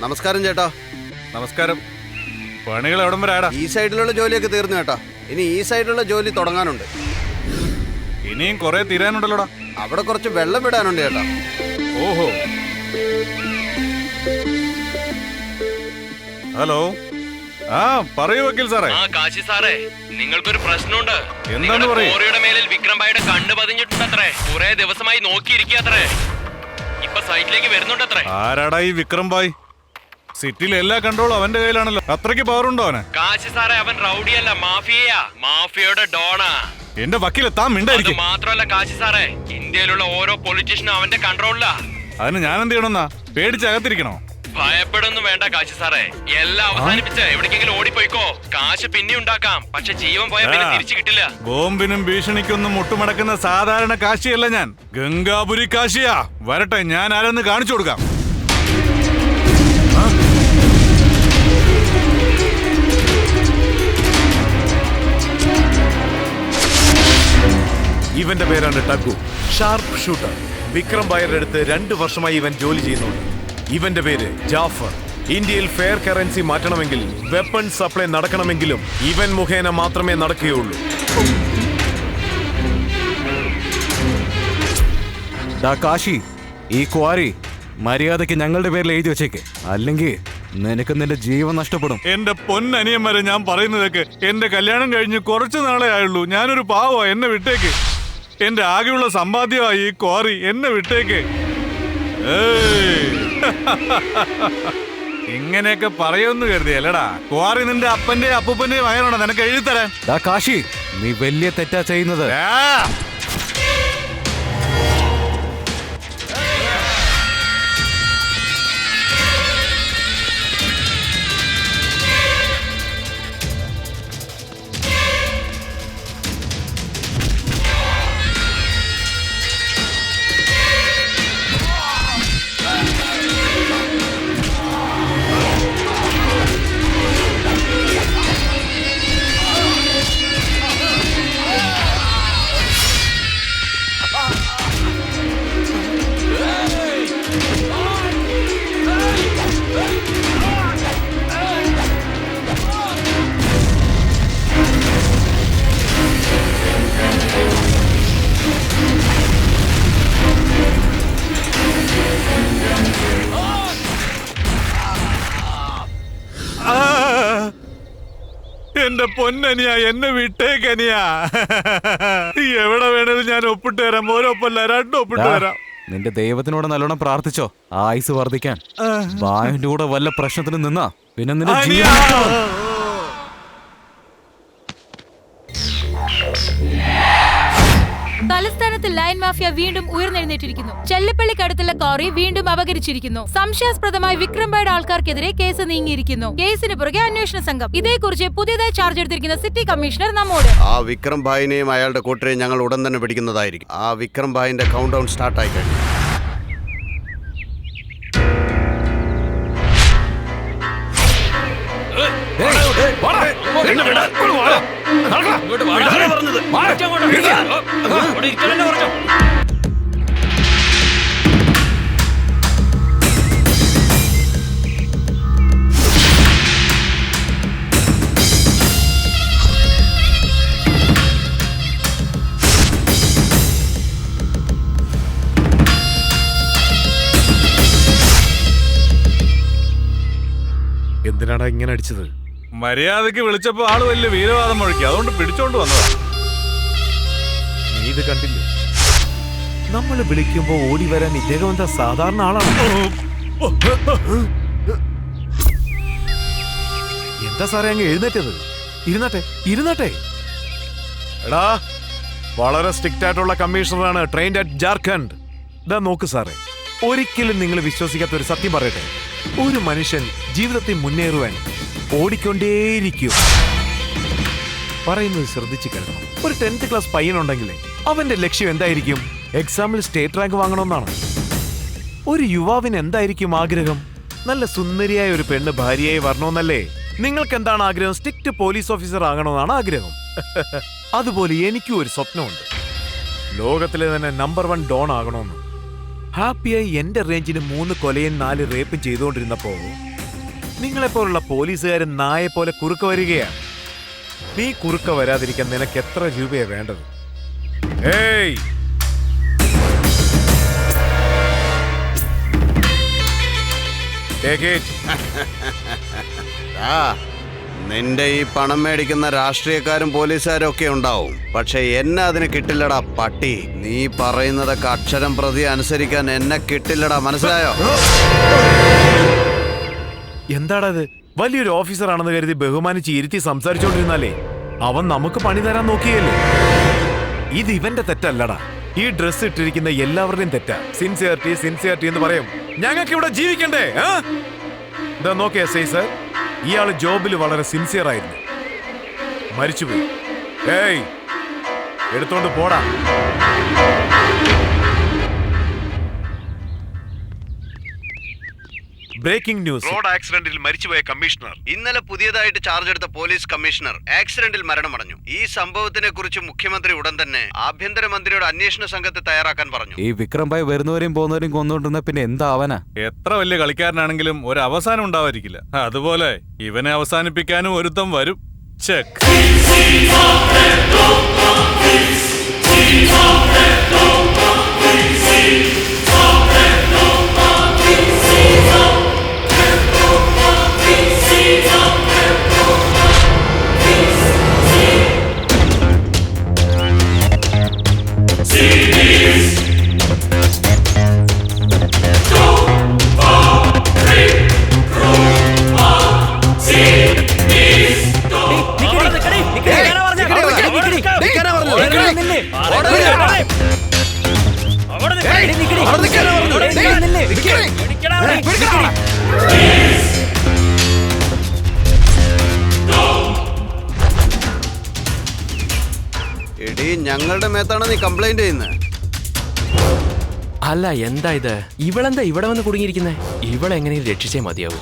നമസ്കാരം ചേട്ടാ. നമസ്കാരം. പണികൾ എവിടം വരെ ആടാ? ഈ സൈഡിലുള്ള ജോലിയൊക്കെ തീർന്നു ചേട്ടാ. ഇനി ഈ സൈഡിലുള്ള ജോലി തുടങ്ങാനുണ്ട്. ഇനിയും കുറെ തീരാനുണ്ടല്ലോടാ. അവിടെ കുറച്ച് വെള്ളം വിടാനുണ്ട് ചേട്ടാ. ഓഹോ. ഹലോ. ആ പറയൂ വക്കീൽ സാറേ. കാശി സാറേ, നിങ്ങൾക്കൊരു പ്രശ്നമുണ്ട്. എന്താന്ന് പറയൂ. കോറിയുടെ മേലിൽ വിക്രം ഭായിയുടെ കണ്ണ് പതിഞ്ഞിട്ടുണ്ടത്രേ. കുറെ ദിവസമായി നോക്കിയിരിക്കത്രേ. ഇപ്പൊ സൈറ്റിലേക്ക് വരുന്നുണ്ടത്രേ. ആരാടാ ഈ വിക്രം ഭായ്? സിറ്റിയിലെ എല്ലാ കൺട്രോളും അവന്റെ കയ്യിലാണല്ലോ. അത്രയ്ക്ക് പവർ ഉണ്ടോ അവന്? കാശി സാറേ, അവൻ റൗഡിയല്ല, മാഫിയയാ. മാഫിയയുടെ ഡോണാ. എന്റെ വക്കീൽ താൻ മിണ്ടായിരിക്കും. മാത്രമല്ല കാശി സാറേ, ഇന്ത്യയിലുള്ള ഓരോ പൊളിറ്റീഷ്യനും അവന്റെ കൺട്രോളിലാ. അതിന് ഞാൻ എന്ത് ചെയ്യണമെന്നാ? പേടിച്ചകത്തിരിക്കണോ? ഭയപ്പെടുന്നു വേണ്ട കാശി സാറേ. എല്ലാം അവസാനിപ്പിച്ച് എവിടേക്കെങ്കിലും ഓടിപ്പോയിക്കോ. കാശ് പിന്നെ ഉണ്ടാക്കാം, പക്ഷെ ജീവൻ പോയാൽ പിന്നെ തിരിച്ചു കിട്ടില്ല. ബോംബിനും ഭീഷണിക്കൊന്നും മുട്ടുമടക്കുന്ന സാധാരണ കാശിയല്ല ഞാൻ. ഗംഗാപുരി കാശിയാ. വരട്ടെ, ഞാൻ ആരെന്ന് കാണിച്ചു കൊടുക്കാം. ഇവന്റെ പേരാണ് ടഗു, ഷാർപ്പ് ഷൂട്ടർ. വിക്രം ഭായിയുടെ അടുത്ത് 2 വർഷമായി ഇവൻ ജോലി ചെയ്യുന്നുണ്ട്. ഇവന്റെ പേര് ജാഫർ. ഇന്ത്യയിൽ ഫെയർ കറൻസി മാറ്റണമെങ്കിൽ, വെപ്പൺ സപ്ലൈ നടക്കണമെങ്കിലും ഇവൻ മുഖേന മാത്രമേ നടക്കുകയുള്ളൂ. കാശി, ഈ ക്വാറി മര്യാദയ്ക്ക് ഞങ്ങളുടെ പേരിൽ എഴുതി വെച്ചേക്ക്, അല്ലെങ്കിൽ നിനക്ക് നിന്റെ ജീവൻ നഷ്ടപ്പെടും. എന്റെ പൊന്നനിയന്മാരെ, ഞാൻ പറയുന്നതൊക്കെ, എന്റെ കല്യാണം കഴിഞ്ഞ് കുറച്ചു നാളെ ആയുള്ളൂ. ഞാനൊരു പാവോ, എന്നെ വിട്ടേക്ക്. എന്റെ ആകെയുള്ള സമ്പാദ്യമായി ഈ ക്വാറി, എന്നെ വിട്ടേക്ക്. ഇങ്ങനെയൊക്കെ പറയുമെന്ന് കരുതിയല്ലടാ. ക്വാറി നിന്റെ അപ്പന്റെയും അപ്പൂപ്പന്റെയും വയറാണോ നിനക്ക് എഴുതിത്തരാൻ? കാശി, നീ വലിയ തെറ്റാ ചെയ്യുന്നത്. എന്റെ പൊന്നനിയാ, എന്നെ വിട്ടേക്കനിയാ. എവിടെ വേണേലും ഞാൻ ഒപ്പിട്ട് തരാം. ഓരോപ്പല്ല, 2 ഒപ്പിട്ട് തരാം. നിന്റെ ദൈവത്തിനോട് നല്ലോണം പ്രാർത്ഥിച്ചോ ആയുസ് വർദ്ധിക്കാൻ. ബായുന്റെ കൂടെ വല്ല പ്രശ്നത്തിനും നിന്നാ പിന്നെ നിന്റെ ജീവൻ. തലസ്ഥാനത്ത് ലൈൻ മാഫിയ വീണ്ടും ഉയർന്നെഴുന്നേറ്റിരിക്കുന്നു. ചെല്ലപ്പള്ളിക്കടുത്തുള്ള ക്വാറി വീണ്ടും അപകരിച്ചിരിക്കുന്നു. സംശയാസ്പദമായി വിക്രം ഭായിയുടെ ആൾക്കാർക്കെതിരെ കേസ് നീങ്ങിയിരിക്കുന്നു. കേസിന് പുറകെ അന്വേഷണ സംഘം. ഇതേക്കുറിച്ച് പുതിയതായി ചാർജ് എടുത്തിരിക്കുന്ന സിറ്റി കമ്മീഷണർ നമ്മോട്. ആ വിക്രം ഭായിനെയും അയാളുടെ കൂട്ടരെയും ഞങ്ങൾ ഉടൻ തന്നെ പിടിക്കുന്നതായിരിക്കും. ആ വിക്രം ഭായിന്റെ കൗണ്ട് ഡൗൺ സ്റ്റാർട്ട് ആയി കഴിഞ്ഞു. എന്തിനാടാ ഇങ്ങനെ അടിച്ചത്? മര്യാദക്ക് വിളിച്ചപ്പോ ആള് വലിയ വീരവാദം മുഴക്കി, അതുകൊണ്ട് പിടിച്ചോണ്ട് വന്നതാ. നീ ഇത് കണ്ടില്ലേ? നമ്മൾ വിളിക്കുമ്പോ ഓടി വരാൻ ഇദ്ദേഹം എന്താ സാധാരണ ആളാണ്? എന്താ സാറേ അങ്ങ് എഴുന്നേറ്റത്? ഇരുന്നട്ടെ. എടാ, വളരെ സ്ട്രിക്റ്റ് ആയിട്ടുള്ള കമ്മീഷണറാണ്, ട്രെയിൻഡ് അറ്റ് ജാർഖണ്ഡ്. ഇതാ നോക്ക് സാറേ, ഒരിക്കലും നിങ്ങൾ വിശ്വസിക്കാത്ത ഒരു സത്യം പറയട്ടെ. ഒരു മനുഷ്യൻ ജീവിതത്തിൽ മുന്നേറുവാൻ ഓടിക്കൊണ്ടേയിരിക്കും. പറയുന്നത് ശ്രദ്ധിച്ചു കേൾക്കണം. ഒരു 10th ക്ലാസ് പയ്യനുണ്ടെങ്കിലേ അവന്റെ ലക്ഷ്യം എന്തായിരിക്കും? എക്സാമിൽ സ്റ്റേറ്റ് റാങ്ക് വാങ്ങണമെന്നാണ്. ഒരു യുവാവിന് എന്തായിരിക്കും ആഗ്രഹം? നല്ല സുന്ദരിയായ ഒരു പെണ്ണ് ഭാര്യയായി വരണമെന്നല്ലേ? നിങ്ങൾക്ക് എന്താണ് ആഗ്രഹം? സ്ട്രിക്റ്റ് പോലീസ് ഓഫീസർ ആകണമെന്നാണ് ആഗ്രഹം. അതുപോലെ എനിക്കും ഒരു സ്വപ്നമുണ്ട്, ലോകത്തിലെ തന്നെ നമ്പർ 1 ഡോൺ ആകണമെന്ന്. ഹാപ്പിയായി എന്റെ റേഞ്ചിന് 3 കൊലയും 4 റേപ്പും ചെയ്തുകൊണ്ടിരുന്നപ്പോ നിങ്ങളെപ്പോലുള്ള പോലീസുകാർ നായെ പോലെ കുറുക്ക വരികയാണ്. നീ കുറുക്ക വരാതിരിക്കാൻ നിനക്ക് എത്ര രൂപയാ വേണ്ടത്? ഏയ്, take it. നിന്റെ ഈ പണം മേടിക്കുന്ന രാഷ്ട്രീയക്കാരും പോലീസുകാരും ഒക്കെ ഉണ്ടാവും, പക്ഷെ എന്നെ അതിന് കിട്ടില്ലടാ പട്ടി. നീ പറയുന്നതൊക്കെ അക്ഷരം പ്രതി അനുസരിക്കാൻ എന്നെ കിട്ടില്ലടാ, മനസ്സിലായോ? എന്താടത്? വലിയൊരു ഓഫീസറാണെന്ന് കരുതി ബഹുമാനിച്ച് ഇരുത്തി സംസാരിച്ചോണ്ടിരുന്നാലേ അവൻ നമുക്ക് പണി തരാൻ നോക്കിയല്ലേ? ഇത് ഇവന്റെ തെറ്റല്ലടാ, ഈ ഡ്രസ് ഇട്ടിരിക്കുന്ന എല്ലാവരുടെയും തെറ്റാ. സിൻസിയറിറ്റി സിൻസിയറിറ്റി എന്ന് പറയും. ഞങ്ങൾക്ക് ഇവിടെ ജീവിക്കണ്ടേ? ഇതാ നോക്കിയ സർ, ഇയാള് ജോബിൽ വളരെ സിൻസിയർ ആയിരുന്നു, മരിച്ചുപോയി. ഏയ്, എടുത്തോണ്ട് പോടാ. Breaking news. റോഡ് ആക്സിഡന്റിൽ മരിച്ചുപോയ കമ്മീഷണർ ഇന്നലെ പുതിയതായിട്ട് ചാർജ് എടുത്ത പോലീസ് കമ്മീഷണർ ആക്സിഡന്റിൽ മരണമടഞ്ഞു. ഈ സംഭവത്തിനെ കുറിച്ച് മുഖ്യമന്ത്രി ഉടൻ തന്നെ ആഭ്യന്തരമന്ത്രിയോട് അന്വേഷണ സംഘത്തെ തയ്യാറാക്കാൻ പറഞ്ഞു. ഈ വിക്രം ഭായ് വരുന്നവരെയും പോകുന്നവരെയും കൊന്നുകൊണ്ടിരുന്ന പിന്നെ എന്താവനാ? എത്ര വലിയ കളിക്കാരനാണെങ്കിലും ഒരു അവസാനം ഉണ്ടാവാതിരിക്കില്ല. അതുപോലെ ഇവനെ അവസാനിപ്പിക്കാനും ഒരുത്തം വരും. ചെക്ക്. എടീ, ഞങ്ങളുടെ മേത്താണ് നീ കംപ്ലൈന്റ് ചെയ്യുന്നത്? അല്ല, എന്താ ഇത്? ഇവളെന്താ ഇവിടെ വന്ന് കുടുങ്ങിയിരിക്കുന്നേ? ഇവളെങ്ങനെയും രക്ഷിച്ചേ മതിയാവൂ.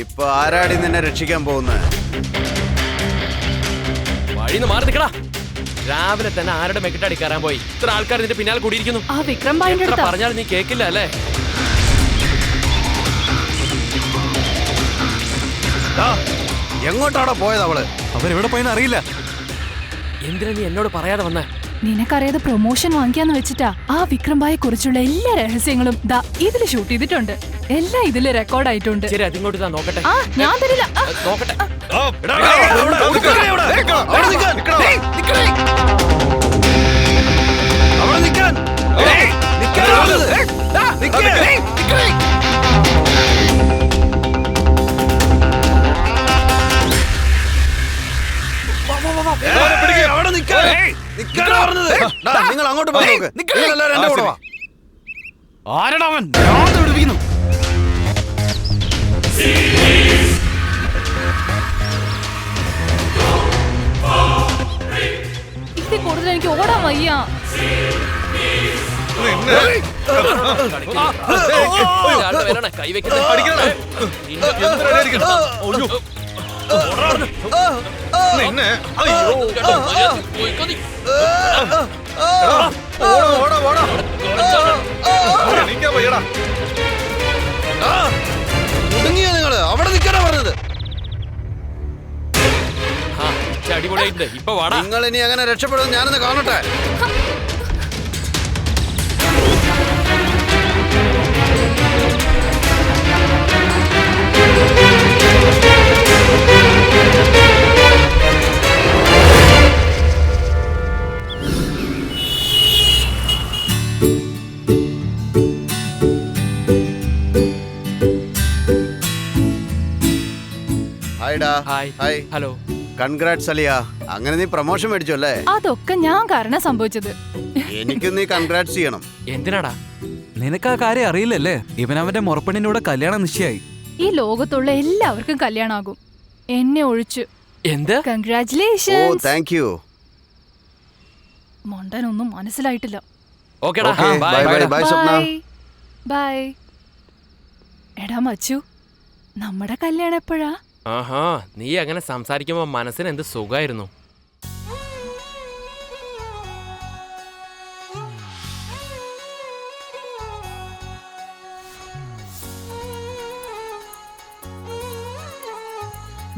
ഇപ്പൊ ആരാടി നിന്നെ രക്ഷിക്കാൻ പോകുന്നത്? വഴിന്ന് മാറി നിൽക്കടാ. രാവിലെ തന്നെ ആരുടെ മെക്കിട്ടടി കയറാൻ പോയി? ഇത്ര ആൾക്കാർ നിന്റെ പിന്നാലെ കൂടിയിരിക്കുന്നു. ആ വിക്രം ഭായിന്റെ അടുത്താ. പറഞ്ഞാൽ നീ കേക്കില്ല അല്ലേ? എങ്ങോട്ടാണോ പോയത് അവള്? അവരെവിടെ പോയെന്ന് അറിയില്ല. എന്തിനാ നീ എന്നോട് പറയാതെ വന്നേ? നിനക്കറിയാതെ പ്രൊമോഷൻ വാങ്ങിക്കാന്ന് വെച്ചിട്ടാ. ആ വിക്രം ഭായെ കുറിച്ചുള്ള എല്ലാ രഹസ്യങ്ങളും ദാ ഇതില് ഷൂട്ട് ചെയ്തിട്ടുണ്ട്. എല്ലാം ഇതില് റെക്കോർഡ് ആയിട്ടുണ്ട്. ശരി, അതിങ്ങോട്ട് താ നോക്കട്ടെ. ആ, ഞാൻ തരില്ല. നോക്കട്ടെ. നിങ്ങൾ അങ്ങോട്ട് പോയി നോക്ക്. നിങ്ങളെല്ലാവരും എന്റെ കൂടെ വാ. ആരടാവൻ? ഇതിൽ കൂടുതൽ എനിക്ക് ഓടാൻ വയ്യ. ഒതുങ്ങിയോ നിങ്ങള്? അവിടെ നിൽക്കാനാ പറഞ്ഞത്. അടിപൊളിയായിട്ടുണ്ട്. ഇപ്പൊ വാടാ. നിങ്ങൾ ഇനി എങ്ങനെ രക്ഷപ്പെടും ഞാനൊന്ന് കാണട്ടെ. ഹായ്. ഹായ്. ഹലോ. കൺഗ്രാറ്റ്സ് അലിയ. അങ്ങനെ നീ പ്രൊമോഷൻ മേടിച്ചു അല്ലേ? അതൊക്കെ ഞാൻ കാരണം സംഭവിച്ചത്. എനിക്ക് നീ കൺഗ്രാറ്റ്സ് ചെയ്യണം. എന്തിനാടാ? നിനക്ക് ആ കാര്യം അറിയില്ലല്ലേ? ഇവനവന്റെ മുറപ്പെണ്ണിന്റെ കൂടെ കല്യാണം നിശ്ചയായി. ഈ ലോകത്തുള്ള എല്ലാവർക്കും കല്യാണാകും, എന്നെ ഒഴിച്ചു. എന്ത്? ഓ, കൺഗ്രാറ്റുലേഷൻസ്. Thank you. മണ്ടനൊന്നും മനസ്സിലായിട്ടില്ല. ഓക്കേടാ. Okay, bye, bye, bye, Swapna. Bye. എടാ മച്ചു, നമ്മുടെ കല്യാണം എപ്പോഴാ? ആഹാ, നീ അങ്ങനെ സംസാരിക്കുമ്പോ മനസ്സിന് എന്ത് സുഖമായിരുന്നു.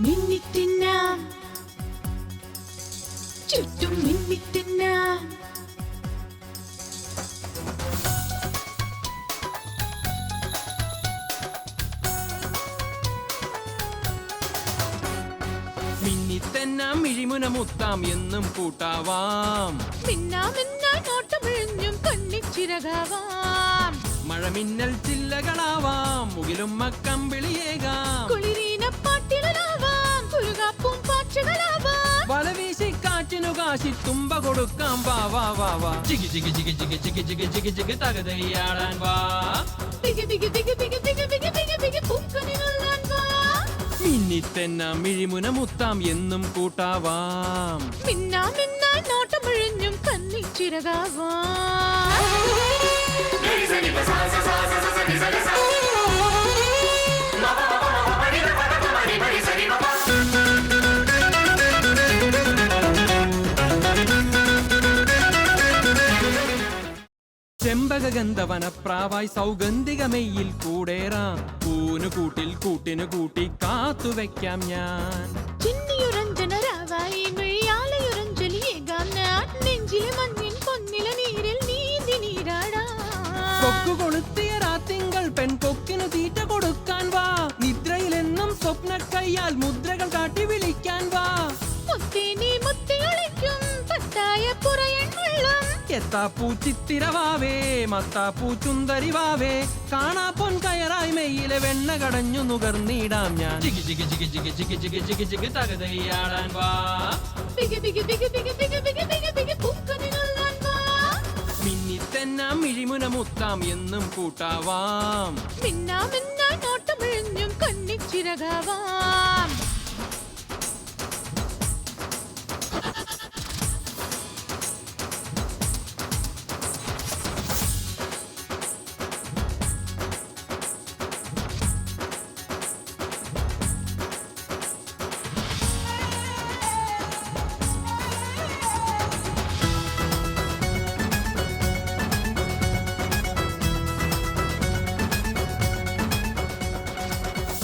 മിന്നിത്തിന്നാം ചുറ്റും മിന്നിത്തിന്നാം മിന്നിത്തെന്നാം മിഴിമുന മുത്താം എന്നും കൂട്ടാവാം മിന്നാമിന്നായി നോട്ടമിഴഞ്ഞും കണ്ണിച്ചിരകാവാം മഴമിന്നൽ ചില്ലകളാവാം മുകിലും മക്കമ്പിളിയേകാം കുളിരീനപ്പാട്ടിലാവാം കുരുകാപ്പും പാച്ചുകളാവാം വലവീശി കാറ്റിനു കാശി തുമ്പ കൊടുക്കാം വാ വാ വാ വാ ചികി ചികി ചികി ചികി ചികി ചികി ചികി ചികി തകതയാടാൻ വാ ബിഗി ബിഗി ബിഗി ബിഗി ബിഗി ബിഗി ബിഗി ബിഗി പൂക്കണിനുള്ളാൻ വാ മിന്നിത്തെന്നാം മിഴിമുന മുത്താം എന്നും കൂട്ടാവാം മിന്നാമിന്നായി നോട്ടമിഴഞ്ഞും കണ്ണിച്ചിരകാവാം ചെമ്പകഗന്ധവനപ്രാവായി സൗഗന്ധികമെയിൽ കൂടേറാം കൂനു കൂട്ടിൽ കൂട്ടിനു കൂട്ടി കാത്തുവെക്കാം ഞാൻ ചിന്നിയുരഞ്ജനരാവായി മെയ്യാലയുരഞ്ജലിയേകാം ഞാൻ നെഞ്ചിലെ മഞ്ഞിൻ പൊന്നില നീരിൽ നീന്തി നീരാടാം കൊക്കു കൊളുത്തിയ രാത്തിങ്കൾ പെൺകൊക്കിനു തീറ്റ കൊടുക്കാൻ വാ നിദ്രയിലെന്നും സ്വപ്ന കയ്യാൽ മുദ്രകൾ കാട്ടി വിളിക്കാൻ വാ മുത്തേനി മുത്തിയൊളിക്കും പട്ടായ പുറയൻ വെള്ളം എത്താപ്പൂ ചിത്തിരവാവേ മത്താപ്പൂ ചുന്തരിവാവേ കാണാ പൊൻ കയറായി മെയ്യിലെ വെണ്ണ കടഞ്ഞു നുകർന്നിടാം ഞാൻ ചികി ചികി ചികി ചികി ചികി ചികി ചികി ചികി തകതയാടാൻ വാ ബിഗി ബിഗി ബിഗി ബിഗി ബിഗി ബിഗി ബിഗി ബിഗി പൂക്കണിനുള്ളാൻ വാ മിന്നിത്തെന്നാം മിഴിമുന മുത്താം എന്നും കൂട്ടാവാം മിന്നാമിന്നായി നോട്ടമിഴഞ്ഞും കണ്ണിച്ചിരകാവാം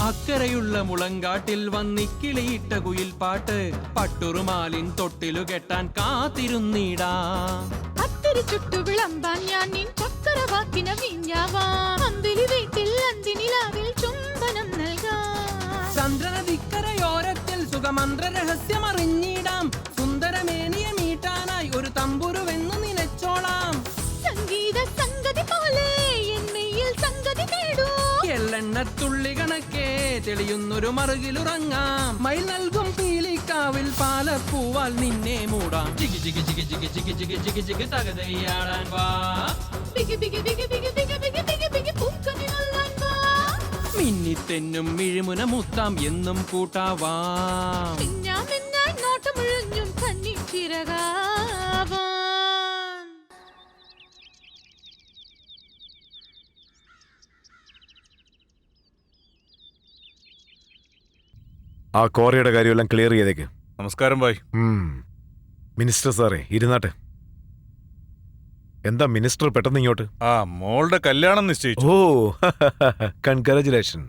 അക്കരയുള്ള മുളങ്കാട്ടിൽ വന്നിക്കിളിയിട്ട കുയിൽ പാട്ട് പട്ടുറുമാലിൻ തൊട്ടിലു കെട്ടാൻ കാത്തിരുന്നിടാം അത്തിരി ചുട്ടു വിളമ്പാൻ ഞാൻ നിൻ ചക്കരവാക്കിന വീഞ്ഞാവാം അമ്പിളി വീട്ടിൽ അന്തിനിലാവിൽ ചുംബനം നൽകാം ചന്ദ്രനദിക്കരയോരത്തിൽ സുഖമന്ത്ര രഹസ്യമറിഞ്ഞിടാം സുന്ദരമേനിയെ മീട്ടാനായി ഒരു തമ്പുരുവെന്നു നിലച്ചോളാം സംഗീത സംഗതി പോലെ എന്മയിൽ സംഗതി നേടൂ എള്ളെണ്ണത്തുള്ളി കണക്കെ തെളിയുന്നൊരു മറുകിലുറങ്ങാം മയിൽ നൽകും പീലിക്കാവിൽ പാലപ്പൂവാൽ നിന്നെ മൂടാം ചികി ചികി ചികി ചികി ചികി ചികി ചികി ചികി തകതയാടാൻ വാ ബിഗി ബിഗി ബിഗി ബിഗി ബിഗി ബിഗി ബിഗി ബിഗി പൂക്കണിനുള്ളാൻ വാ മിന്നിത്തെന്നും മിഴിമുന മുത്താം എന്നും കൂട്ടാവാം മിന്നാമിന്നായി നോട്ടമിഴഞ്ഞും കണ്ണിച്ചിരകാവാം ആ കോറിയുടെ കാര്യമെല്ലാം ക്ലിയർ ചെയ്തേക്ക്. നമസ്കാരം ഭായ്. മിനിസ്റ്റർ സാറേ ഇരുന്നാട്ടെ. എന്താ മിനിസ്റ്റർ പെട്ടെന്ന് ഇങ്ങോട്ട്? ആ മോളുടെ കല്യാണം നിശ്ചയിച്ചു. ഓ കൺഗ്രാജുലേഷൻ.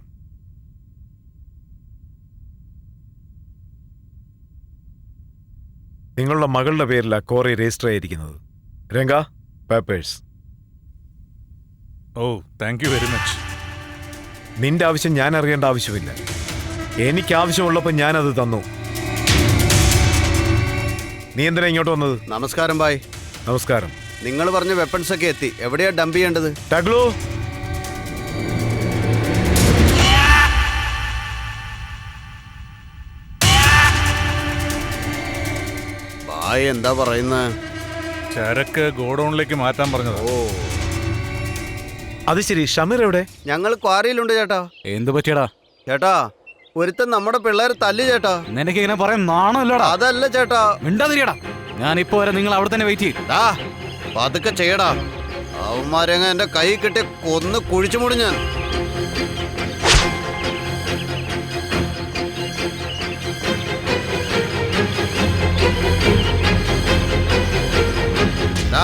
നിങ്ങളുടെ മകളുടെ പേരിലാ കോറി രജിസ്റ്റർ ആയിരിക്കുന്നത്. രംഗ പേപ്പേഴ്സ്. ഓ താങ്ക് യു വെരി മച്ച്. നിന്റെ ആവശ്യം ഞാൻ അറിയേണ്ട ആവശ്യമില്ല. എനിക്ക് ആവശ്യമുള്ളപ്പോൾ ഞാനത് തന്നു. നീ എന്തിനാ ഇങ്ങോട്ട് വന്നത്? നമസ്കാരം ബായ്. നമസ്കാരം. നിങ്ങൾ പറഞ്ഞ വെപ്പൺസ് ഒക്കെ എത്തി. എവിടെയാ ഡംപ് ചെയ്യേണ്ടത്? ടഗ്ലു, ബായ് എന്താ പറയുന്നത്? ചരക്ക് ഗോഡൌണിലേക്ക് മാറ്റാൻ പറഞ്ഞത്. ഓ അത് ശരി. ഷമീർ എവിടെ? ഞങ്ങൾ ക്വാറിയിലുണ്ട് ചേട്ടാ. എന്ത് പറ്റിയടാ? ചേട്ടാ ഒരുത്തൻ നമ്മുടെ പിള്ളേരെ തല്ലു ചേട്ടാ. നിനക്ക് ഇങ്ങനെ പറയാൻ നാണല്ലടാ. അതല്ല ചേട്ടാ. മിണ്ടാതിരിയടാ. ഞാൻ ഇപ്പൊ വരെ നിങ്ങൾ അവിടെ തന്നെ വെയിറ്റ് ചെയ്യും. പതുക്കെ ചെയ്യടാ. അവന്മാരെങ്ങ എന്റെ കൈ കിട്ടി കൊന്ന് കുഴിച്ചു മൂടും ഞാൻ.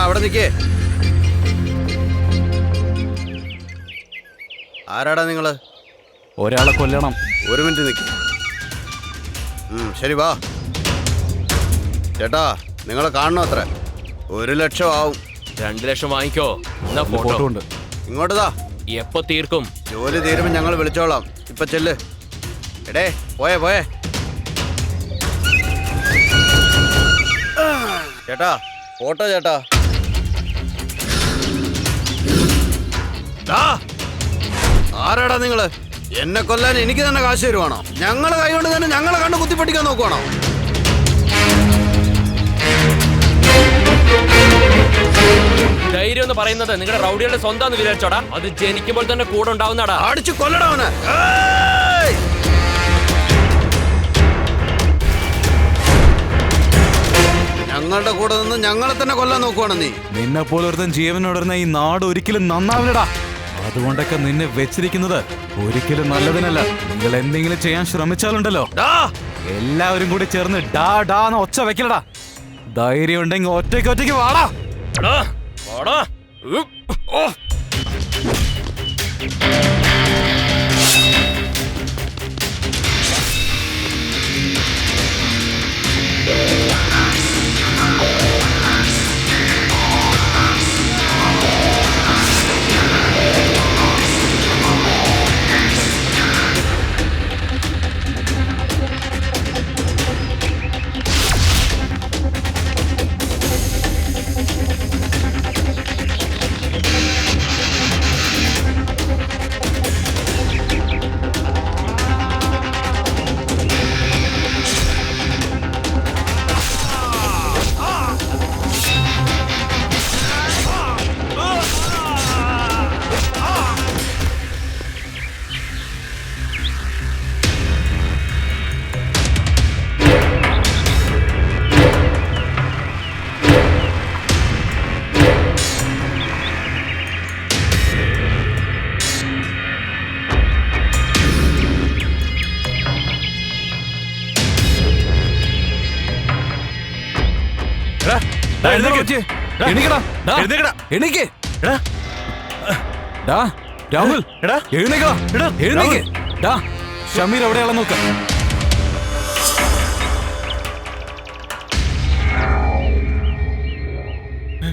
അവിടെ നിക്കേ. ആരാടാ നിങ്ങള്? ഒരാളെ കൊല്ലണം. ഒരു മിനിറ്റ് നിൽക്കും. ശരി വാ ചേട്ടാ, നിങ്ങൾ കാണണോ അത്ര? 1 ലക്ഷം ആവും. 2 ലക്ഷം വാങ്ങിക്കോ. എന്നാ ഫോട്ടോ ഫോട്ടോ ഉണ്ട്. ഇങ്ങോട്ട് താ. എപ്പോ തീർക്കും? ജോലി തീരുമ്പോ ഞങ്ങൾ വിളിച്ചോളാം. ഇപ്പൊ ചെല്ല്. എടേ പോയേ പോയേ. ചേട്ടാ ഫോട്ടോ ചേട്ടാ. ആരാടാ നിങ്ങള്? എന്നെ കൊല്ലാൻ എനിക്ക് തന്നെ കാശ് തരുവാണോ? ഞങ്ങളെ കൈകൊണ്ട് തന്നെ ഞങ്ങളെ കണ്ണ് കുത്തിപ്പൊട്ടിക്കാൻ നോക്കുവാണോ? ധൈര്യം എന്ന് പറയുന്നത് നിങ്ങളുടെ റൗഡികളുടെ സ്വന്തം വിചാരിച്ചോടാ. അത് ജനിക്കുമ്പോൾ തന്നെ കൂടെ ഉണ്ടാവുന്നടാ. അടിച്ചു കൊല്ലടാ അവനെ. ഞങ്ങളുടെ കൂടെ നിന്ന് ഞങ്ങളെ തന്നെ കൊല്ലാൻ നോക്കുവാണ് നീ. നിന്നെ പോലെ ഒരുത്തൻ ജീവനോടുന്ന ഈ നാട് ഒരിക്കലും നന്നാവില്ലടാ. അതുകൊണ്ടൊക്കെ നിന്നെ വെച്ചിരിക്കുന്നത് ഒരിക്കലും നല്ലതിനല്ല. നിങ്ങൾ എന്തെങ്കിലും ചെയ്യാൻ ശ്രമിച്ചാലുണ്ടല്ലോ, എല്ലാവരും കൂടി ചേർന്ന് ഡാ ഡാ എന്ന് ഒച്ച വെക്കലടാ. ധൈര്യം ഉണ്ടെങ്കിൽ ഒറ്റയ്ക്ക് വാടാ. ഷമീർ എവിടെയാണെന്ന് നോക്ക.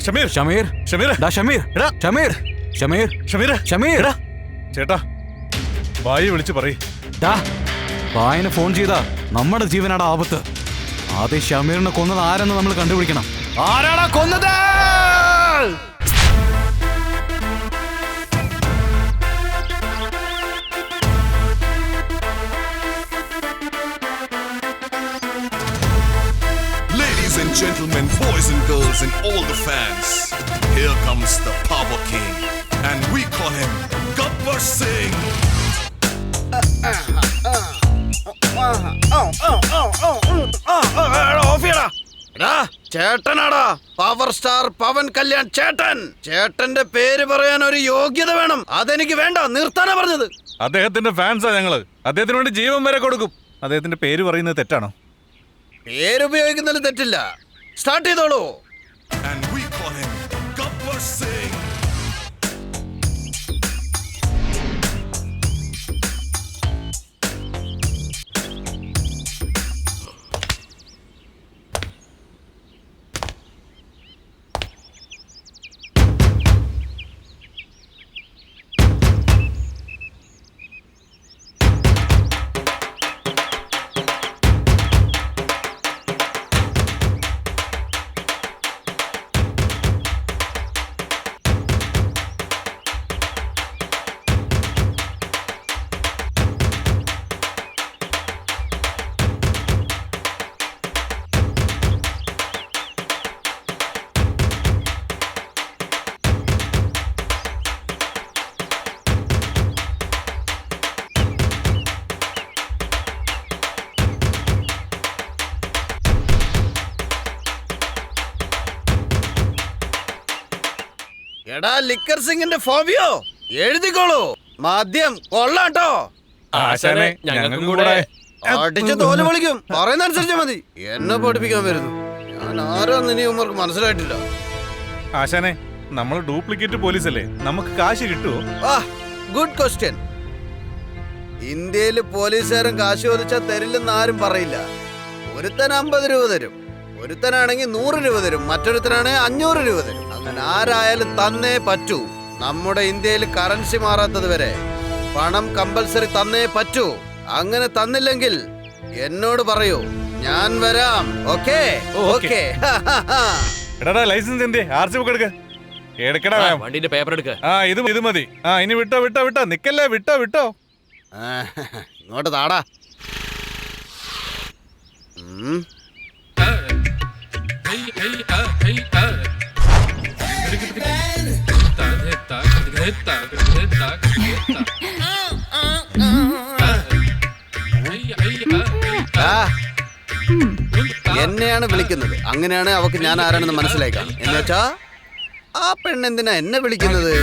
ഷമീർ ഷമീർ ഷമീർ ഷമീർ ഷമീർ ഷമീർ ഷമീർ ഷമീർ ചേട്ടാ വായി വിളിച്ച് പറയ്. വായന ഫോൺ ചെയ്താ നമ്മുടെ ജീവനാടാ ആപത്ത്. ആദ്യം ഷമീറിനെ കൊന്നത് ആരെന്ന് നമ്മൾ കണ്ടുപിടിക്കണം. ആരാടാ കൊന്നത്? Ladies and gentlemen, boys and girls and all the fans, here comes the Power King, and we call him Gabbar Singh. ചേട്ടനാടാ പവർ സ്റ്റാർ പവൻ കല്യാൺ ചേട്ടൻ. ചേട്ടന്റെ പേര് പറയാൻ ഒരു യോഗ്യത വേണം. അതെനിക്ക് വേണ്ട, നിർത്താനാ പറഞ്ഞത്. അദ്ദേഹത്തിന്റെ ഫാൻസാ ഞങ്ങള്. അദ്ദേഹത്തിന് വേണ്ടി ജീവൻ വരെ കൊടുക്കും. അദ്ദേഹത്തിന്റെ പേര് പറയുന്നത് തെറ്റാണോ? പേരുപയോഗിക്കുന്നതിൽ തെറ്റില്ല. സ്റ്റാർട്ട് ചെയ്തോളൂ. And we call him Gabbar Singh. എടാ ലിക്കർ സിംഗിന്റെ ഫോബിയോ എഴുതിക്കോളൂ. മദ്യം കൊള്ളാട്ടോ. ആശാനെ ഞങ്ങൾക്കും കൂടെ. അടിച്ച് തോല് വിളിക്കും. പറയുന്ന അനുസരിച്ചാ മതി. എന്നെ പഠിപ്പിക്കാൻ വരുന്നു. ഞാൻ ആരാന്ന് ഇനി ഉമ്മർക്ക് മനസ്സിലായിട്ടില്ല. ആശാനെ നമ്മൾ ഡ്യൂപ്ലിക്കേറ്റ് പോലീസല്ലേ, നമുക്ക് കാശ് കിട്ടുമോ? Good question. ഇന്ത്യയിൽ പോലീസുകാരൻ കാശ് ചോദിച്ചാൽ തരില്ലെന്ന് ആരും പറയില്ല. ഒരുത്തൻ 50 രൂപ തരും, ഒരുത്തനാണെങ്കിൽ 100 രൂപ തരും, മറ്റൊരുത്തനാണെങ്കിൽ 500 രൂപ തരും. അങ്ങനെ ആരായാലും തന്നേ പറ്റൂ. നമ്മുടെ ഇന്ത്യയിൽ കറൻസി മാറാത്തത് വരെ പണം കമ്പൽസറി തന്നേ പറ്റൂ. അങ്ങനെ തന്നില്ലെങ്കിൽ എന്നോട് പറയൂ, ഞാൻ വരാം. Okay okay. എടാ ലൈസൻസ് എന്തേ? ആർസി ബുക്ക് എടുക്ക. എടുക്കടാ. വണ്ടിന്റെ പേപ്പർ എടുക്ക. ആ ഇത് മതി. ആ ഇനി വിട്ടോ നിക്കല്ലേ, വിട്ടോ. ഇങ്ങോട്ട് താടാ. എന്നെയാണ് വിളിക്കുന്നത്. അങ്ങനെയാണ് അവക്ക് ഞാൻ ആരാണെന്ന് മനസ്സിലായി കാണും. എന്നുവെച്ചാ ആ പെണ്ണെന്തിനാ എന്നെ വിളിക്കുന്നത്?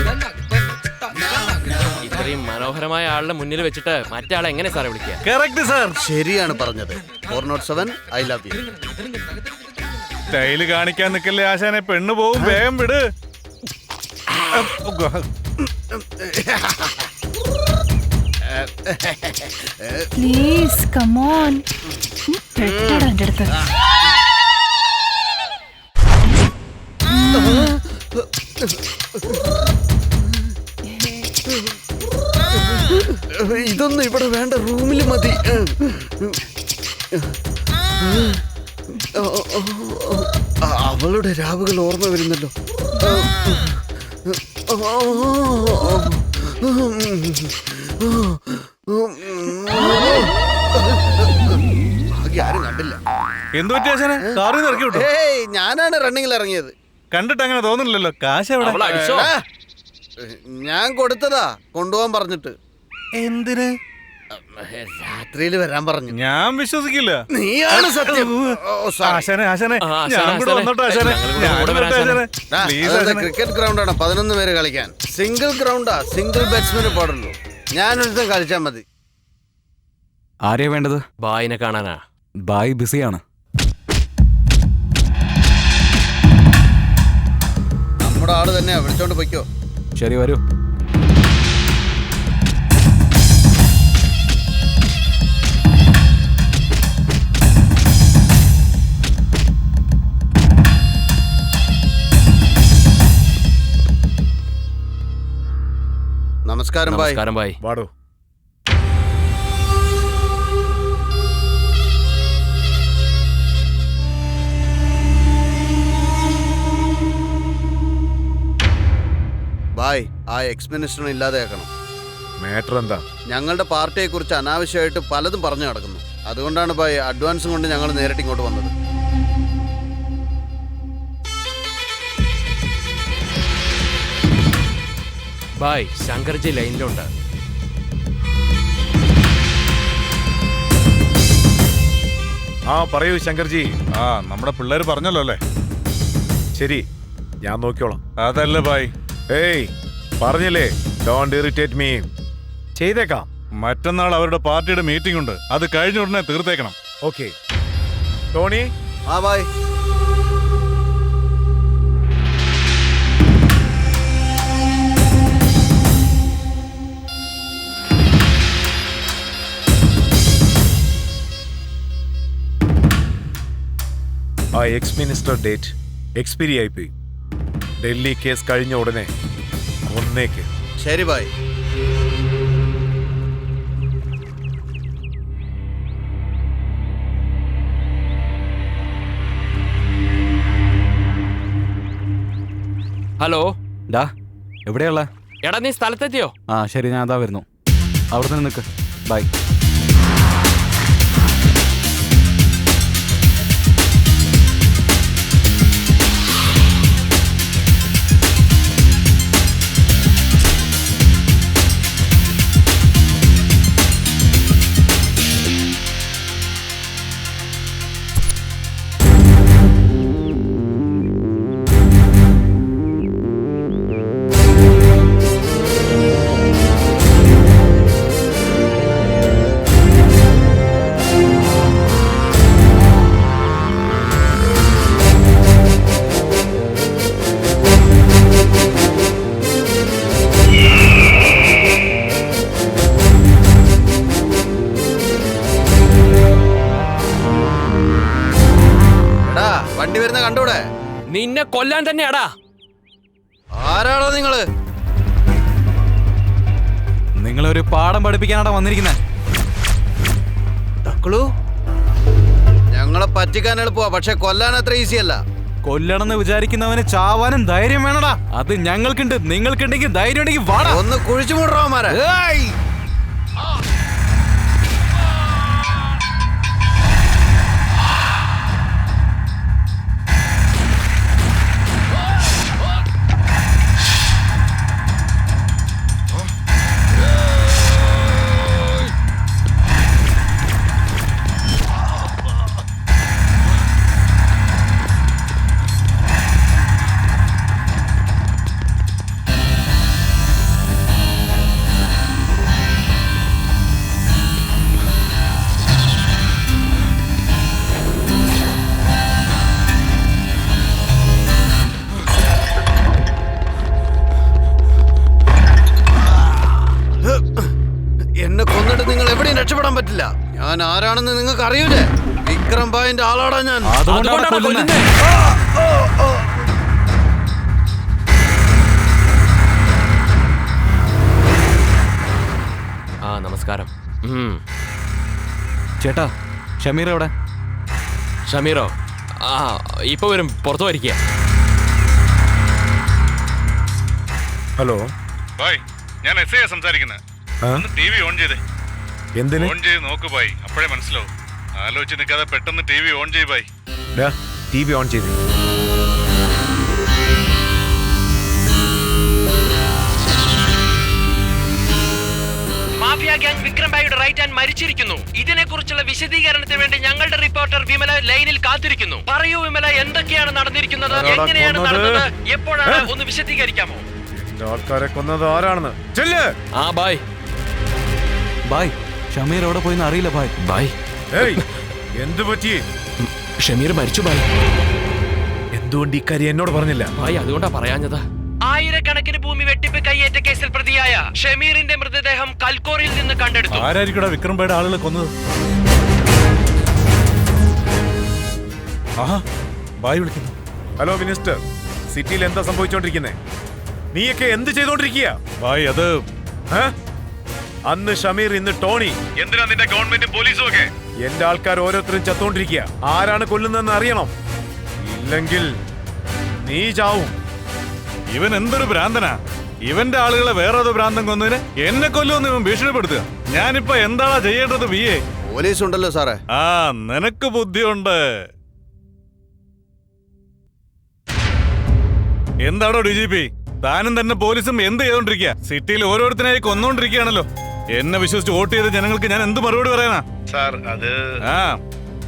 ഇത്രയും മനോഹരമായ ആളുടെ മുന്നിൽ വെച്ചിട്ട് മറ്റേ ആളെ എങ്ങനെ സാറേ വിളിക്കുക? കറക്റ്റ് സാർ, ശരിയാണ് പറഞ്ഞത്. 407 ഐ ലവ് യു. സ്റ്റൈല് കാണിക്കാൻ നിക്കല്ലേ ആശാനെ, പെണ്ണ് പോവും, വേഗം വിട്. Please come on. പെട്ടടാ എൻ്റെ അടുത്ത്. ഇതൊന്നും ഇവിടെ വേണ്ട, റൂമിൽ മതി. അവളുടെ രാവുകൾ ഓർമ്മ വരുന്നല്ലോ. ആരും കണ്ടില്ല. എന്തു പറ്റി ആശാനെ? കാറിൽ നിന്ന് ഇറക്കി വിട്ടോ? ഏയ്, ഞാനാണ് റണ്ണിങ്ങിൽ ഇറങ്ങിയത്. കണ്ടിട്ട് അങ്ങനെ തോന്നുന്നില്ലല്ലോ. കാശ് എവിടെ? അവളെ അടിച്ചോ? ഞാൻ കൊടുത്തതാ, കൊണ്ടുപോകാൻ പറഞ്ഞിട്ട്. എന്തിന്? രാത്രിയിൽ വരാൻ പറഞ്ഞു. ഞാൻ വിശ്വസിക്കില്ല. നീയാണ് സത്യം. ആശാനെ ഞാൻ കൂടെ വന്നോട്ടെ ആശാനെ. ക്രിക്കറ്റ് ഗ്രൗണ്ടാണ്, 11 പേര് കളിക്കാൻ. സിംഗിൾ ഗ്രൗണ്ടാ, സിംഗിൾ ബാറ്റ്സ്മാന് പാടുള്ളൂ. ഞാനൊരുത്തം കളിച്ചാൽ മതി. ആരെയാ വേണ്ടത്? ബായിനെ കാണാനാ. ബായ് ബിസിയാണ്. നമ്മുടെ ആള് തന്നെയാ, വിളിച്ചോണ്ട് പൊയ്ക്കോ. ശരി, വരൂ. നമസ്കാരം ബായ്. വാടോ. ബായ്, ആ എക്സ് മിനിസ്റ്ററിനെ ഇല്ലാതെയാക്കണം. മാറ്റർ എന്താ? ഞങ്ങളുടെ പാർട്ടിയെ കുറിച്ച് അനാവശ്യമായിട്ട് പലതും പറഞ്ഞു നടക്കുന്നു. അതുകൊണ്ടാണ് ബായ് അഡ്വാൻസും കൊണ്ട് ഞങ്ങൾ നേരിട്ട് ഇങ്ങോട്ട് വന്നത്. ബായ്, ശങ്കർജി ലൈനിലുണ്ട്. ആ പറയൂ ശങ്കർജി. നമ്മുടെ പിള്ളേര് പറഞ്ഞല്ലോ അല്ലേ? ശരി, ഞാൻ നോക്കിയോളാം. അതല്ല ബായ്. ഏയ്, പറഞ്ഞില്ലേ, ഡോണ്ട് ഇറിറ്റേറ്റ് മീ. ചെയ്തേക്കാം. മറ്റന്നാൾ അവരുടെ പാർട്ടിയുടെ മീറ്റിംഗ് ഉണ്ട്, അത് കഴിഞ്ഞ ഉടനെ തീർത്തേക്കണം. Okay Tony. ആ ബായ്. ആ എക്സ് മിനിസ്റ്റർ ഡേറ്റ് എക്സ്പയറി ആയിപ്പോയി. ഡൽഹി കേസ് കഴിഞ്ഞ ഉടനെ ഒന്നേക്ക്. ശരി ബായ്. ഹലോ. ഡാ, എവിടെയുള്ള? എടാ, നീ സ്ഥലത്തെത്തിയോ? ആ ശരി, ഞാൻ അതാ വരുന്നു. അവിടെ തന്നെ നിൽക്ക്. ബൈ. വണ്ടി വരുന്ന കണ്ടൂടെ? നിന്നെ കൊല്ലാൻ തന്നെയാടാ. ആരാണോ നിങ്ങള്? നിങ്ങളൊരു പാഠം പഠിപ്പിക്കാനാടാ വന്നിരിക്കുന്നത്. തക്കളു, ഞങ്ങളെ പറ്റിക്കാൻ എളുപ്പമാ, പക്ഷെ കൊല്ലാൻ അത്ര ഈസി അല്ല. കൊല്ലണമെന്ന് വിചാരിക്കുന്നവന് ചാവാനും ധൈര്യം വേണടാ. അത് ഞങ്ങൾക്കുണ്ട്. നിങ്ങൾക്കുണ്ടെങ്കിൽ ധൈര്യം ഉണ്ടെങ്കിൽ വാടാ. ഒന്ന് കുഴിച്ചു മൂടറോമാരെ. എന്നെ കൊന്നിട്ട് നിങ്ങൾ എവിടെയും രക്ഷപ്പെടാൻ പറ്റില്ല. ഞാൻ ആരാണെന്ന് നിങ്ങൾക്ക് അറിയൂലേ? വിക്രം ഭായിന്റെ ആളാടാ ഞാൻ. അതുകൊണ്ടാണ് കൊല്ലുന്നത്. നമസ്കാരം. ചേട്ടാ, ഷമീർ എവിടെ? ഷമീറോ? ഇപ്പൊ വരും, പുറത്തു വരിക. ഹലോ, ബായ്, ഞാൻ എസ് ഐ സംസാരിക്കുന്നത്. ടി വി ഓൺ ചെയ്തേ. എന്തിന്? ഓൺ ചെയ്ത് നോക്ക് ബായ്, അപ്പോഴേ മനസ്സിലാവും. ആലോചിച്ച് നിൽക്കാതെ പെട്ടെന്ന് ടി വി ഓൺ ചെയ്യ് ബായ്. ടി വി ഓൺ ചെയ്തേ. മാഫിയ ഗ്യാങ് വിക്രം ഭായിയുടെ റൈറ്റ് ഹാൻഡ് മരിച്ചിരിക്കുന്നു. ഇതിനെക്കുറിച്ചുള്ള വിശദീകരണത്തിന് വേണ്ടി ഞങ്ങളുടെ റിപ്പോർട്ടർ വിമല ലൈനിൽ കാത്തിരിക്കുന്നു. പറയൂ വിമല, എന്തൊക്കെയാണ് നടന്നിരിക്കുന്നത്? എങ്ങനെയാണ് നടന്നത്? എപ്പോഴാണ്? ഒന്ന് വിശദീകരിക്കാമോ? ആൾക്കാരെ കൊന്നത് ആരാണെന്ന് ചെല്ല്. ബായ്. ബായ്, ഷമീർ എവിടെ പോയിന്ന് അറിയില്ല ബായ്. ബായ്, എന്തു പറ്റി? ഷമീർ മരിച്ചു ബായ്. എന്തുകൊണ്ട് ഇക്കാര്യം എന്നോട് പറഞ്ഞില്ല? ബായ്, അതുകൊണ്ടാ പറയാഞ്ഞത്. ആയിരക്കണക്കിന് ഭൂമി വെട്ടിപ്പ് കയ്യേറ്റ കേസിൽ പ്രതിയായ ഷമീറിന്റെ മൃതദേഹം കൽക്കോറിൽ നിന്ന് കണ്ടെടുത്തു. ആരായിരിക്കും വിക്രം ഭായിയുടെ ആളുകളെ കൊന്നത്? ബായ് വിളിക്കുന്നു. ഹലോ മിനിസ്റ്റർ, സിറ്റിയിൽ എന്താ സംഭവിച്ചോണ്ടിരിക്കുന്നേ? നീയൊക്കെ എന്ത് ചെയ്തോണ്ടിരിക്കുക? ബായ്, അത് അന്ന് ഷമീർ, ഇന്ന് ടോണി. എന്തിനാ നിന്റെ ഗവൺമെന്റും പോലീസും ഒക്കെ? എന്റെ ആൾക്കാർ ഓരോരുത്തരും ചത്തോണ്ടിരിക്കുക. ആരാണ് കൊല്ലുന്നതെന്ന് അറിയണം, ഇല്ലെങ്കിൽ നീ ചാവും. ഇവൻ എന്തൊരു ഭ്രാന്തനാ! ഇവന്റെ ആളുകളെ വേറെ ഏതോ ഭ്രാന്തൻ കൊന്നതിന് എന്നെ കൊല്ലുമെന്ന് ഇവൻ ഭീഷണിപ്പെടുത്തുക. ഞാനിപ്പോ എന്താണാ ചെയ്യേണ്ടത്? പോലീസ് ഉണ്ടല്ലോ സാറേ. നിനക്ക് ബുദ്ധിയുണ്ട്. എന്താണോ DGP, താനും തന്നെ പോലീസും എന്ത് ചെയ്തോണ്ടിരിക്കുക? സിറ്റിയിൽ ഓരോരുത്തരായി കൊന്നോണ്ടിരിക്കുകയാണല്ലോ. എന്നെ വിശ്വസിച്ച് വോട്ട് ചെയ്ത ജനങ്ങൾക്ക് ഞാൻ എന്ത് മറുപടി പറയാനാ? സാർ, അത്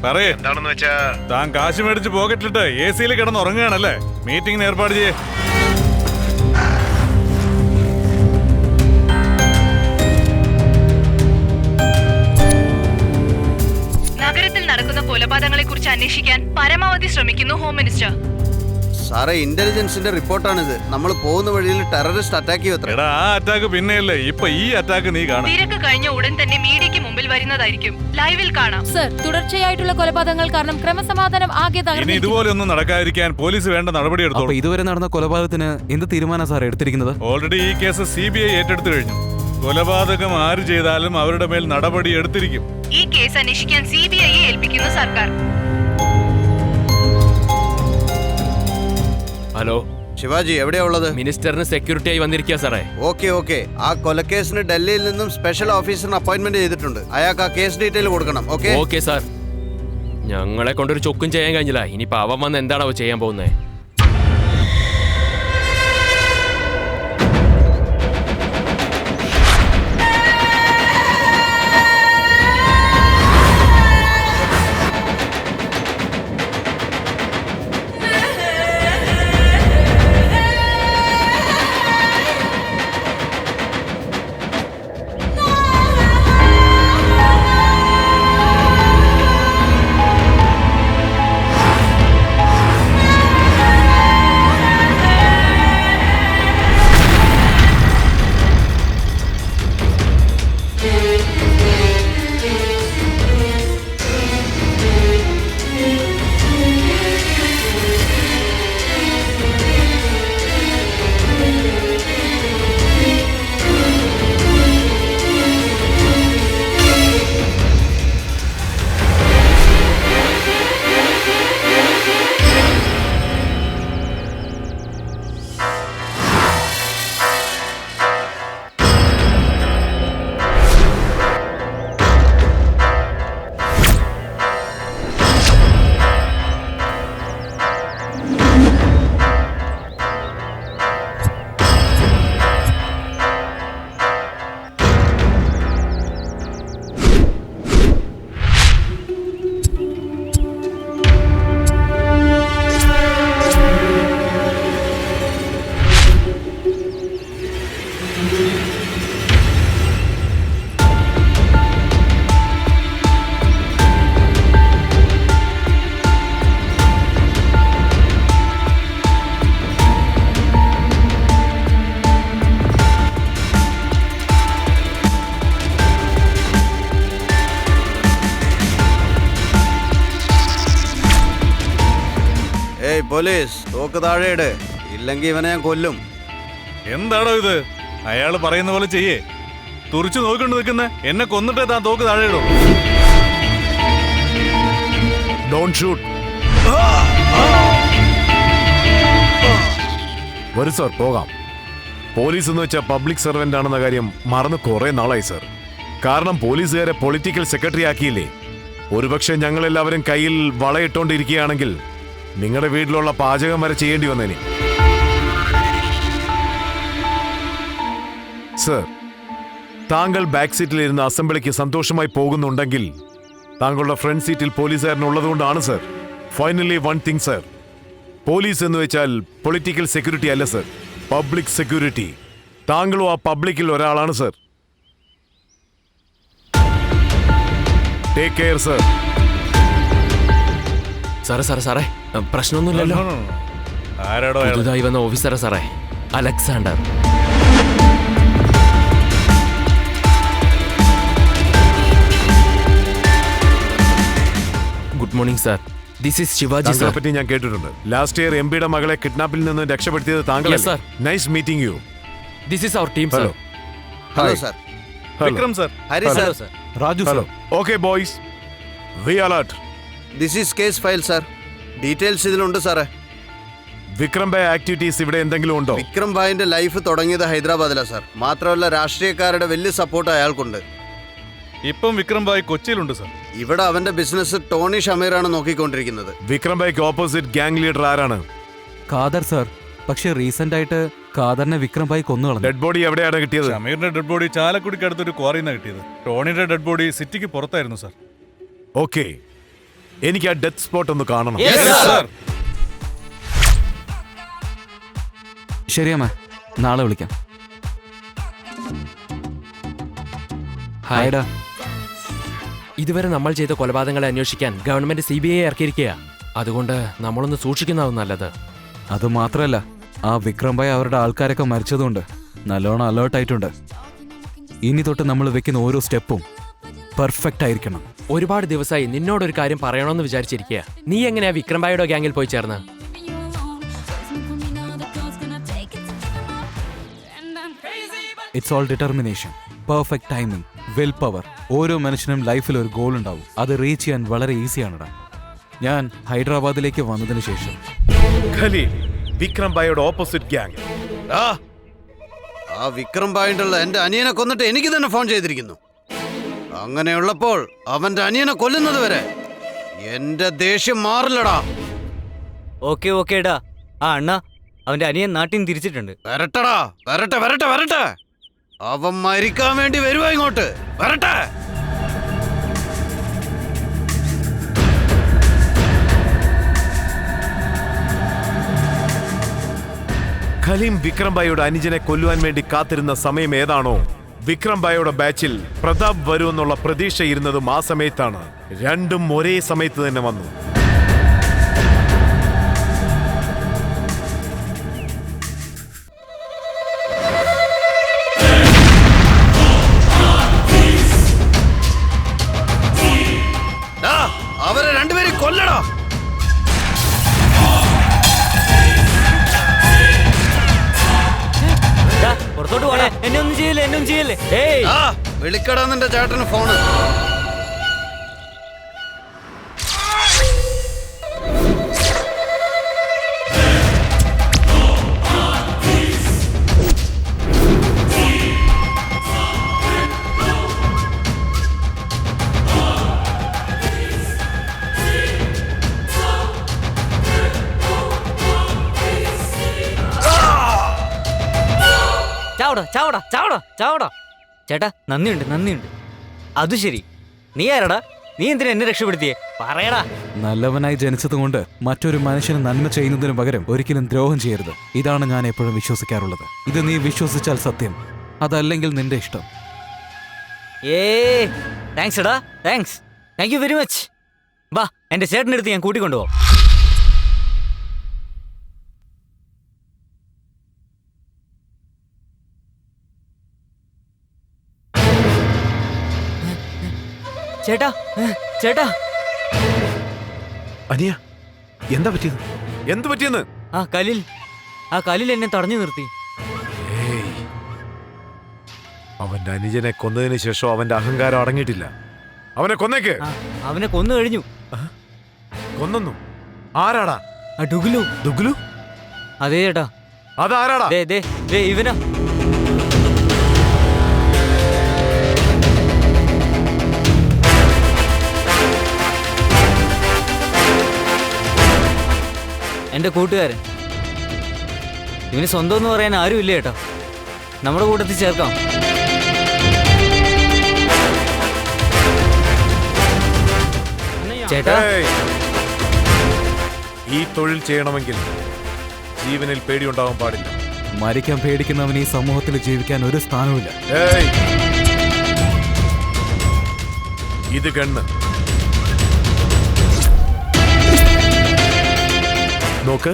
പറയേ. എന്താണെന്ന് വെച്ചാ, താൻ കാശ് മേടിച്ച് പോക്കറ്റിലിട്ട് AC-യിൽ കിടന്ന് ഉറങ്ങുകയാണല്ലേ? മീറ്റിംഗിന് ഏർപ്പാട് ചെയ്യേ. നഗരത്തിൽ നടക്കുന്ന കൊലപാതകങ്ങളെ കുറിച്ച് അന്വേഷിക്കാൻ പരമാവധി ശ്രമിക്കുന്നു ഹോം മിനിസ്റ്റർ. സാറേ, ഇന്റലിജൻസിന്റെ റിപ്പോർട്ടാണിത്. നമ്മൾ പോകുന്ന വഴിയിൽ ടെററിസ്റ്റ് അറ്റാക്ക് ചെയ്യത്ര. ആ അറ്റാക്ക് പിന്നെയല്ലേ, ഇപ്പൊ ഈ അറ്റാക്ക് നീ കാണാം. തിരക്ക് കഴിഞ്ഞ ഉടൻ തന്നെ മീഡിയയ്ക്ക് മുമ്പിൽ വരുന്നതായിരിക്കും. ലൈവിൽ കാണാം. സർ, തുടർച്ചയായിട്ടുള്ള കൊലപാതകങ്ങൾ കാരണം ക്രമസമാധാനം ആകെ ഇനി ഇതുപോലെ ഒന്നും നടക്കാതിരിക്കാൻ പോലീസ് വേണ്ട നടപടി എടുത്തു. ഇതുവരെ നടന്ന കൊലപാതകത്തിന് എന്ത് തീരുമാനം സാർ എടുത്തിരിക്കുന്നത്? ഓൾറെഡി ഈ കേസ് CBI ഏറ്റെടുത്തു കഴിഞ്ഞു. കൊലപാതകം ആര് ചെയ്താലും അവരുടെ മേൽ നടപടി എടുത്തിരിക്കും. ഈ കേസ് അന്വേഷിക്കാൻ CBI-യെ ഏൽപ്പിക്കുന്നു സർക്കാർ. ഹലോ ശിവാജി, എവിടെയാ ഉള്ളത്? മിനിസ്റ്ററിന് സെക്യൂരിറ്റി ആയി വന്നിരിക്കുക സാറേ. ഓക്കെ. ആ കൊലക്കേസിന് ഡൽഹിയിൽ നിന്നും സ്പെഷ്യൽ ഓഫീസറിന് അപ്പോയിന്റ്മെന്റ് ചെയ്തിട്ടുണ്ട്. അയാൾക്ക് ആ കേസ് ഡീറ്റെയിൽ കൊടുക്കണം. Okay sir. ഞങ്ങളെ കൊണ്ടൊരു ചൊക്കും ചെയ്യാൻ കഴിഞ്ഞില്ല. ഇനിയിപ്പോ അവൻ വന്ന് എന്താണോ ചെയ്യാൻ പോകുന്നത്? പോലീസ് തോക്ക് താഴെയിട്, ഇല്ലെങ്കിൽ ഇവനെ ഞാൻ കൊല്ലും. എന്താണോ ഇത്? അയാള് പറയുന്ന പോലെ ചെയ്യേ. തുറിച്ചു നോക്കിക്കൊണ്ട് നിൽക്കുന്ന എന്നെ കൊന്നിട്ടേ താൻ തോക്ക് താഴെയിടും. Don't shoot. വരൂ സാർ, പോകാം. പോലീസ് എന്ന് വെച്ചാൽ പബ്ലിക് സർവന്റ് ആണെന്ന കാര്യം മറന്ന് കുറെ നാളായി സാർ. കാരണം പോലീസുകാരെ പൊളിറ്റിക്കൽ സെക്രട്ടറി ആക്കിയില്ലേ. ഒരുപക്ഷെ ഞങ്ങളെല്ലാവരും കയ്യിൽ വളയിട്ടോണ്ടിരിക്കുകയാണെങ്കിൽ നിങ്ങളുടെ വീട്ടിലുള്ള പാചകം വരെ ചെയ്യേണ്ടി വന്നേനെ. സർ, താങ്കൾ ബാക്ക് സീറ്റിൽ ഇരുന്ന് അസംബ്ലിക്ക് സന്തോഷമായി പോകുന്നുണ്ടെങ്കിൽ താങ്കളുടെ ഫ്രണ്ട് സീറ്റിൽ പോലീസുകാരനുള്ളതുകൊണ്ടാണ് sir. Finally one thing sir, police എന്ന് വെച്ചാൽ പൊളിറ്റിക്കൽ സെക്യൂരിറ്റി അല്ല സർ, പബ്ലിക് സെക്യൂരിറ്റി. താങ്കളും ആ പബ്ലിക്കിൽ ഒരാളാണ് സർ. Take care sir. സാറേ പ്രശ്നമൊന്നുമില്ലല്ലോ. ആരാടോ അയാൾ? പുതുതായി വന്ന ഓഫീസറാ സാറേ, Alexander. Good morning sir. This is Shivaji താങ്കളെ സാർ. പറ്റി ഞാൻ കേട്ടിട്ടുണ്ട്. ലാസ്റ്റ് ഇയർ എംപിയുടെ മകളെ കിഡ്നാപ്പിൽ നിന്ന് രക്ഷപ്പെടുത്തിയത് താങ്കൾ. Yes, sir. Nice meeting you. This is our team sir. Hello. Hello sir. Vikram sir. Hari sir. Raju hello. Sir. Okay boys, we alert. This is case file sir. Details ഇതിലുണ്ട് സാറേ. വിക്രം ഭായ് ആക്ടിവിറ്റീസ് ഇവിടെ എന്തെങ്കിലും ഉണ്ടോ? വിക്രം ഭായിന്റെ ലൈഫ് തുടങ്ങിയത് ഹൈദരാബാദിലാണ് സാർ. മാത്രമല്ല രാഷ്ട്രീയക്കാരുടെ വലിയ സപ്പോർട്ട് അയാൾക്കുണ്ട്. ഇപ്പം വിക്രം ഭായ് കൊച്ചിയിലുണ്ട് സർ. ഇവിടെ അവന്റെ ബിസിനസ് ടോണി ഷമീറാണ് നോക്കിക്കൊണ്ടിരിക്കുന്നത്. വിക്രം ഭായ്ക്ക് ഓപ്പോസിറ്റ് ഗ്യാങ് ലീഡർ ആരാണ്? ഖാദർ സർ. പക്ഷെ റീസെന്റ് ആയിട്ട് ഖാദറിനെ വിക്രം ഭായ് കൊന്നു കളഞ്ഞു. ഡെഡ് ബോഡി എവിടെയാണ് കിട്ടിയത്? ഷമീറിന്റെ ഡെഡ് ബോഡി ചാലക്കുടിക്ക് അടുത്തൊരു ക്വാറിന്നാ കിട്ടിയത്. ടോണിയുടെ ഡെഡ് ബോഡി സിറ്റിക്ക് പുറത്തായിരുന്നു സർ. ഓക്കെ, എനിക്ക് ആ ഡെത്ത് സ്പോട്ട് ഒന്ന് കാണണം. ശരിയമ്മ, നാളെ വിളിക്കാം. ഹായ്ഡാ. ഇതുവരെ നമ്മൾ ചെയ്ത കൊലപാതകങ്ങളെ അന്വേഷിക്കാൻ ഗവൺമെന്റ് CBI ഇറക്കിയിരിക്കുക. അതുകൊണ്ട് നമ്മളൊന്ന് സൂക്ഷിക്കുന്നതാവും നല്ലത്. അത് മാത്രല്ല, ആ വിക്രം ഭായ് അവരുടെ ആൾക്കാരൊക്കെ മരിച്ചതുകൊണ്ട് നല്ലോണം അലേർട്ട് ആയിട്ടുണ്ട്. ഇനി തൊട്ട് നമ്മൾ വെക്കുന്ന ഓരോ സ്റ്റെപ്പും പെർഫെക്റ്റ് ആയിരിക്കണം. ഒരുപാട് ദിവസമായി നിന്നോടൊരു കാര്യം പറയണമെന്ന് വിചാരിച്ചിരിക്കുക. നീ എങ്ങനെയാ വിക്രം ഭായിയുടെ ഗ്യാങ്ങിൽ പോയി ചേർന്ന്? It's all determination, perfect timing, will power. ഓരോ മനുഷ്യനും ലൈഫിൽ ഒരു ഗോൾ ഉണ്ടാവും. അത് റീച്ച് ചെയ്യാൻ വളരെ ഈസിയാണെടാ. ഞാൻ ഹൈദരാബാദിലേക്ക് വന്നതിന് ശേഷം ഖലീൽ, വിക്രം ഭായിയുടെ ഓപ്പോസിറ്റ് ഗ്യാങ്. ആ വിക്രം ഭായിന്റെ എന്റെ അനിയനെ കൊന്നിട്ട് എനിക്ക് തന്നെ ഫോൺ ചെയ്തിരിക്കുന്നു. അങ്ങനെയുള്ളപ്പോൾ അവന്റെ അനിയനെ കൊല്ലുന്നത് വരെ എന്റെ ദേഷ്യം മാറില്ലടാ. ഓക്കേടാ. ആ അണ്ണ, അവന്റെ അനിയൻ നാട്ടിൽ തിരിച്ചിട്ടുണ്ട്. വരട്ടടാ, വരട്ടെ. അവൻ മരിക്കാൻ വേണ്ടി വരുവാ ഇങ്ങോട്ട്. വരട്ടെ. ഖലീം വിക്രം ഭായിയുടെ അനുജനെ കൊല്ലുവാൻ വേണ്ടി കാത്തിരുന്ന സമയം ഏതാണോ, വിക്രം ഭായിയുടെ ബാച്ചിൽ പ്രതാപ് വരുമെന്നുള്ള പ്രതീക്ഷ ഇരുന്നതും ആ സമയത്താണ്. രണ്ടും ഒരേ സമയത്ത് തന്നെ വന്നു. അവരെ രണ്ടുപേരും കൊല്ലടാ. പുറത്തോട്ട് പോണേ. എന്നെ ഒന്നും ചെയ്യല്ലേ. ഏയ്, വിളിക്കടാ നിന്റെ ചേട്ടന് ഫോണ്. ചാവടാ. ചേട്ടാ, നന്ദിയുണ്ട്. അത് ശരി, നീ ആരടാ? നീ എന്തിനാ എന്നെ രക്ഷപ്പെടുത്തിയേ? പറയടാ. നല്ലവനായി ജനിച്ചതുകൊണ്ട് മറ്റൊരു മനുഷ്യന് നന്മ ചെയ്യുന്നതിന് പകരം ഒരിക്കലും ദ്രോഹം ചെയ്യരുത്. ഇതാണ് ഞാൻ എപ്പോഴും വിശ്വസിക്കാറുള്ളത്. ഇത് നീ വിശ്വസിച്ചാൽ സത്യം, അതല്ലെങ്കിൽ നിന്റെ ഇഷ്ടം. താങ്ക്സ് എടാ, താങ്ക് യു വെരി മച്ച്. വാ, എന്റെ ചേട്ടൻ്റെ അടുത്ത് ഞാൻ കൂട്ടിക്കൊണ്ടുപോവാം. ചേട്ടാ. അനിയ, എന്താ പറ്റിയത്? എന്തു പറ്റിയെന്ന്? ആ കലിൽ എന്നെ തടഞ്ഞു നിർത്തി. ഏയ്, അവന്റെ അനുജനെ കൊന്നതിന് ശേഷം അവന്റെ അഹങ്കാരം അടങ്ങിയിട്ടില്ല. അവനെ കൊന്നേക്ക്. അവനെ കൊന്നു കഴിഞ്ഞു. കൊന്നു? ആരാടാ? ഡുഗ്ലു. ദുഗ്ലു? അതെ ചേട്ടാ. അതാരാടാ? ഇവനാ. എന്റെ കൂട്ടുകാരൻ. ഇവന് സ്വന്തം എന്ന് പറയാൻ ആരും ഇല്ല ചേട്ടാ. നമ്മുടെ കൂട്ടത്തിൽ ചേർക്കാം. ചേട്ടാ, ഈ തൊഴിൽ ചെയ്യണമെങ്കിൽ ജീവനിൽ പേടിയുണ്ടാവാൻ പാടില്ല. മരിക്കാൻ പേടിക്കുന്നവന് ഈ സമൂഹത്തിൽ ജീവിക്കാൻ ഒരു സ്ഥാനവുമില്ല. ഇത് കണ്ണ് നോക്ക്.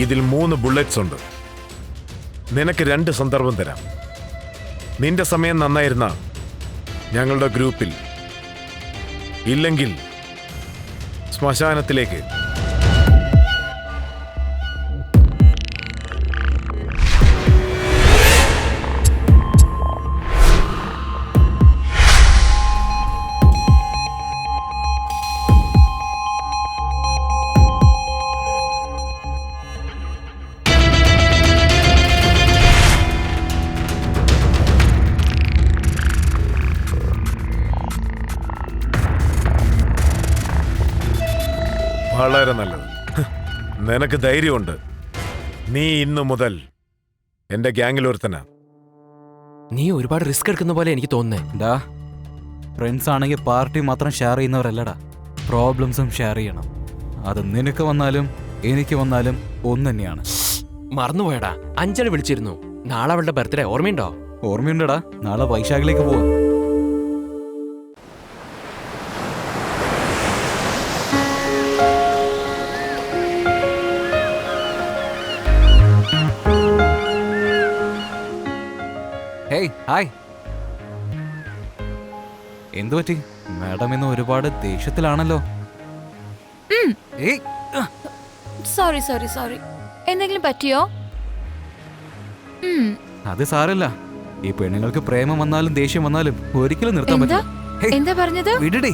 ഇതിൽ 3 ബുള്ളറ്റ്സ് ഉണ്ട്. നിനക്ക് 2 സന്ദർഭം തരാം. നിന്റെ സമയം നന്നായിരുന്ന ഞങ്ങളുടെ ഗ്രൂപ്പിൽ, ഇല്ലെങ്കിൽ ശ്മശാനത്തിലേക്ക്. വളരെ നല്ലത്. നിനക്ക് ധൈര്യമുണ്ട്. നീ ഇന്നു മുതൽ എന്റെ ഗ്യാങ്ങിൽ ഒരുത്തനാ. നീ ഒരുപാട് റിസ്ക് എടുക്കുന്ന പോലെ എനിക്ക് തോന്നുന്നേ. ഫ്രണ്ട്സ് ആണെങ്കിൽ പാർട്ടി മാത്രം ഷെയർ ചെയ്യുന്നവരല്ലടാ, പ്രോബ്ലംസും ഷെയർ ചെയ്യണം. അത് നിനക്ക് വന്നാലും എനിക്ക് വന്നാലും ഒന്ന് തന്നെയാണ്. മറന്നുപോയടാ, അഞ്ജലി വിളിച്ചിരുന്നു. നാളെ അവളുടെ ബർത്ത്ഡേ ഓർമ്മയുണ്ടോ? ഓർമ്മയുണ്ടടാ, നാളെ വൈശാഖിലേക്ക് പോവാ. Hey, hi. എന്തു പറ്റി? മാഡം ഇന്ന് ഒരുപാട് ദേഷ്യത്തിലാണല്ലോ. സോറി. എന്തെങ്കിലും പറ്റിയോ? അത് സാരല്ല. ഈ പെണ്ണുങ്ങൾക്ക് പ്രേമം വന്നാലും ദേഷ്യം വന്നാലും ഒരിക്കലും നിർത്താൻ പറ്റില്ല. എന്താ പറഞ്ഞത്? വിടടി.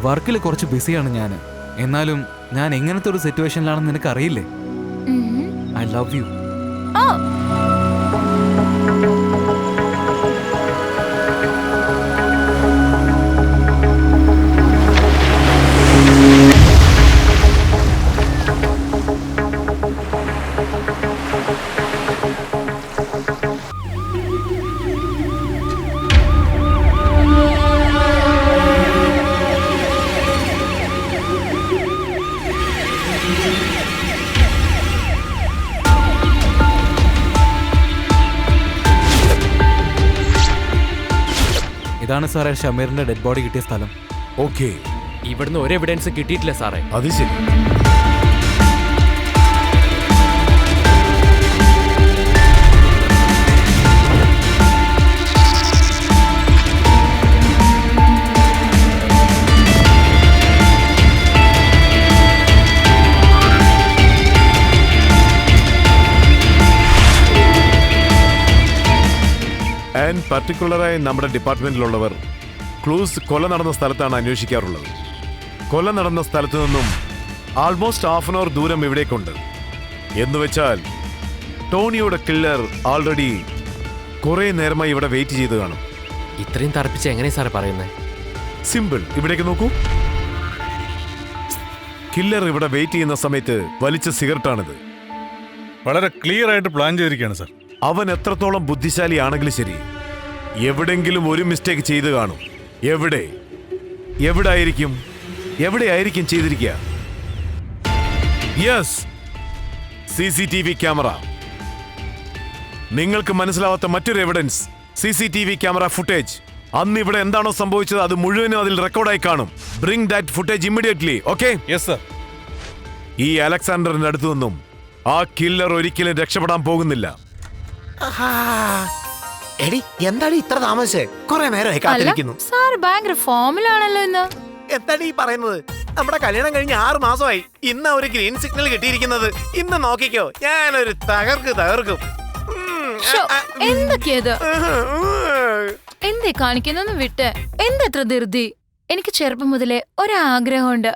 വർക്കിൽ കുറച്ച് ബിസിയാണ് ഞാൻ. എന്നാലും ഞാൻ എങ്ങനത്തെ ഒരു സിറ്റുവേഷനിലാണെന്ന് നിനക്ക് അറിയില്ലേ? I love U. ഇതാണ് സാറേ ഷമീറിന്റെ ഡെഡ് ബോഡി കിട്ടിയ സ്ഥലം. ഓക്കെ. ഇവിടുന്ന് ഒരു എവിഡൻസ് കിട്ടിയിട്ടില്ല സാറേ. അത് ശരി. ആൻഡ് പർട്ടിക്കുലറായി നമ്മുടെ ഡിപ്പാർട്ട്മെന്റിലുള്ളവർ ക്ലൂസ് കൊല നടന്ന സ്ഥലത്താണ് അന്വേഷിക്കാറുള്ളത്. കൊല നടന്ന സ്ഥലത്തു നിന്നും ആൾമോസ്റ്റ് ഹാഫ് ആൻ അവർ ദൂരം ഇവിടേക്കുണ്ട്. എന്നുവെച്ചാൽ ടോണിയുടെ കില്ലർ ആൾറെഡി കുറെ നേരമായി ഇവിടെ വെയിറ്റ് ചെയ്ത് കാണും. ഇത്രയും തറപ്പിച്ച് എങ്ങനെ സാറേ പറയുന്നത്? സിമ്പിൾ. ഇവിടേക്ക് നോക്കൂ. കില്ലർ ഇവിടെ വെയിറ്റ് ചെയ്യുന്ന സമയത്ത് വലിച്ച സിഗരറ്റാണിത്. വളരെ ക്ലിയർ ആയിട്ട് പ്ലാൻ ചെയ്തിരിക്കുകയാണ് സാർ. അവൻ എത്രത്തോളം ബുദ്ധിശാലിയാണെങ്കിലും ശരി, എവിടെങ്കിലും ഒരു മിസ്റ്റേക്ക് ചെയ്ത് കാണും. എവിടെയായിരിക്കും ചെയ്തിരിക്കുക? Yes, CCTV camera. നിങ്ങൾക്ക് മനസ്സിലാവാത്ത മറ്റൊരു എവിഡൻസ്, CCTV ക്യാമറ ഫുട്ടേജ്. അന്ന് ഇവിടെ എന്താണോ സംഭവിച്ചത് അത് മുഴുവനും അതിൽ റെക്കോർഡായി കാണും. Bring that footage immediately. Okay? Yes sir. ഈ അലക്സാണ്ടറിന്റെ അടുത്തു നിന്നും ആ കില്ലർ ഒരിക്കലും രക്ഷപ്പെടാൻ പോകുന്നില്ല. എടി, എന്താണ് ഇത്ര താമസിച്ചേ? കുറെ നേരമായി കാത്തിരിക്കുന്നു. സാർ ഭയങ്കര ഫോമിലാണല്ലോ ഇന്ന്. എന്താണ് ഈ പറയുന്നത്? നമ്മുടെ കല്യാണം കഴിഞ്ഞ് 6 മാസമായി. ഇന്ന് ഒരു ഗ്രീൻ സിഗ്നൽ കിട്ടിയിരിക്കുന്നത്. ഇന്ന് നോക്കിക്കോ, ഞാനൊരു തകർക്കും. എന്തൊക്കെയത് എന്തേ കാണിക്കുന്നൊന്നും വിട്ട് എന്തെത്ര ധൃതി? എനിക്ക് ചെറുപ്പം മുതലേ ഒരാഗ്രഹമുണ്ട്.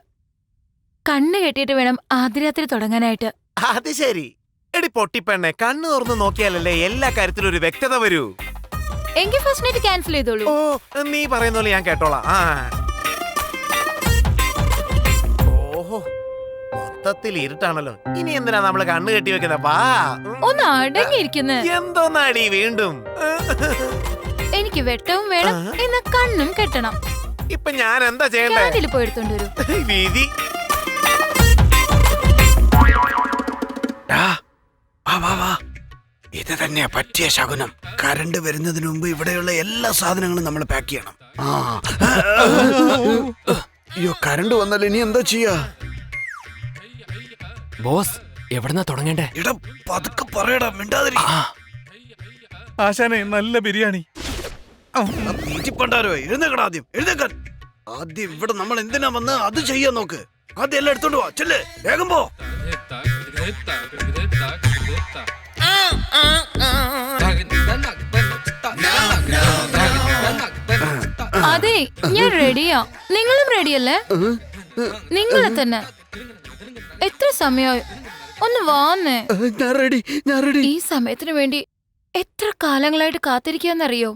കണ്ണ് കെട്ടിയിട്ട് വേണം ആദ്യ രാത്രി തുടങ്ങാനായിട്ട്. അത് ശരി. എടി പൊട്ടിപ്പെണ്ണെ, കണ്ണ് തുറന്ന് നോക്കിയാലല്ലേ എല്ലാ കാര്യത്തിലും ഒരു വ്യക്തത വരൂ. എങ്കിൽ ഫസ്റ്റ് നൈറ്റ് ക്യാൻസൽ ചെയ്തോളൂ. ഓ, നീ പറയുന്ന പോലെ ഞാൻ കേട്ടോളാം. ഓഹോ, മൊത്തത്തിൽ ഇരുട്ടാണല്ലോ. ഇനി എന്തിനാ നമ്മള് കണ്ണ് കെട്ടി വെക്കുന്ന? വാ, ഒന്ന് അടങ്ങിയിരിക്കുന്ന. എന്തോന്നാടി വീണ്ടും? എനിക്ക് വെട്ടവും വേണം, ഇന്ന് കണ്ണും കെട്ടണം. ഇപ്പൊ ഞാൻ എന്താ ചെയ്യണ്ടേ? അതിൽ പോയി എടുത്തോണ്ട് വരൂ. വിധി. ഇത് തന്നെയാ പറ്റിയ ശകുനം. കരണ്ട് വരുന്നതിന് മുമ്പ് ഇവിടെയുള്ള എല്ലാ സാധനങ്ങളും നമ്മൾ പാക്ക് ചെയ്യണം. അയ്യോ, കരണ്ട് വന്നാൽ ഇനി എന്താ ചെയ്യാ? ബോസ് എവിടെന്നാ തുടങ്ങണ്ടേ? ഇട പതുക്കെ പറയടാ, മിണ്ടാതിരി. ആശാനെ, നല്ല ബിരിയാണി. പണ്ടാരോ, എഴുന്നേക്കടാ. എഴുന്നേക്കാൻ ആദ്യം ഇവിടെ നമ്മൾ എന്തിനാ വന്ന് അത് ചെയ്യാൻ നോക്ക്. ആദ്യം എല്ലാം എടുത്തോണ്ട് പോവാ. ചെല്ല്, വേഗം പോ. അതെ, ഞാൻ റെഡിയാ. നിങ്ങളും റെഡിയല്ലേ? നിങ്ങളെ തന്നെ. എത്ര സമയമായി? ഒന്ന് വാന്നേ. ഈ സമയത്തിന് വേണ്ടി എത്ര കാലങ്ങളായിട്ട് കാത്തിരിക്കാന്നറിയോ?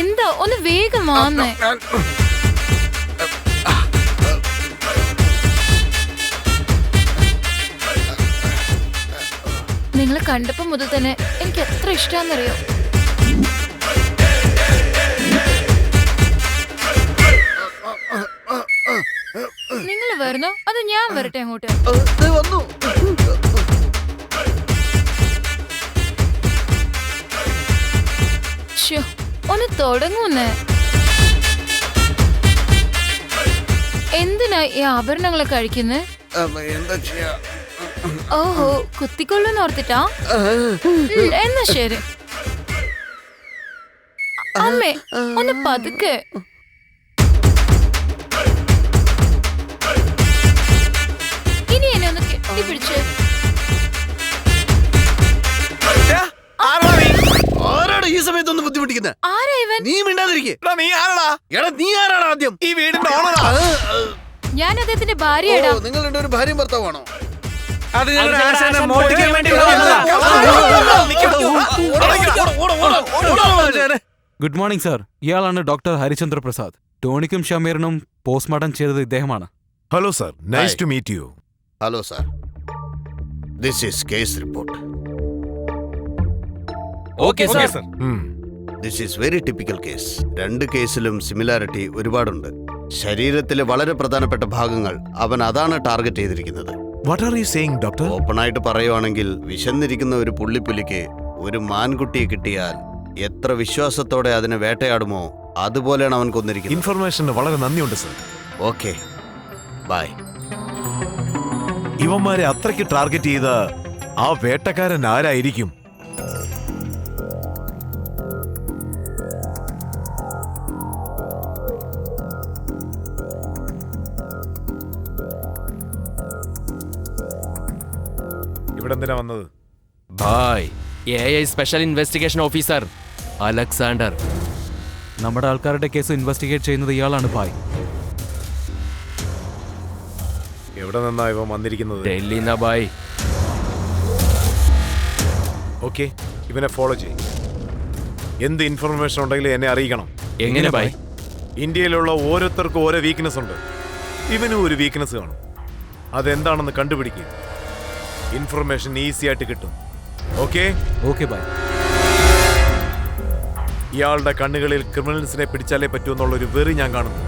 എന്താ, ഒന്ന് വേഗം വാന്നേ. നിങ്ങളെ കണ്ടപ്പോ മുതൽ തന്നെ എനിക്ക് എത്ര ഇഷ്ടാന്നറിയോ? നിങ്ങൾ വരണോ അത് ഞാൻ വരട്ടെ അങ്ങോട്ട്? ഒന്ന് തുടങ്ങൂന്നേ. എന്തിനാ ഈ ആഭരണങ്ങളെ കഴിക്കുന്നേ? ഓഹോ, കുത്തിക്കൊള്ളൂന്ന് ഓർത്തിട്ടാ? എന്നാ ശരി. അമ്മേ, ഒന്ന് പതുക്കെ. ഇനി എന്നെ ഒന്ന് കെട്ടിപ്പിടിച്ച്. ആരാണ് ഈ സമയത്തൊന്ന് ബുദ്ധിമുട്ടിക്കുന്നത്? ആരാ ഇവൻ? നീ മിണ്ടാതിരിക്കേ. നീ ആരാടാ? എടാ, നീ ആരാണ് ആദ്യം? ഈ വീടിന്റെ ഓണറാ. ഞാൻ അദ്ദേഹത്തിന്റെ ഭാര്യയാടാ. നിങ്ങൾ രണ്ടൊരു ഭാര്യയും ഭർത്താവാണോ? അത് ഞങ്ങളുടെ ആശാനെ മോഷ്ടിക്കാൻ വേണ്ടി വന്നതാ. Good morning sir. ഇയാളാണ് ഡോക്ടർ ഹരിചന്ദ്ര പ്രസാദ്. ടോണിക്കും ഷമീറിനും പോസ്റ്റ്മോർട്ടം ചെയ്തത് ഇദ്ദേഹമാണ്. Hello sir, nice to meet you. Hello sir, this is case report. Okay sir. This is very typical case. രണ്ട് കേസിലും സിമിലാരിറ്റി ഒരുപാടുണ്ട്. ശരീരത്തിലെ വളരെ പ്രധാനപ്പെട്ട ഭാഗങ്ങൾ അവൻ അതാണ് ടാർഗറ്റ് ചെയ്തിരിക്കുന്നത്. What are you saying doctor? ഓപ്പണായിട്ട് പറയുവാണെങ്കിൽ, വിശന്നിരിക്കുന്ന ഒരു പുള്ളിപ്പുലിക്ക് ഒരു മാൻകുട്ടിയെ കിട്ടിയാൽ എത്ര വിശ്വാസത്തോടെ അതിനെ വേട്ടയാടുമോ അതുപോലെയാണ് അവൻ കൊന്നിരിക്കുന്നത്. ഇൻഫർമേഷന് വളരെ നന്ദിയുണ്ട് സർ. Okay, by. ഇവന്മാരെ അത്രയ്ക്ക് ടാർഗറ്റ് ചെയ്ത ആ വേട്ടക്കാരൻ ആരായിരിക്കും? ഇവിടെ എന്തിനാ വന്നത്? ബായ്, AI special investigation officer Alexander. നമ്മുടെ ആൾക്കാരുടെ കേസ് ഇൻവെസ്റ്റിഗേറ്റ് ചെയ്യുന്നത് ഇയാളാണ് ഭായ്. എവിടെ നിന്നാ ഇവൻ വന്നിരിക്കുന്നത്? ഡൽഹിന്നാ ബായ്. ഓക്കെ, ഇവനെ ഫോളോ ചെയ്യും. എന്ത് ഇൻഫർമേഷൻ ഉണ്ടെങ്കിലും എന്നെ അറിയിക്കണം. എങ്ങനെ ബായ്? ഇന്ത്യയിലുള്ള ഓരോരുത്തർക്കും ഓരോ വീക്ക്നെസ് ഉണ്ട്. ഇവനും ഒരു വീക്ക്നെസ് കാണും. അതെന്താണെന്ന് കണ്ടുപിടിക്കുക. ഇൻഫർമേഷൻ ഈസി ആയിട്ട് കിട്ടും. Okay okay bye. ഇയാളുടെ കണ്ണുകളിൽ ക്രിമിനൽസിനെ പിടിച്ചാലേ പറ്റൂന്നുള്ളൊരു വെറി ഞാൻ കാണുന്നു.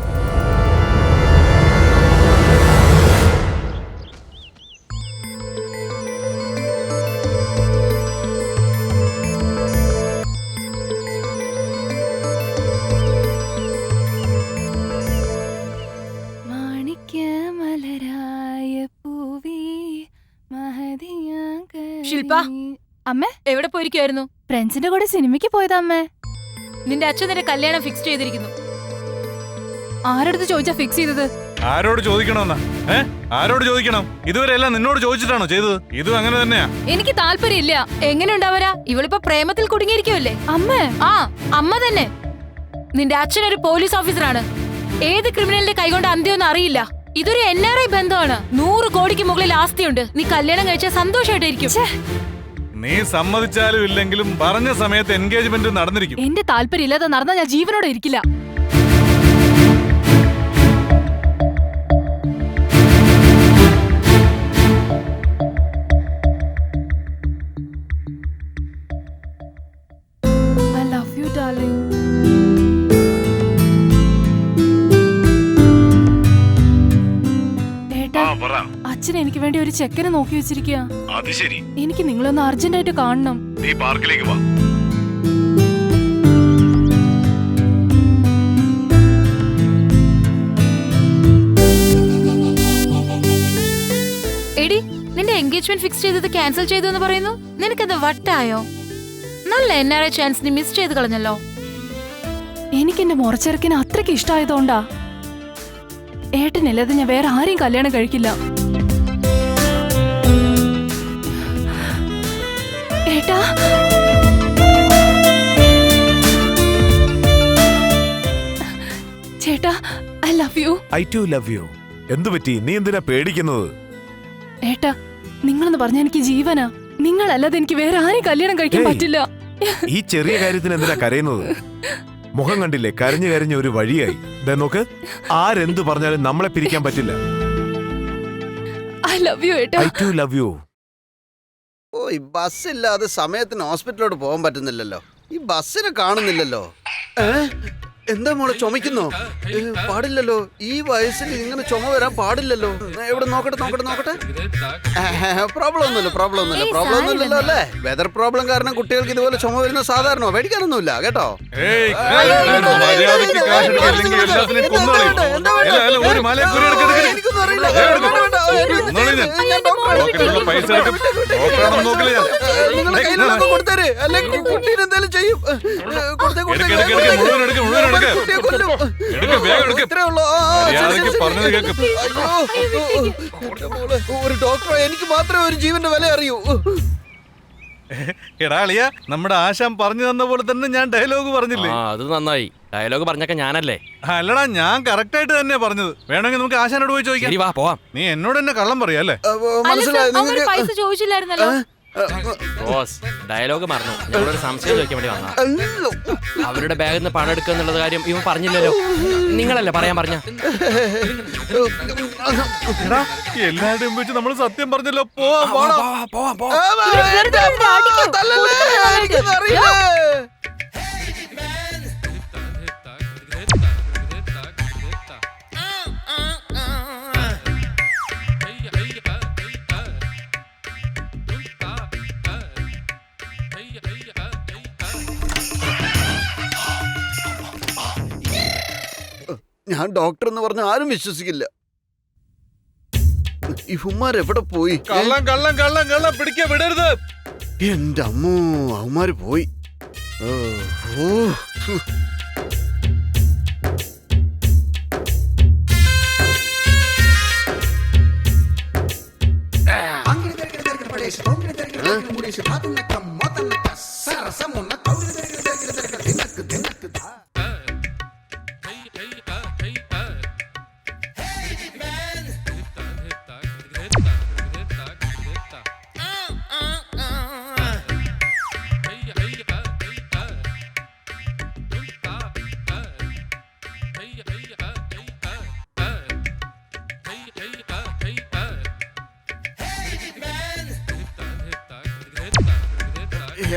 ശില്പ, അമ്മ എവിടെ പോയിരിക്കുവായിരുന്നു? ഫ്രണ്ട്സിന്റെ കൂടെ സിനിമയ്ക്ക് പോയതാ അമ്മേ. നിന്റെ അച്ഛൻ നിന്റെ കല്യാണം ഫിക്സ് ചെയ്തിരിക്കുന്നു. ആരടുത്ത് ചോദിച്ചാ ഫിക്സ് ചെയ്തത്? ആരോട് ചോദിക്കണമെന്നാ? ആരോട് ചോദിക്കണം? ഇതുവരെ എല്ലാം നിന്നോട് ചോദിച്ചിട്ടാണോ ചെയ്തത്? ഇതും അങ്ങനെ തന്നെയാ. എനിക്ക് താല്പര്യമില്ല. എങ്ങനെ ഉണ്ടാവരാ? ഇവളിപ്പോ പ്രേമത്തിൽ കുടുങ്ങിയിരിക്കുമല്ലേ? അമ്മ അമ്മ തന്നെ. നിന്റെ അച്ഛൻ ഒരു പോലീസ് ഓഫീസറാണ്. ഏത് ക്രിമിനലിന്റെ കൈകൊണ്ട് അന്ത്യമൊന്നും അറിയില്ല. ഇതൊരു NRI ബന്ധമാണ്. 100 കോടിക്ക് മുകളിൽ ആസ്തിയുണ്ട്. നീ കല്യാണം കഴിച്ചാൽ സന്തോഷമായിട്ടിരിക്കും. നീ സമ്മതിച്ചാലും ഇല്ലെങ്കിലും പറഞ്ഞ സമയത്ത് എൻഗേജ്മെന്റ് നടന്നിരിക്കും. എന്റെ താല്പര്യം ഇല്ലാതെ നടന്നാ ഞാൻ ജീവനോടെ ഇരിക്കില്ല. I love you, darling. അച്ഛൻ എനിക്ക് വേണ്ടി ഒരു ചെക്കനെ നോക്കി വെച്ചിരിക്കുക. അത് ശരി. എനിക്ക് നിങ്ങളൊന്ന് അർജന്റായിട്ട് കാണണം. നീ പാർക്കിലേക്ക് വാ. എടി, നിന്റെ എൻഗേജ്മെന്റ് ഫിക്സ് ചെയ്തത് ക്യാൻസൽ ചെയ്തു എന്ന് പറയുന്നു. നിനക്കത് വട്ടായോ? നല്ല NRI ചാൻസ് നീ മിസ് ചെയ്ത് കളഞ്ഞല്ലോ. എനിക്ക് എന്റെ മുറച്ചെറുക്കിനെ അത്രയ്ക്ക് ഇഷ്ടമായതുകൊണ്ടാ. ഏട്ടനില്ലാതെ ഞാൻ വേറെ ആരെയും കല്യാണം കഴിക്കില്ല. ഏട്ടാ, ചേട്ടാ, I love you. I too love you. എന്തു പറ്റി? നീ എന്തിനാ പേടിക്കുന്നത്? ഏട്ടാ, നിങ്ങളെന്ന് പറഞ്ഞ എനിക്ക് ജീവനാ. നിങ്ങളല്ലാതെ എനിക്ക് വേറെ ആരെയും കല്യാണം കഴിക്കാൻ പറ്റില്ല. ഈ ചെറിയ കാര്യത്തിന് എന്തിനാ കരയുന്നത്? മുഖം കണ്ടില്ലേ? കരഞ്ഞു കരഞ്ഞ ഒരു വഴിയായി. നോക്ക്, ആരെന്ത് പറഞ്ഞാലും നമ്മളെ പിരിക്കാൻ പറ്റില്ല. ഐ ലവ് യു ഏട്ടാ. I too love you. ഓ, ഈ ബസ്സില്ലാതെ സമയത്തിന് ഹോസ്പിറ്റലിലോട്ട് പോകാൻ പറ്റുന്നില്ലല്ലോ. ഈ ബസ്സിനെ കാണുന്നില്ലല്ലോ. എന്താ മോളെ ചുമക്കുന്നോ? പാടില്ലല്ലോ. ഈ വയസ്സിൽ ഇങ്ങനെ ചുമ വരാൻ പാടില്ലല്ലോ. എവിടെ നോക്കട്ടെ. പ്രോബ്ലം ഒന്നുമില്ലല്ലോ അല്ലേ? വെതർ പ്രോബ്ലം കാരണം കുട്ടികൾക്ക് ഇതുപോലെ ചുമ വരുന്ന സാധാരണ. പേടിക്കാനൊന്നുമില്ല കേട്ടോ. കൊടുത്തേര്, അല്ലെങ്കിൽ കുട്ടീനെ എന്തായാലും ചെയ്യും. ഒരു ഡോക്ടറെ എനിക്ക് മാത്രമേ ഒരു ജീവന്റെ വില അറിയൂ. എടാ അളിയ, നമ്മുടെ ആശാൻ പറഞ്ഞു തന്ന പോലെ തന്നെ ഞാൻ ഡയലോഗ് പറഞ്ഞില്ലേ? അത് നന്നായി. ഡയലോഗ് പറഞ്ഞൊക്കെ ഞാനല്ലേ? അല്ലടാ, ഞാൻ കറക്റ്റ് ആയിട്ട് തന്നെ പറഞ്ഞത്. വേണമെങ്കിൽ നമുക്ക് ആശാനോട് പോയി ചോദിക്കാം. പോവാം. നീ എന്നോട് തന്നെ കള്ളം പറയാല്ലേ? മനസ്സിലായി. പൈസ ചോദിച്ചില്ലായിരുന്നല്ലോ. ബോസ്, ഡയലോഗ് മറന്നു. ഞങ്ങളൊരു സംശയം ചോദിക്കാൻ വേണ്ടി വന്നാ. അവരുടെ ബാഗിൽ നിന്ന് പണം എടുക്കുക എന്നുള്ള കാര്യം ഇവൻ പറഞ്ഞില്ലല്ലോ. നിങ്ങളല്ലേ പറയാൻ പറഞ്ഞ? എല്ലാവരുടെയും വെച്ച് നമ്മൾ സത്യം പറഞ്ഞല്ലോ. ഞാൻ ഡോക്ടർ എന്ന് പറഞ്ഞ ആരും വിശ്വസിക്കില്ല. ഇവന്മാരെവിടെ പോയി? കള്ളം പിടിക്കാൻ വിടരുത്. എന്റെ അമ്മോ, അവന്മാര് പോയി.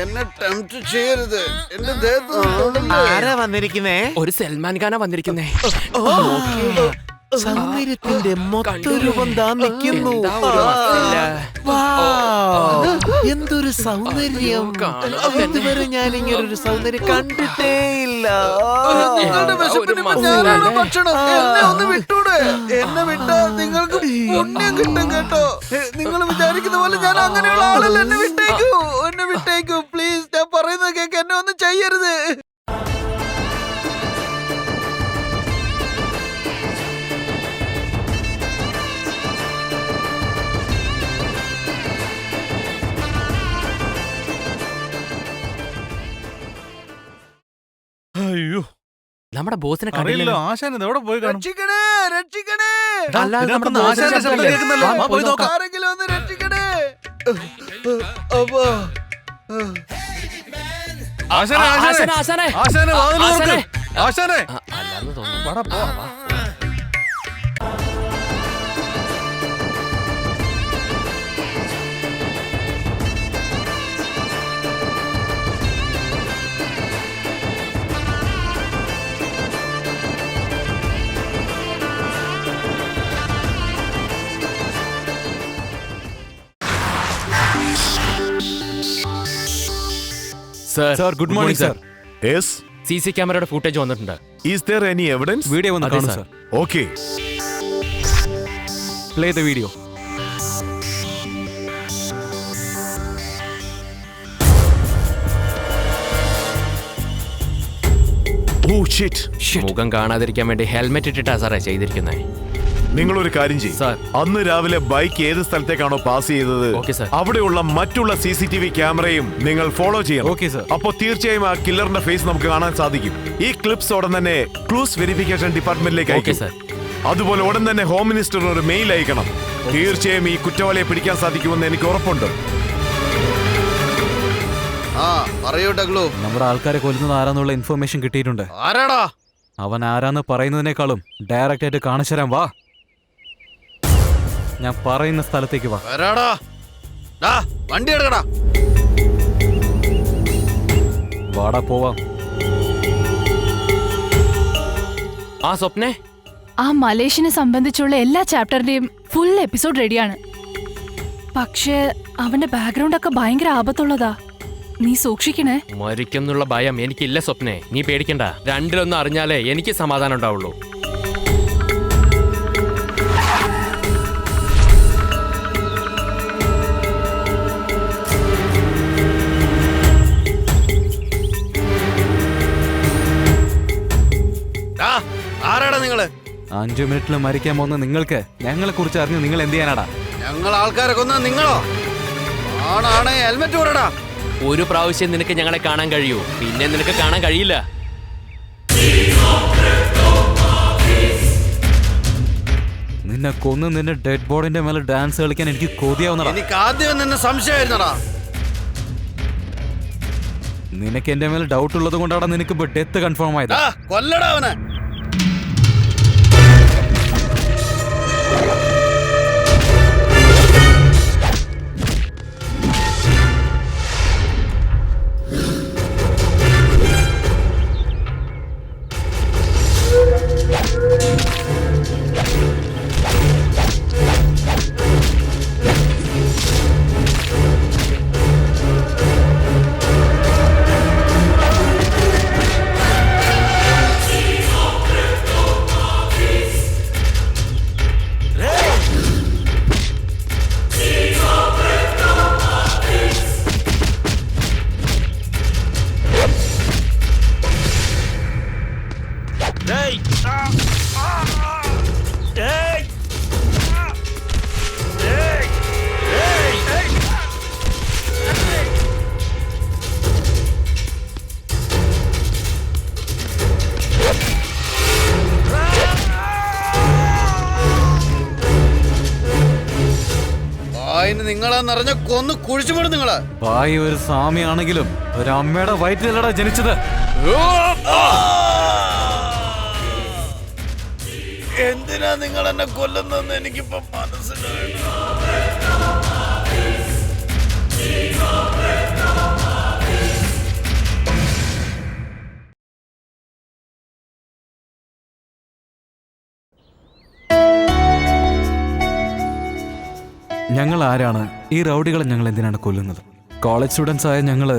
എന്നെ ടെംപ്റ്റ് ചെയ്യരുത്. എന്റെ ദേഹത്ത് ആരാ വന്നിരിക്കുന്നേ? ഒരു സൽമാൻ ഖാനാ വന്നിരിക്കുന്നേ. സൗന്ദര്യത്തിന്റെ മൊത്ത രൂപം താൻ നിൽക്കുന്നു. എന്തൊരു സൗന്ദര്യം! ഇതുവരെ ഞാൻ ഇങ്ങനൊരു സൗന്ദര്യം കണ്ടിട്ടേ ഇല്ല. ഞാനാണ് ഭക്ഷണം. എന്നെ ഒന്ന് വിട്ടൂടെ? എന്നെ വിട്ടാ നിങ്ങൾക്ക് പുണ്യം കിട്ടും കേട്ടോ. നിങ്ങൾ വിചാരിക്കുന്ന പോലെ ഞാൻ അങ്ങനെയുള്ള ആളല്ല. എന്നെ വിട്ടേക്കൂ പ്ലീസ്. ഞാൻ പറയുന്നത് കേക്ക്. എന്നെ ഒന്നും ചെയ്യരുത്. നമ്മുടെ ബോസിനെ അറിയില്ലോ കണ്ടില്ലല്ലോ. ആശാൻ ഇത് എവിടെ പോയി കാണും? രക്ഷിക്കണേ രക്ഷിക്കണേ അല്ലാതെ നമ്മുടെ ഇതിനകത്തുനിന്ന് ബോസിനെ ആശാന്റെ ശബ്ദം ശബ്ദമല്ലേ? കേൾക്കുന്നല്ലോ. വാ, പോയി നോക്കാം. ആരെങ്കിലും ഒന്ന് രക്ഷിക്കണേ. അപ്പാ. ആശാനെ, ആശാനെ, ആശാനെ. ആശാനെ, വാതിൽ തുറക്ക്. ആശാനെ. ആശാനെ. അല്ലാന്ന് തോന്നുന്നു. വാടാ, പോ. Sir good morning sir. Yes, CC ക്യാമറയുടെ ഫുട്ടേജ് വന്നിട്ടുണ്ട്. Is there any evidence? Video വന്ന് അതെ, കാണും sir. Sir. Okay. Play the video. Oh shit. മുഖം കാണാതിരിക്കാൻ വേണ്ടി ഹെൽമെറ്റ് ഇട്ടിട്ടാ സാറേ ചെയ്തിരിക്കുന്നത്. നിങ്ങളൊരു കാര്യം ചെയ്യും. സാർ. അന്ന് രാവിലെ ബൈക്ക് ഏത് സ്ഥലത്തേക്കാണോ പാസ് ചെയ്തത്, Okay, sir. അവിടെയുള്ള മറ്റുള്ള CCTV ക്യാമറയും നിങ്ങൾ ഫോളോ ചെയ്യണം. Okay, sir. അപ്പോൾ തീർച്ചയായും ആ കില്ലറിന്റെ ഫേസ് നമുക്ക് കാണാൻ സാധിക്കും. ഈ ക്ലിപ്സ് ഉടൻ തന്നെ ക്ലൂസ് വെരിഫിക്കേഷൻ ഡിപ്പാർട്ട്മെന്റിലേക്ക് Okay, അയക്കും. sir. അതുപോലെ ഉടൻ തന്നെ ഹോം മിനിസ്റ്ററിന് ഒരു മെയിൽ അയക്കണം. തീർച്ചയായും ഈ കുറ്റവാളിയെ പിടിക്കാൻ സാധിക്കുമെന്ന് എനിക്ക് ഉറപ്പുണ്ട്. ആ പറയൂ ഡഗ്ലു. നമ്മുടെ ആൾക്കാരെ കൊല്ലുന്നത് ആരാന്നുള്ള ഇൻഫർമേഷൻ കിട്ടിയിട്ടുണ്ട്. ആരാടാ? അവൻ ആരാന്ന് പറയുന്നതിനേക്കാളും ഡയറക്റ്റ് ആയിട്ട് കാണിച്ചു തരാൻ വാ. ഞാൻ പറയുന്ന സ്ഥലത്തേക്ക് വാ. വരാടാ. ഡാ, വണ്ടി എടുക്കടാ. വാടാ പോവാം. ആ സ്വപ്നെ, ആ മലേഷ്യനെ സംബന്ധിച്ചുള്ള എല്ലാ ചാപ്റ്ററിന്റെയും ഫുൾ എപ്പിസോഡ് റെഡിയാണ്. പക്ഷേ അവന്റെ ബാക്ക്ഗ്രൗണ്ട് ഒക്കെ ഭയങ്കര ആപത്തുള്ളതാ. നീ സൂക്ഷിക്കണേ. മരിക്കുന്നുള്ള ഭയം എനിക്കില്ല സ്വപ്നെ. നീ പേടിക്കണ്ട. രണ്ടിലൊന്നും അറിഞ്ഞാലേ എനിക്ക് സമാധാനം ഉണ്ടാവുള്ളൂ. ഡാ, ആരാടാ നിങ്ങള്? 5 മിനിറ്റിൽ മരിക്കാൻ പോകുന്ന നിങ്ങൾക്ക് ഞങ്ങളെ കുറിച്ച് അറിഞ്ഞ് നിങ്ങൾ എന്ത് ചെയ്യാനാടാ? ഞങ്ങൾ ആൾക്കാരെ കൊന്ന നിങ്ങളോ? ആണാണ് ഹെൽമെറ്റ് പോരടാ. ഒരു പ്രാവശ്യം നിനക്ക് ഞങ്ങളെ കാണാൻ കഴിയൂ, പിന്നെ നിനക്ക് കാണാൻ കഴിയില്ല. നിന്നെ കൊന്ന് നിന്റെ ഡെഡ് ബോഡിന്റെ മേലെ ഡാൻസ് കളിക്കാൻ എനിക്ക് കൊതിയാവുന്നടാ. എനിക്ക് ആദ്യം നിന്നെ സംശയമായിരുന്നടാ. നിനക്ക് എന്റെ മേലെ ഡൗട്ട് ഉള്ളത് കൊണ്ടാണ് നിനക്ക് ഇപ്പൊ ഡെത്ത് കൺഫേം ആയത്. ഡാ, കൊല്ലടാ അവനെ. നിങ്ങളെന്നറിഞ്ഞ കൊന്ന് കുഴിച്ചുപെടും നിങ്ങള്. ഭായി ഒരു സ്വാമിയാണെങ്കിലും ഒരു അമ്മയുടെ വയറ്റിലല്ലടാ ജനിച്ചത്. എന്തിനാ നിങ്ങൾ എന്നെ കൊല്ലുന്നെന്ന് എനിക്കിപ്പോ മനസ്സിലായി. ഞങ്ങൾ ആരാണ്? ഈ റൗഡികളെ ഞങ്ങൾ എന്തിനാണ് കൊല്ലുന്നത്? കോളേജ് സ്റ്റുഡൻസ് ആയ ഞങ്ങൾ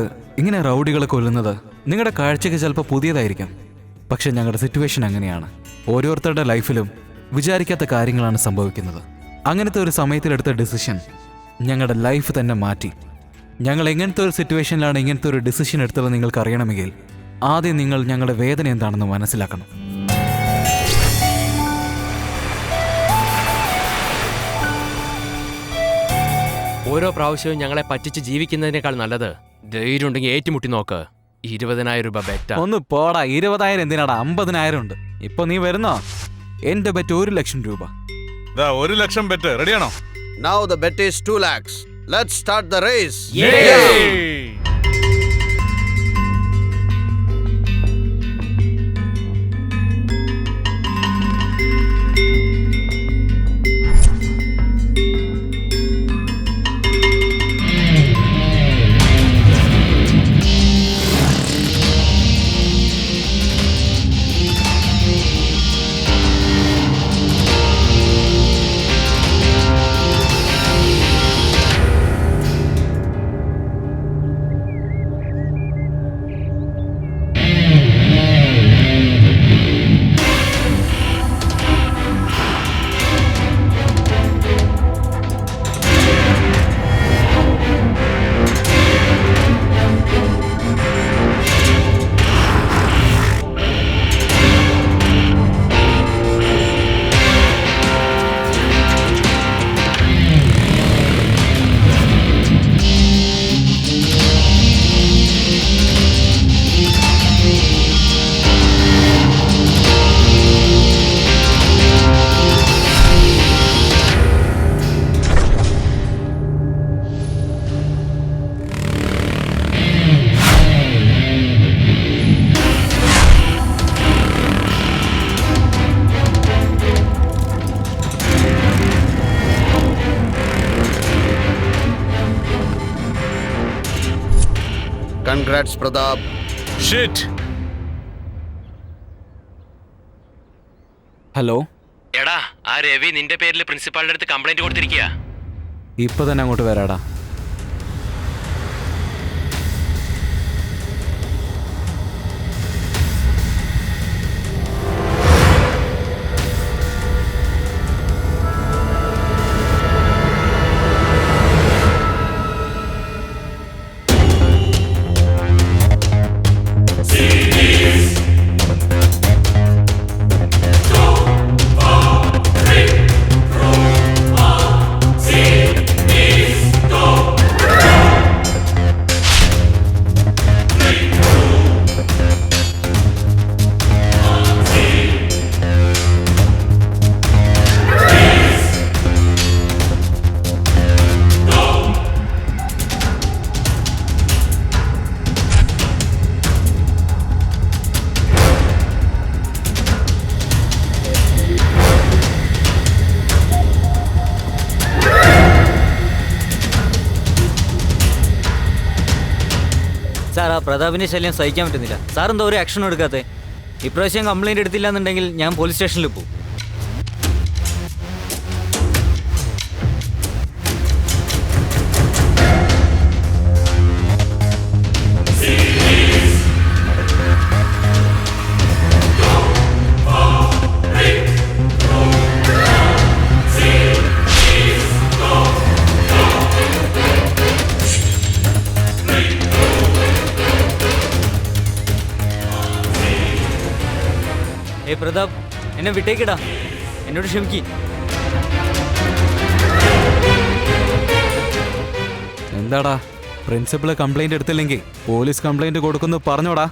ഇങ്ങനെ റൗഡികളെ കൊല്ലുന്നത് നിങ്ങളുടെ കാഴ്ചയ്ക്ക് ചിലപ്പോൾ പുതിയതായിരിക്കാം, പക്ഷെ ഞങ്ങളുടെ സിറ്റുവേഷൻ അങ്ങനെയാണ്. ഓരോരുത്തരുടെ ലൈഫിലും വിചാരിക്കാത്ത കാര്യങ്ങളാണ് സംഭവിക്കുന്നത്. അങ്ങനത്തെ ഒരു സമയത്തിലെടുത്ത ഡിസിഷൻ ഞങ്ങളുടെ ലൈഫ് തന്നെ മാറ്റി. ഞങ്ങൾ എങ്ങനത്തെ ഒരു സിറ്റുവേഷനിലാണ് ഇങ്ങനത്തെ ഒരു ഡിസിഷൻ എടുത്തത് നിങ്ങൾക്ക് അറിയണമെങ്കിൽ ആദ്യം നിങ്ങൾ ഞങ്ങളുടെ വേദന എന്താണെന്ന് മനസ്സിലാക്കണം. ഓരോ പ്രാവശ്യവും ഞങ്ങളെ പറ്റിച്ച് ജീവിക്കുന്നതിനേക്കാൾ നല്ലത് ധൈര്യം ഉണ്ടെങ്കിൽ ഏറ്റുമുട്ടി നോക്ക്. 20,000 രൂപ ബെറ്റാ. ഒന്ന് പോടാ. 20,000 എന്തിനാടാ? 50,000 ഉണ്ട്. ഇപ്പൊ നീ വരുന്നോ? എന്റെ ബെറ്റ് 1,00,000 രൂപ. 1,00,000 ബെറ്റ് റെഡിയാണോ? Now the bet is 2 lakhs. Let's start the race. Congrats, Pratap. Shit. Hello, എടാ ആ രവി നിന്റെ പേരിൽ പ്രിൻസിപ്പാളിന്റെ അടുത്ത് കംപ്ലൈന്റ് കൊടുത്തിരിക്കുക. ഇപ്പൊ തന്നെ അങ്ങോട്ട് വരാടാ. സാർ, ആ പ്രതാപിന്റെ ശല്യം സഹിക്കാൻ പറ്റുന്നില്ല. സാർ എന്താ ഒരു ആക്ഷൻ എടുക്കാത്തെ? ഇപ്രാവശ്യം കംപ്ലൈന്റ് എടുത്തില്ല എന്നുണ്ടെങ്കിൽ ഞാൻ പോലീസ് സ്റ്റേഷനിൽ പോകും. പ്രതാപ്, എന്നെ വിട്ടേക്കിടാ. എന്നോട് ക്ഷമിക്ക്. എന്താടാ, പ്രിൻസിപ്പള് കംപ്ലൈന്റ് എടുത്തില്ലെങ്കിൽ പോലീസ് കംപ്ലൈന്റ് കൊടുക്കുന്നു പറഞ്ഞോടാ.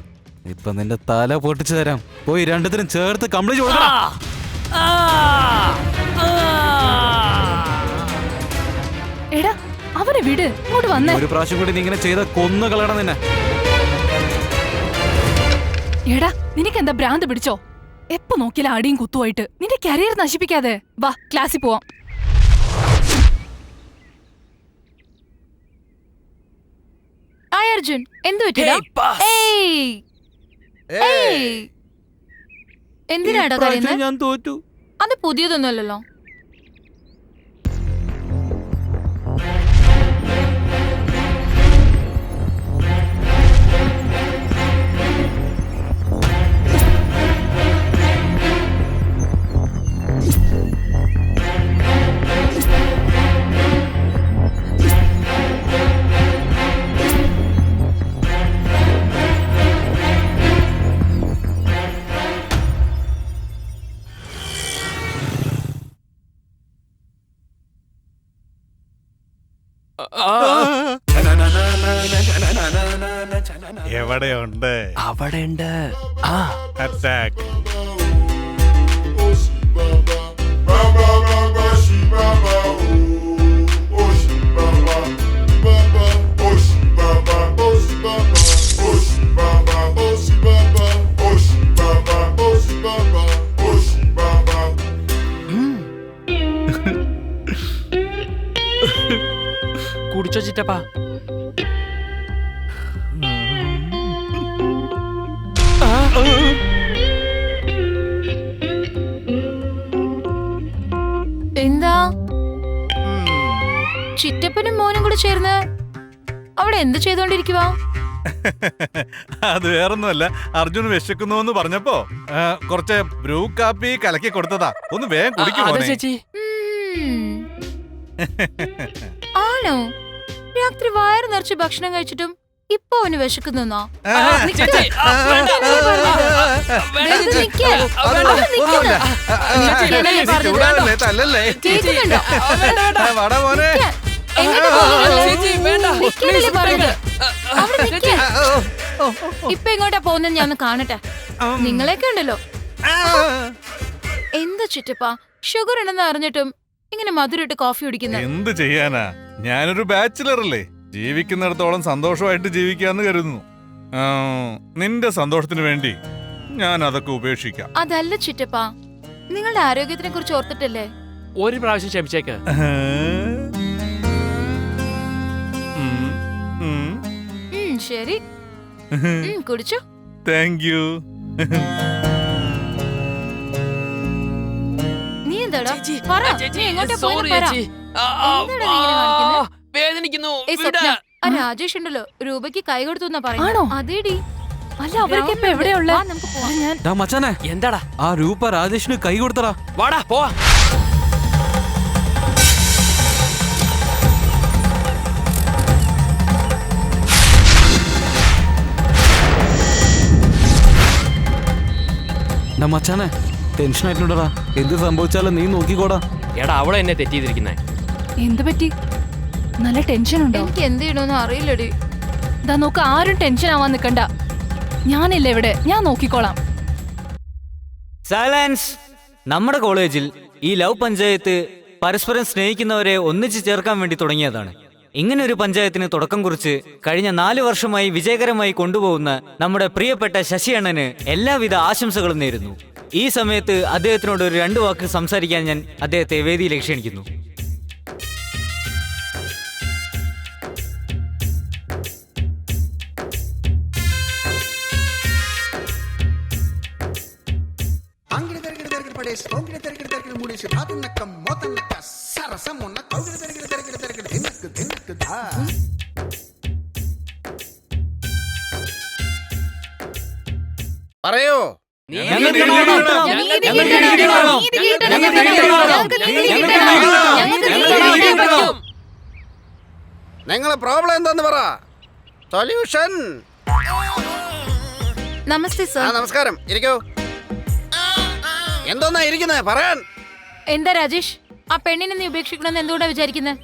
ഇപ്പൊ നിന്റെ തല പൊട്ടിച്ചു തരാം. പോയി രണ്ടുത്തിനും ചേർത്ത് കംപ്ലൈന്റ് കൊടുക്കടാ. എടാ, അവനെ വിട്. ഇങ്ങോട്ട് വന്നേ. ഒരു പ്രാവശ്യം കൂടി നീ ഇങ്ങനെ ചെയ്ത കൊന്നു കളയണം നിന്നെ. എടാ, നിനക്കെന്താ ഭ്രാന്ത് പിടിച്ചോ? എപ്പോ നോക്കിയാലും അടിയും കുത്തുമായിട്ട് നിന്റെ കരിയർ നശിപ്പിക്കാതെ. വാ, ക്ലാസ്സിൽ പോവാം. അർജുൻ, എന്ത് പറ്റിയടാ? എന്തിനാടാ കരയുന്നത്? ഞാൻ തോറ്റു. അത് പുതിയതൊന്നുമല്ലല്ലോ. എവിടെയുണ്ട്? അവിടെ ഉണ്ട്. അറ്റാക്ക്. കുടിച്ചോ ചിറ്റപ്പാ? എന്താ ചിറ്റപ്പനും മോനും കൂടെ ചേർന്ന് അവിടെ എന്ത് ചെയ്തോണ്ടിരിക്കുവാ? അത് വേറൊന്നുമല്ല, അർജുൻ വിശക്കുന്നു എന്ന് പറഞ്ഞപ്പോ കുറച്ച് ബ്രൂ കാപ്പി കലക്കി കൊടുത്തതാ. ഒന്ന് വേഗം കുടിക്കുമോ ചേച്ചി? ആണോ? രാത്രി വയറ് നിറച്ച് ഭക്ഷണം കഴിച്ചിട്ടും ഇപ്പൊ അവന് വിശക്കുന്നോ? ഇപ്പൊ ഇങ്ങോട്ടാ പോകുന്നത് ഞാൻ കാണട്ടെ. നിങ്ങളെയൊക്കെ ഉണ്ടല്ലോ. എന്താ ചുറ്റപ്പാ, ഷുഗർ ഉണ്ടെന്ന് അറിഞ്ഞിട്ടും ഇങ്ങനെ മധുരട്ട് കോഫി കുടിക്കുന്ന? എന്ത് ചെയ്യാനാ, ഞാനൊരു ബാച്ചിലർ അല്ലേ. ജീവിക്കുന്നിടത്തോളം സന്തോഷമായിട്ട് ജീവിക്കാന്ന് കരുതുന്നു. നിന്റെ സന്തോഷത്തിന് വേണ്ടി ഞാൻ അതൊക്കെ ഉപേക്ഷിക്കാം. അതല്ല ചിറ്റപ്പാ, നിങ്ങളുടെ ആരോഗ്യത്തിനെ കുറിച്ച് ഓർത്തിട്ടല്ലേ? ഒരു പ്രാവശ്യം ക്ഷമിച്ചേക്ക്. ശരി, കുടിച്ചോ. Thank you. നീ എന്താടാ പറ, നീ എങ്ങോട്ടാ പോയെന്ന് പറ. വേദനിക്കുന്നു. രാജേഷ് ഉണ്ടല്ലോ, രൂപയ്ക്ക് കൈ കൊടുത്തു പറയുന്നു. അതേടി. അല്ല, അവരൊക്കെ ഇപ്പൊ എവിടെയുള്ള? മച്ചാനെ, എന്താടാ ആ രൂപ രാജേഷിന് കൈ കൊടുത്തടാ. വാടാ പോവാ. മച്ചാനെ, ടെൻഷൻ ആയിട്ടുണ്ടടാ. എന്ത് സംഭവിച്ചാലും നീ നോക്കിക്കോടാ. എടാ, അവളെ എന്നെ തെറ്റിയിരിക്കുന്നേ. എന്ത് പറ്റി? നല്ല ടെൻഷൻ ഉണ്ടോ? എനിക്ക് എന്ത് ചെയ്യണമെന്ന് അറിയില്ലടി. ഇതാ നോക്ക്, ആരും ടെൻഷൻ ആവാൻ നിക്കണ്ട. ഞാനില്ല ഇവിടെ, ഞാൻ നോക്കിക്കോളാം. സൈലൻസ്. നമ്മുടെ കോളേജിൽ ഈ ലവ് പഞ്ചായത്ത് പരസ്പരം സ്നേഹിക്കുന്നവരെ ഒന്നിച്ചു ചേർക്കാൻ വേണ്ടി തുടങ്ങിയതാണ്. ഇങ്ങനെ ഒരു പഞ്ചായത്തിന് തുടക്കം കുറിച്ച് കഴിഞ്ഞ 4 വർഷമായി വിജയകരമായി കൊണ്ടുപോകുന്ന നമ്മുടെ പ്രിയപ്പെട്ട ശശി അണ്ണന് എല്ലാവിധ ആശംസകളും നേരുന്നു. ഈ സമയത്ത് അദ്ദേഹത്തിനോട് ഒരു 2 വാക്ക് സംസാരിക്കാൻ ഞാൻ അദ്ദേഹത്തെ വേദിയിലേക്ക് ക്ഷണിക്കുന്നു. പറയോ. നിങ്ങളെ പ്രോബ്ലം എന്താന്ന് പറ. സൊല്യൂഷൻ. നമസ്തേ സർ. നമസ്കാരം, ഇരിക്കൂ. എന്തോന്നാ ഇരിക്കുന്നത് പറയാൻ? എന്താ രാജേഷ്, ആ പെണ്ണിനെ നീ ഉപേക്ഷിക്കണമെന്ന് എന്തുകൊണ്ടാ വിചാരിക്കുന്നത്?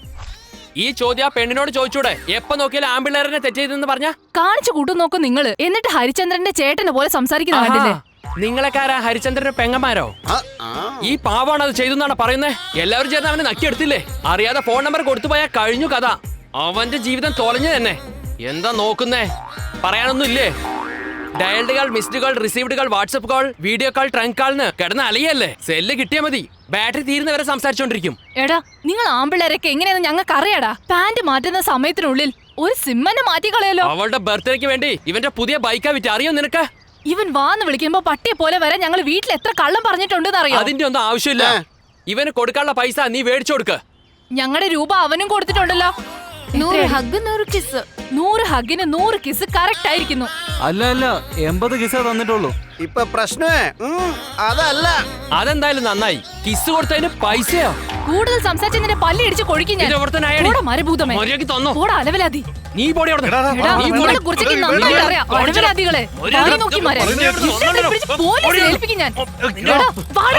ഈ ചോദ്യം ആ പെണ്ണിനോട് ചോദിച്ചൂടെ? എപ്പോ നോക്കിയാലും ആമ്പിള്ളേരനെ തെറ്റ് ചെയ്തെന്ന് പറഞ്ഞ കാണിച്ചു കൂട്ടും നോക്കും നിങ്ങള്. എന്നിട്ട് ഹരിചന്ദ്രന്റെ ചേട്ടനെ പോലെ സംസാരിക്കുന്ന കണ്ടില്ലേ? നിങ്ങളെക്കാരാ ഹരിചന്ദ്രന്റെ പെങ്ങന്മാരോ? ഈ പാവാണ് അത് ചെയ്തെന്നാണ് പറയുന്നത്. എല്ലാവരും ചേർന്ന് അവനെ നക്കിയെടുത്തില്ലേ? അറിയാതെ ഫോൺ നമ്പർ കൊടുത്തു പോയാൽ കഴിഞ്ഞു കഥ. അവന്റെ ജീവിതം തൊലഞ്ഞു തന്നെ. എന്താ നോക്കുന്നേ? പറയാനൊന്നും ഇല്ലേ? Dialled call, missed call, received call, WhatsApp call, video call, trunk കാളിന് കിടന്ന് അലയല്ലേ. സെല്ല് കിട്ടിയാ മതി, ബാറ്ററി തീരുന്നവരെ സംസാരിച്ചോണ്ടിരിക്കും. എടാ, നിങ്ങൾ ആമ്പിള്ളേരൊക്കെ എങ്ങനെയാന്ന് ഞങ്ങൾക്ക് അറിയാടാ. പാന്റ് മാറ്റുന്ന സമയത്തിനുള്ളിൽ ഒരു സിമ്മനെ മാറ്റി കളയല്ലോ. അവളുടെ ബർത്ത്ഡേക്ക് വേണ്ടി ഇവന്റെ പുതിയ ബൈക്കാ വിറ്റ്. അറിയോ നിനക്ക്? ഇവൻ വാന്ന് വിളിക്കുമ്പോ പട്ടിയെ പോലെ വരെ ഞങ്ങൾ വീട്ടിൽ എത്ര കള്ളം പറഞ്ഞിട്ടുണ്ടെന്ന് അറിയാം. അതിന്റെ ഒന്നും ആവശ്യമില്ല. ഇവന് കൊടുക്കാനുള്ള പൈസ നീ മേടിച്ചു കൊടുക്ക. ഞങ്ങളുടെ രൂപ അവനും കൊടുത്തിട്ടുണ്ടല്ലോ. 100 ഹഗ് 100 കിസ്. 100 ഹഗിന് 100 കിസ് കറക്റ്റ് ആയിരിക്കുന്നു. അല്ല 80 കിസ്സേ തന്നിട്ടുള്ളൂ. ഇപ്പൊ പ്രശ്നമേ അതല്ല. അതെന്തായാലും നന്നായി. കിസ് കൊടുത്തതിന് പൈസയോ? കൂടുതൽ സംസാരിച്ചതിന്റെ പല്ലി ഇടിച്ച് കൊഴിക്കും ഞാൻ. മരഭൂതമേ, അലവലാതി. നീ പോടി അവിടെ. കുറിച്ചൊക്കെ നന്നായി അറിയാം. അലവലാദികളെ നോക്കി മരം പോലീസിൽ ഏൽപ്പിക്കും ഞാൻ.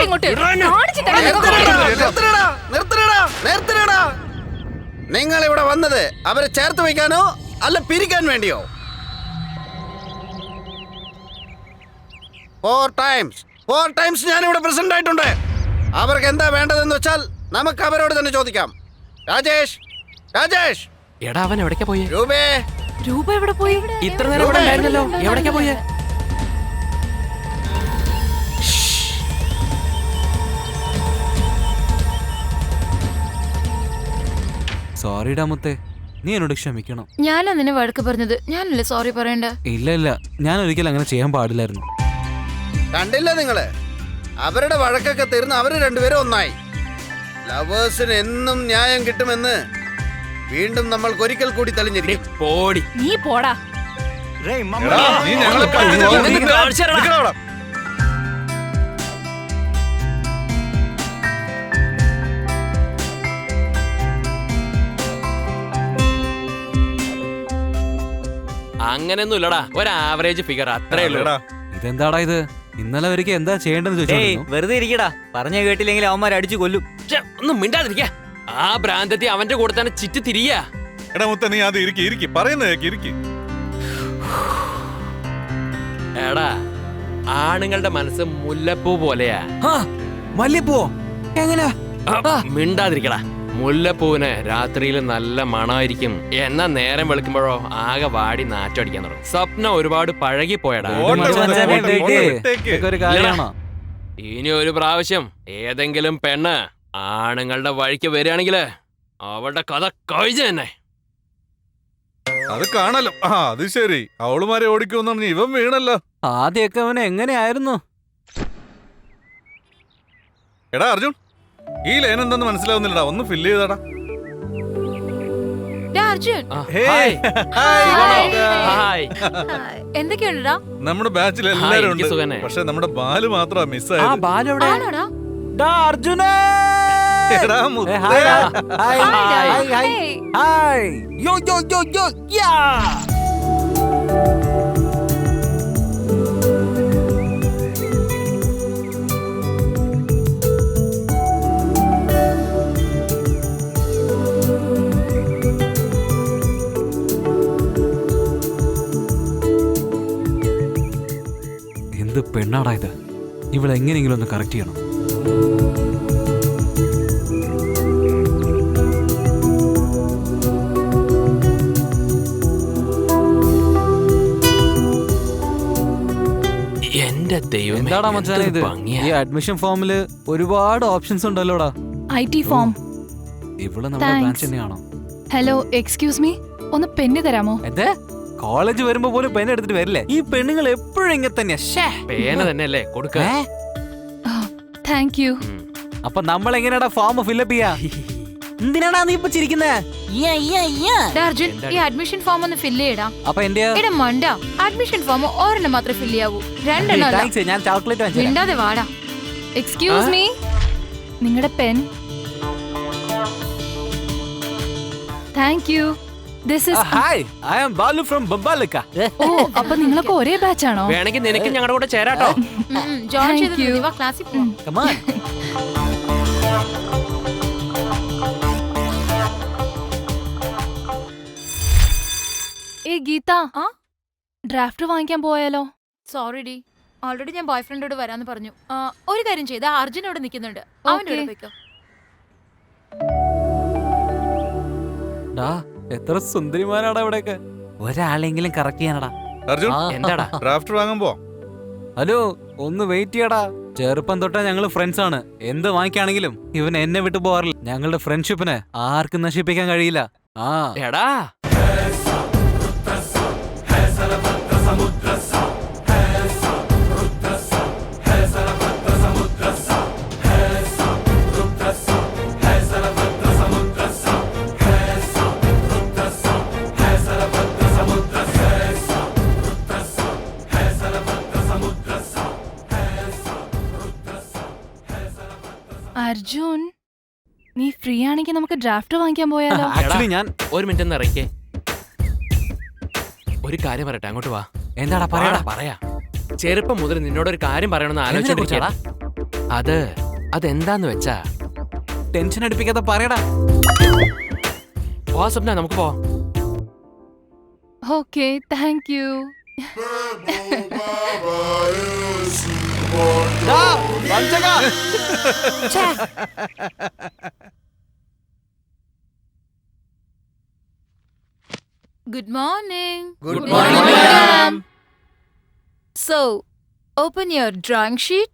ഇങ്ങോട്ട് നിങ്ങൾ ഇവിടെ വന്നത് അവരെ ചേർത്ത് വയ്ക്കാനോ അല്ല പിരിക്കാൻ വേണ്ടിയോ? 4 ടൈംസ് ഞാനിവിടെ പ്രസന്റ് ആയിട്ടുണ്ട്. അവർക്ക് എന്താ വേണ്ടതെന്ന് വെച്ചാൽ നമുക്ക് അവരോട് തന്നെ ചോദിക്കാം. രാജേഷ്, എടാ അവൻ എവിടേക്കാ പോയി? രൂപ എവിടെ പോയി? ഇത്ര നേരം ഇവിടെ ഉണ്ടായിരുന്നല്ലോ, എവിടേക്കാ പോയേ? സോറിടാ മുത്തേ, നീ എന്നോട് ക്ഷമിക്കണം. ഞാനാ നിന്നെ വഴക്ക് പറഞ്ഞത്, ഞാനല്ലേ സോറി പറയണ്ട. ഇല്ല, ഞാൻ ഒരിക്കലും അങ്ങനെ ചെയ്യാൻ പാടില്ലായിരുന്നു. കണ്ടില്ല നിങ്ങള്? അവരുടെ വഴക്കൊക്കെ തീർന്ന് അവര് രണ്ടുപേരും ഒന്നായി. ലവേഴ്സിന് എന്നും ന്യായം കിട്ടുമെന്ന് വീണ്ടും നമ്മൾക്ക് ഒരിക്കൽ കൂടി തെളിഞ്ഞിരിക്കും. പോടി. നീ പോടാ. നീ ഞങ്ങളെ കാണിച്ചുതരാടാ. അങ്ങനെയൊന്നും ഇല്ലടാ, ഒരു ആവറേജ് ഫിഗർ അത്രേ ഉള്ളൂ. ഇതെന്താടാ ഇത്? ഇന്നലെ അവർക്ക് എന്താ ചെയ്യേണ്ടത് ചോദിച്ചു. വെറുതെ ഇരിക്കടാ, പറഞ്ഞ കേട്ടില്ലെങ്കിൽ അവന്മാർ അടിച്ചു കൊല്ലും. ഒന്നും മിണ്ടാതിരിക്ക. ആ ഭ്രാന്തത്തി അവന്റെ കൂടെ തന്നെ ചുറ്റി തിരിയാ. എടാ മുത്ത, നീ അത് ഇരിക്കി പറയുന്നേക്ക്. എടാ, ആണുങ്ങളുടെ മനസ്സ് മുല്ലപ്പൂ പോലെയാ. മല്ലിപ്പോ എങ്ങനെയാ? മിണ്ടാതിരിക്കടാ. മുല്ലപ്പൂവിന് രാത്രിയിൽ നല്ല മണമായിരിക്കും, എന്നാ നേരം വെളുക്കുമ്പോഴോ ആകെ വാടി നാറ്റടിക്കാൻ തുടങ്ങും. സ്വപ്നം ഒരുപാട് പഴകിപ്പോയടാ. ഒരു കാര്യമാണോ? ഇനി ഒരു പ്രാവശ്യം ഏതെങ്കിലും പെണ്ണ് ആണുങ്ങളുടെ വഴിക്ക് വരികയാണെങ്കില് അവളുടെ കഥ കഴിഞ്ഞ തന്നെ. അത് കാണല്ലോ. അത് ശരി, അവളുമാരെ ഓടിക്കുമെന്ന് ഇവൻ വീണല്ലോ. ആദ്യമൊക്കെ അവൻ എങ്ങനെയായിരുന്നു? എടാ അർജുൻ, ഈ ലൈൻ എന്തെന്ന് മനസ്സിലാവുന്നില്ലടാ, ഒന്ന് ഫില്ല് ചെയ്താടാ. അർജുൻ, എന്തൊക്കെയുണ്ടാ? നമ്മുടെ ബാച്ചിൽ എല്ലാരും ഉണ്ട്, പക്ഷെ നമ്മുടെ ബാല് മാത്രമാ മിസ്സായത്. അർജുനേ! എടാ മുത്തേ. എന്ത് പെണ്ണാടാ ഇത്? ഇവളെങ്ങനെയെങ്കിലും ഒന്ന് കറക്റ്റ് ചെയ്യണം. എന്റെ ദൈവം, എന്താടാ മച്ചാനെ ഇത്? ഈ അഡ്മിഷൻ ഫോമില് ഒരുപാട് ഓപ്ഷൻസ് ഉണ്ടല്ലോടാ. IT form. ഇവള് നമ്മുടെ ബ്രാഞ്ച് തന്നെയാണോ? ഹലോ, എക്സ്ക്യൂസ് മീ, ഒന്ന് പെന്ന് തരാമോ? എന്തേ? കോളേജ് വരുമ്പോ പോലും പെൻ എടുത്തിട്ട് വരില്ലേ? ഈ പെണ്ണുങ്ങൾ എപ്പോഴും ഇങ്ങനെ തന്നെയാ. പേന തന്നെയല്ലേ കൊടുക്ക. Thank you. അപ്പൊ നമ്മൾ എങ്ങനെയാടാ ഫോം ഫില്ലപ്പ് ചെയ്യാ? എന്തിനാടാ നീ ഇപ്പൊ ചിരിക്കുന്നേ? അർജുൻ, ഈ അഡ്മിഷൻ ഫോം ഒന്ന് ഫില്ല് ചെയ്യടാ. അപ്പൊ എന്റെ മണ്ട, അഡ്മിഷൻ ഫോം ഒരെണ്ണം മാത്രമേ ഫില്ല് ചെയ്യാവൂ, രണ്ടെണ്ണം. ഞാൻ ചോക്ലേറ്റ് മിണ്ടാതെ വാടാ. എക്സ്ക്യൂസ് മീ, നിങ്ങളുടെ pen. Thank you. This is Hi, I am Balu from Bambalika. ഓ, അപ്പൊ നിങ്ങളൊക്കെ ഒരേ ബാച്ച് ആണോ? വേണമെങ്കിൽ നിനക്ക് ഞങ്ങളുടെ കൂടെ ചേരാട്ടോ. ജോയിൻ ചെയ്ത് വാ, ക്ലാസ്സിൽ പോവാം. Come on. ഗീത, ഡ്രാഫ്റ്റ് വാങ്ങിക്കാൻ പോയാലോ? സോറി ഡി, ഓൾറെഡി ഞാൻ ബോയ് ഫ്രണ്ടോട് വരാന്ന് പറഞ്ഞു. ഒരു കാര്യം ചെയ്താ, അർജുൻ അവിടെ നിൽക്കുന്നുണ്ട്, അവൻ്റെ പോയിക്കോ. എത്ര സുന്ദരിമാരാടാ ഇവിടെയൊക്കെ. ഒരാളെങ്കിലും കറക്റ്റ് ചെയ്യാനടാ. അർജുൻ, എന്താടാ ഡ്രാഫ്റ്റ് വാങ്ങാൻ പോ. ഹലോ, ഒന്ന് വെയിറ്റ് ചെയ്യടാ. ചെറുപ്പം തൊട്ടാ ഞങ്ങള് ഫ്രണ്ട്സ് ആണ്. എന്ത് വാങ്ങിക്കാണെങ്കിലും ഇവൻ എന്നെ വിട്ടു പോകാറില്ല. ഞങ്ങളുടെ ഫ്രണ്ട്ഷിപ്പിനെ ആർക്കും നശിപ്പിക്കാൻ കഴിയില്ല. എടാ, അർജുൻ, നീ ഫ്രീ ആണെങ്കിൽ നമുക്ക് ഡ്രാഫ്റ്റ് വാങ്ങിക്കാൻ പോയാലോ? ആക്ച്വലി ഞാൻ ഒരു മിനിറ്റ് ഒന്ന് ഇറങ്ങിക്കേ. ഒരു കാര്യം പറയട്ടെ, അങ്ങോട്ട് വാ. എന്താടാ പറയാ. ചെറുപ്പം മുതൽ നിന്നോടൊരു കാര്യം പറയണമെന്ന് ആലോചിച്ചാ. അതെന്താന്ന് വെച്ചാ, ടെൻഷൻ അടിപ്പിക്കാതെ പറയടാ. സ്വപ്ന, നമുക്ക് പോവാം. Okay, thank you. Good morning. Good morning, madam. So, open your drawing sheet.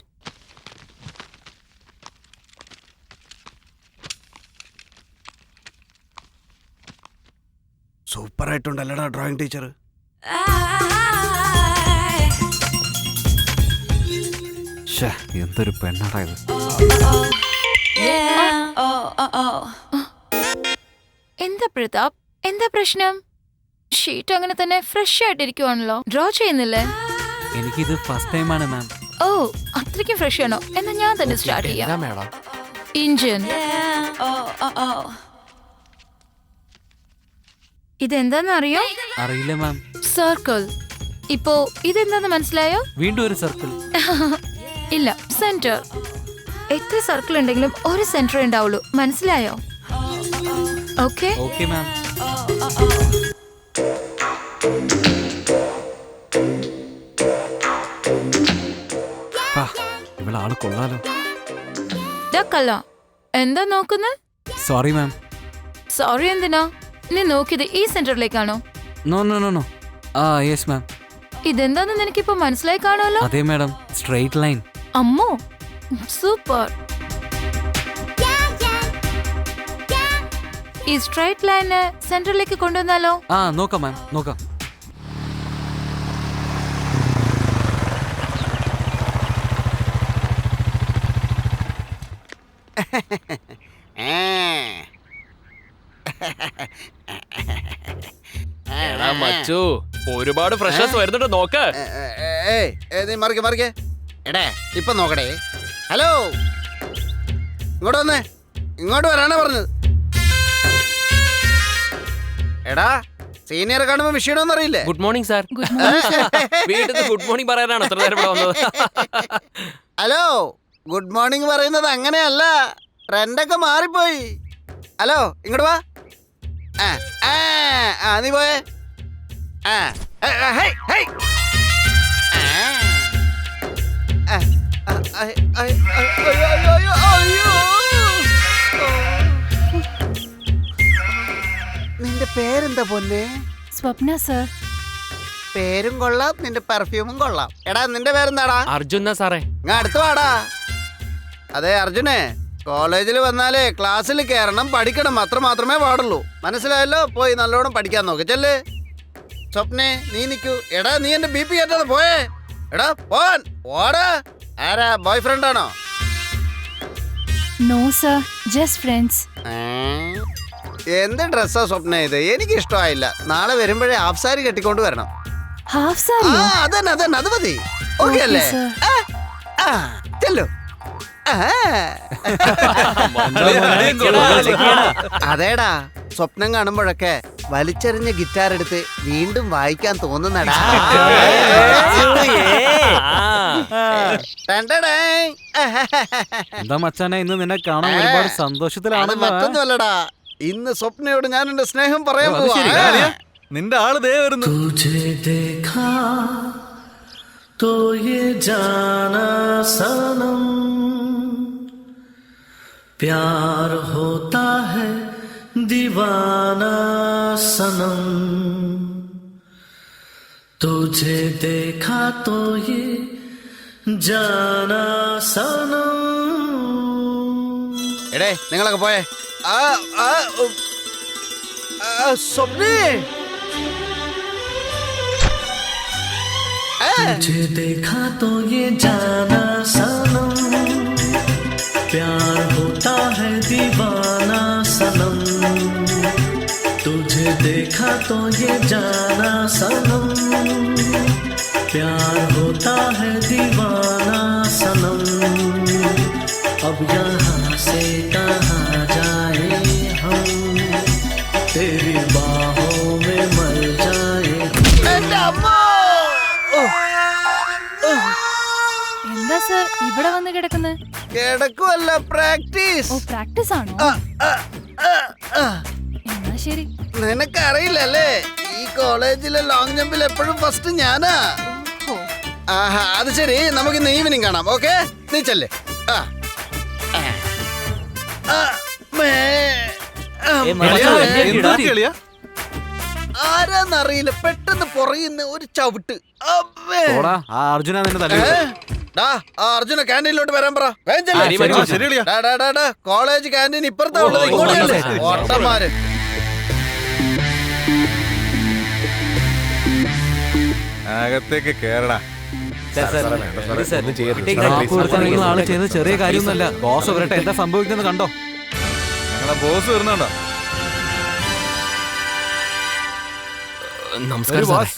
Super ആയിട്ടുണ്ടല്ലടാ ഡ്രോയിങ് ടീച്ചർ. എന്തൊരു പെണ്ണാടാ ഇത്. എന്താ പ്രതാപ്, എന്താ പ്രശ്നം? ഷീറ്റ് അങ്ങനെ തന്നെ ഫ്രഷ് ആയിട്ടിരിക്കുവാണല്ലോ. ഡ്രോ ചെയ്യുന്നില്ലേ? എനിക്കിത് ഫസ്റ്റ് ടൈമാണ് മാം. ഓ, അത്രയ്ക്കും ഫ്രഷ് ആണോ? എന്നാ ഞാൻ തന്നെ സ്റ്റാർട്ട് ചെയ്യാം. Madam engine. ഇതെന്താന്ന് അറിയോ? അറിയില്ല മാം. സർക്കിൾ. ഇപ്പോ ഇതെന്താന്ന് മനസ്സിലായോ? വീണ്ടും ഒരു സർക്കിൾ. ഇല്ല, സെന്റർ. എത്ര സർക്കിൾ ഉണ്ടെങ്കിലും ഒരു സെന്റർ ഉണ്ടാവുള്ളൂ, മനസ്സിലായോ? Okay okay ma'am. ഇവളാള് കൊള്ളാലോ. കല്ല എന്താ നോക്കുന്നത്? Sorry ma'am. സോറി എന്തിനാ? നീ നോക്കിയത് ഈ സെന്ററിലേക്കാണോ? No no no no. Yes ma'am. ഇതെന്താന്ന് നിനക്കിപ്പോ മനസ്സിലായി കാണുമല്ലോ. അതെ മാഡം, സ്ട്രെയിറ്റ് ലൈൻ. അമ്മോ, സൂപ്പർ. ഈ സ്ട്രൈറ്റ് ലൈന് സെന്ററിലേക്ക് കൊണ്ടുവന്നാലോ? നോക്കാം മാം, നോക്കാം. മച്ചു ഒരുപാട് ഫ്രഷേഴ്സ് വരുന്നുണ്ട്, നോക്ക്. നീ മറിക്കേ എടേ, ഇപ്പൊ നോക്കടേ. ഹലോ, ഇങ്ങോട്ട് വന്നേ. ഇങ്ങോട്ട് വരാനാ പറഞ്ഞത്. എടാ, സീനിയർ കാണുമ്പോ വിഷയണമെന്ന് അറിയില്ലേ? Good morning sir. വീട്ടിൽ ഗുഡ് മോർണിംഗ് പറയാനാണ് എത്ര നേരം ഇവിടെ വന്നത്? ഹലോ, ഗുഡ് മോർണിംഗ് പറയുന്നത് അങ്ങനെയല്ല, ട്രെൻഡൊക്കെ മാറിപ്പോയി. ഹലോ, ഇങ്ങോട്ട് വാ. നീ പോയേ. നിന്റെ പേരെന്താ പൊന്നെ? സ്വപ്ന സർ. പേരും കൊള്ളാം, നിന്റെ പെർഫ്യൂമും കൊള്ളാം. എടാ, നിന്റെ പേരെന്താടാ? അർജുന സാറേ. ഞാൻ അടുത്ത് വാടാ. അതെ അർജുനെ, കോളേജിൽ വന്നാലേ ക്ലാസ്സിൽ കയറണം, പഠിക്കണം, അത്ര മാത്രമേ പാടുള്ളൂ. മനസ്സിലായല്ലോ? പോയി നല്ലോണം പഠിക്കാൻ നോക്ക്. ചെല്ല്. സ്വപ്നെ, നീ നിൽക്കൂ. എടാ, നീ എന്റെ BP കയറ്റാതെ പോയേ. എടാ, പോൻ ഓടാ. ആരാ, ബോയ് ഫ്രണ്ട് ആണോ? No sir, just friends. എന്ത് ഡ്രസ്സാ സ്വപ്ന ഇത്? എനിക്ക് ഇഷ്ടമായില്ല. നാളെ വരുമ്പോഴേ ഹാഫ് സാരി കെട്ടിക്കൊണ്ട് വരണം. ഹാഫ് സാരി? അതന്നെ അതന്നെ, അത് മതി. ഓക്കെ അല്ലേ? ചെല്ലു. അതേടാ, സ്വപ്നം കാണുമ്പോഴൊക്കെ വലിച്ചെറിഞ്ഞ ഗിറ്റാർ എടുത്ത് വീണ്ടും വായിക്കാൻ തോന്നുന്നടാ. എന്താ മച്ചാനെ, ഇന്ന് നിന്നെ കാണാൻ ഒരുപാട് സന്തോഷത്തിലാണ്. മറ്റൊന്നുമല്ലടാ, ഇന്ന് സ്വപ്നയോട് ഞാൻ എന്റെ സ്നേഹം പറയാൻ പോവാ. നിന്റെ ആള് ദേ വരുന്നു. तो ये जाना सनम प्यार होता है दीवाना सनम तुझे देखा तो ये जाना सनम. എടേ, നിങ്ങളൊക്കെ പോയേ. സ്വപ്നേ, तुझे देखा तो ये जाना सनम प्यार होता है दीवाना सनम तुझे देखा तो ये जाना सनम प्यार होता है दीवाना सनम अब यहाँ से कहाँ जाए हम तेरी बाहों में मर जाए. എന്താ സർ ഇവിടെ വന്ന് കിടക്കുന്നത്? കിടക്കുവല്ല, പ്രാക്ടീസ്. ഓ, പ്രാക്ടീസ് ആണോ? എന്നാ ശരി. നിനക്കറിയില്ലല്ലേ, ഈ കോളേജിലെ ലോങ് ജമ്പിൽ എപ്പോഴും ഫസ്റ്റ് ഞാനാ. ആഹാ, അത് ശരി, നമുക്ക് ഇന്ന് ഈവനിങ് കാണാം. ഓക്കെ, നീ ചെല്ലേ. ആരാന്നറിയില്ല, പെട്ടെന്ന് പുറയുന്ന ഒരു ചവിട്ട്. അർജുന നിന്നെ തല്ലി. അർജുന ക്യാൻറ്റീനിലോട്ട് വരാൻ പറ. കോളേജ് ക്യാൻറ്റീൻ ഇപ്പുറത്താ ഉള്ളത്. ഓട്ടന്മാര് അകത്തേക്ക് കേറടാ. ആള് ചെയ്യുന്നത് ചെറിയ കാര്യമൊന്നുമല്ല. ബോസ് വരട്ടെ, എന്താ സംഭവിക്കുന്നത് കണ്ടോ? ഞങ്ങളെ ബോസ് വരുന്നുണ്ടോ? നമസ്കാരം ബോസ്.